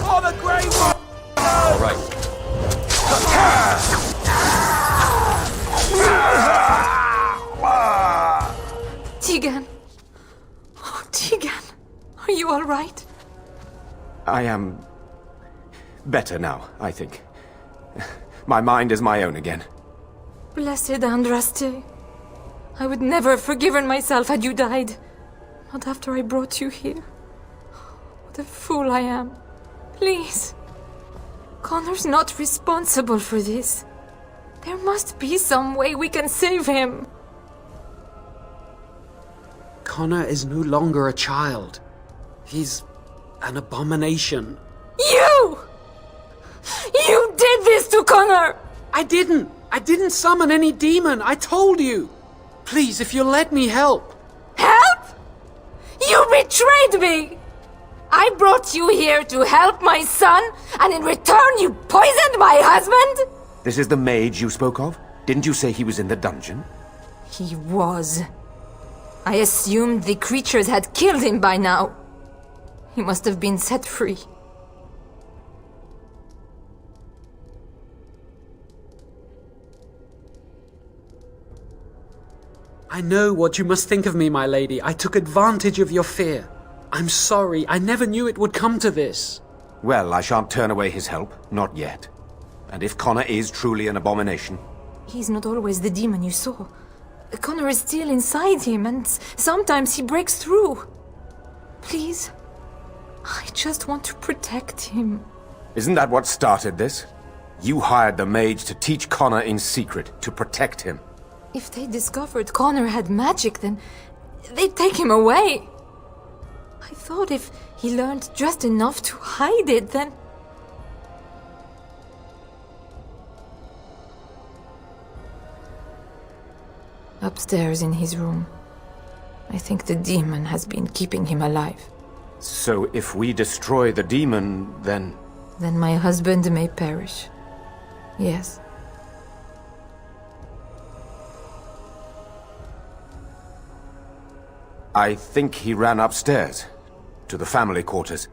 For the Grey Warden! All right. Tegan! Oh, Tegan! Are you all right? I am better now, I think. My mind is my own again. Blessed Andraste. I would never have forgiven myself had you died. Not after I brought you here. What a fool I am. Please. Connor's not responsible for this. There must be some way we can save him. Connor is no longer a child. He's an abomination. You! You did this to Connor! I didn't summon any demon. I told you. Please, if you'll let me help. Help? You betrayed me! I brought you here to help my son, and in return you poisoned my husband? This is the mage you spoke of? Didn't you say he was in the dungeon? He was. I assumed the creatures had killed him by now. He must have been set free. I know what you must think of me, my lady. I took advantage of your fear. I'm sorry. I never knew it would come to this. Well, I shan't turn away his help. Not yet. And if Connor is truly an abomination... He's not always the demon you saw. Connor is still inside him, and sometimes he breaks through. Please, I just want to protect him. Isn't that what started this? You hired the mage to teach Connor in secret, to protect him. If they discovered Connor had magic, then they'd take him away. I thought if he learned just enough to hide it, then... Upstairs in his room. I think the demon has been keeping him alive. So if we destroy the demon, then... Then my husband may perish. Yes. I think he ran upstairs, to the family quarters.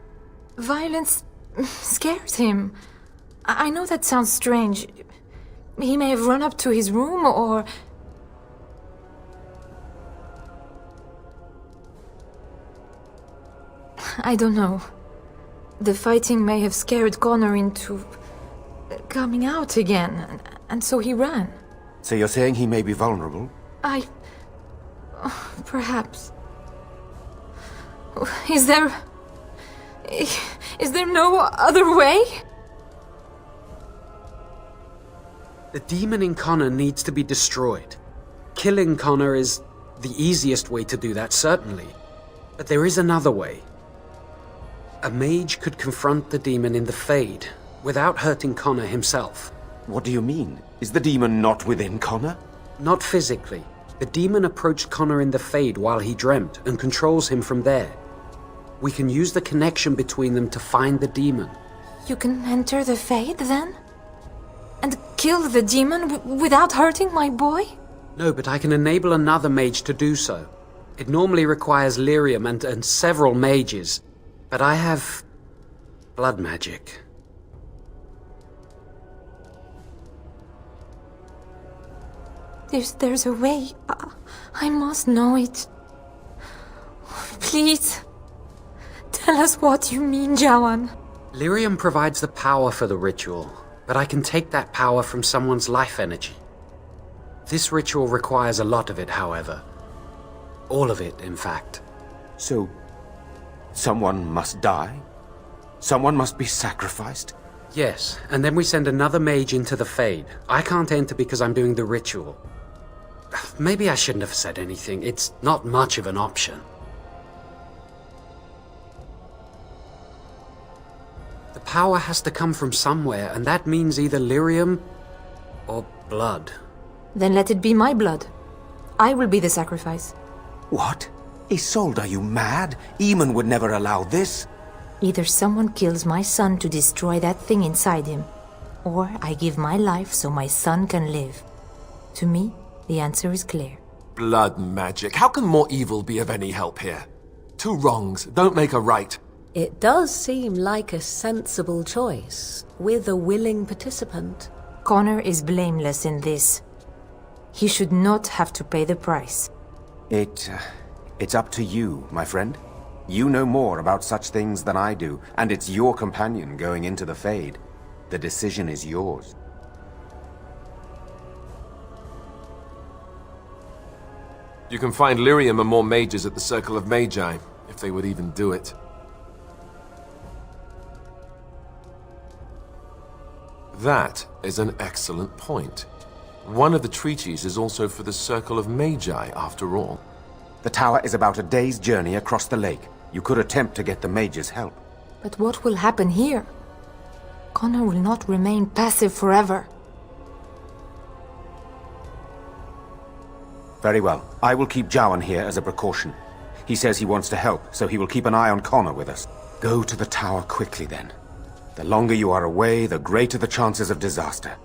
Violence scares him. I know that sounds strange. He may have run up to his room, or... I don't know. The fighting may have scared Connor into... coming out again, and so he ran. So you're saying he may be vulnerable? Perhaps. Is there no other way? The demon in Connor needs to be destroyed. Killing Connor is the easiest way to do that, certainly. But there is another way. A mage could confront the demon in the Fade, without hurting Connor himself. What do you mean? Is the demon not within Connor? Not physically. The demon approached Connor in the Fade while he dreamt, and controls him from there. We can use the connection between them to find the demon. You can enter the Fade, then? And kill the demon without hurting my boy? No, but I can enable another mage to do so. It normally requires lyrium and several mages. But I have... blood magic. There's a way. I must know it. Please. Tell us what you mean, Jawan. Lyrium provides the power for the ritual, but I can take that power from someone's life energy. This ritual requires a lot of it, however. All of it, in fact. So, someone must die? Someone must be sacrificed? Yes, and then we send another mage into the Fade. I can't enter because I'm doing the ritual. Maybe I shouldn't have said anything. It's not much of an option. The power has to come from somewhere, and that means either lyrium or blood. Then let it be my blood. I will be the sacrifice. What? Isolde, are you mad? Eamon would never allow this. Either someone kills my son to destroy that thing inside him, or I give my life so my son can live. To me, the answer is clear. Blood magic. How can more evil be of any help here? Two wrongs don't make a right. It does seem like a sensible choice, with a willing participant. Connor is blameless in this. He should not have to pay the price. It's up to you, my friend. You know more about such things than I do, and it's your companion going into the Fade. The decision is yours. You can find lyrium and more mages at the Circle of Magi, if they would even do it. That is an excellent point. One of the treaties is also for the Circle of Magi, after all. The tower is about a day's journey across the lake. You could attempt to get the mages' help. But what will happen here? Connor will not remain passive forever. Very well. I will keep Jawan here as a precaution. He says he wants to help, so he will keep an eye on Connor with us. Go to the tower quickly, then. The longer you are away, the greater the chances of disaster.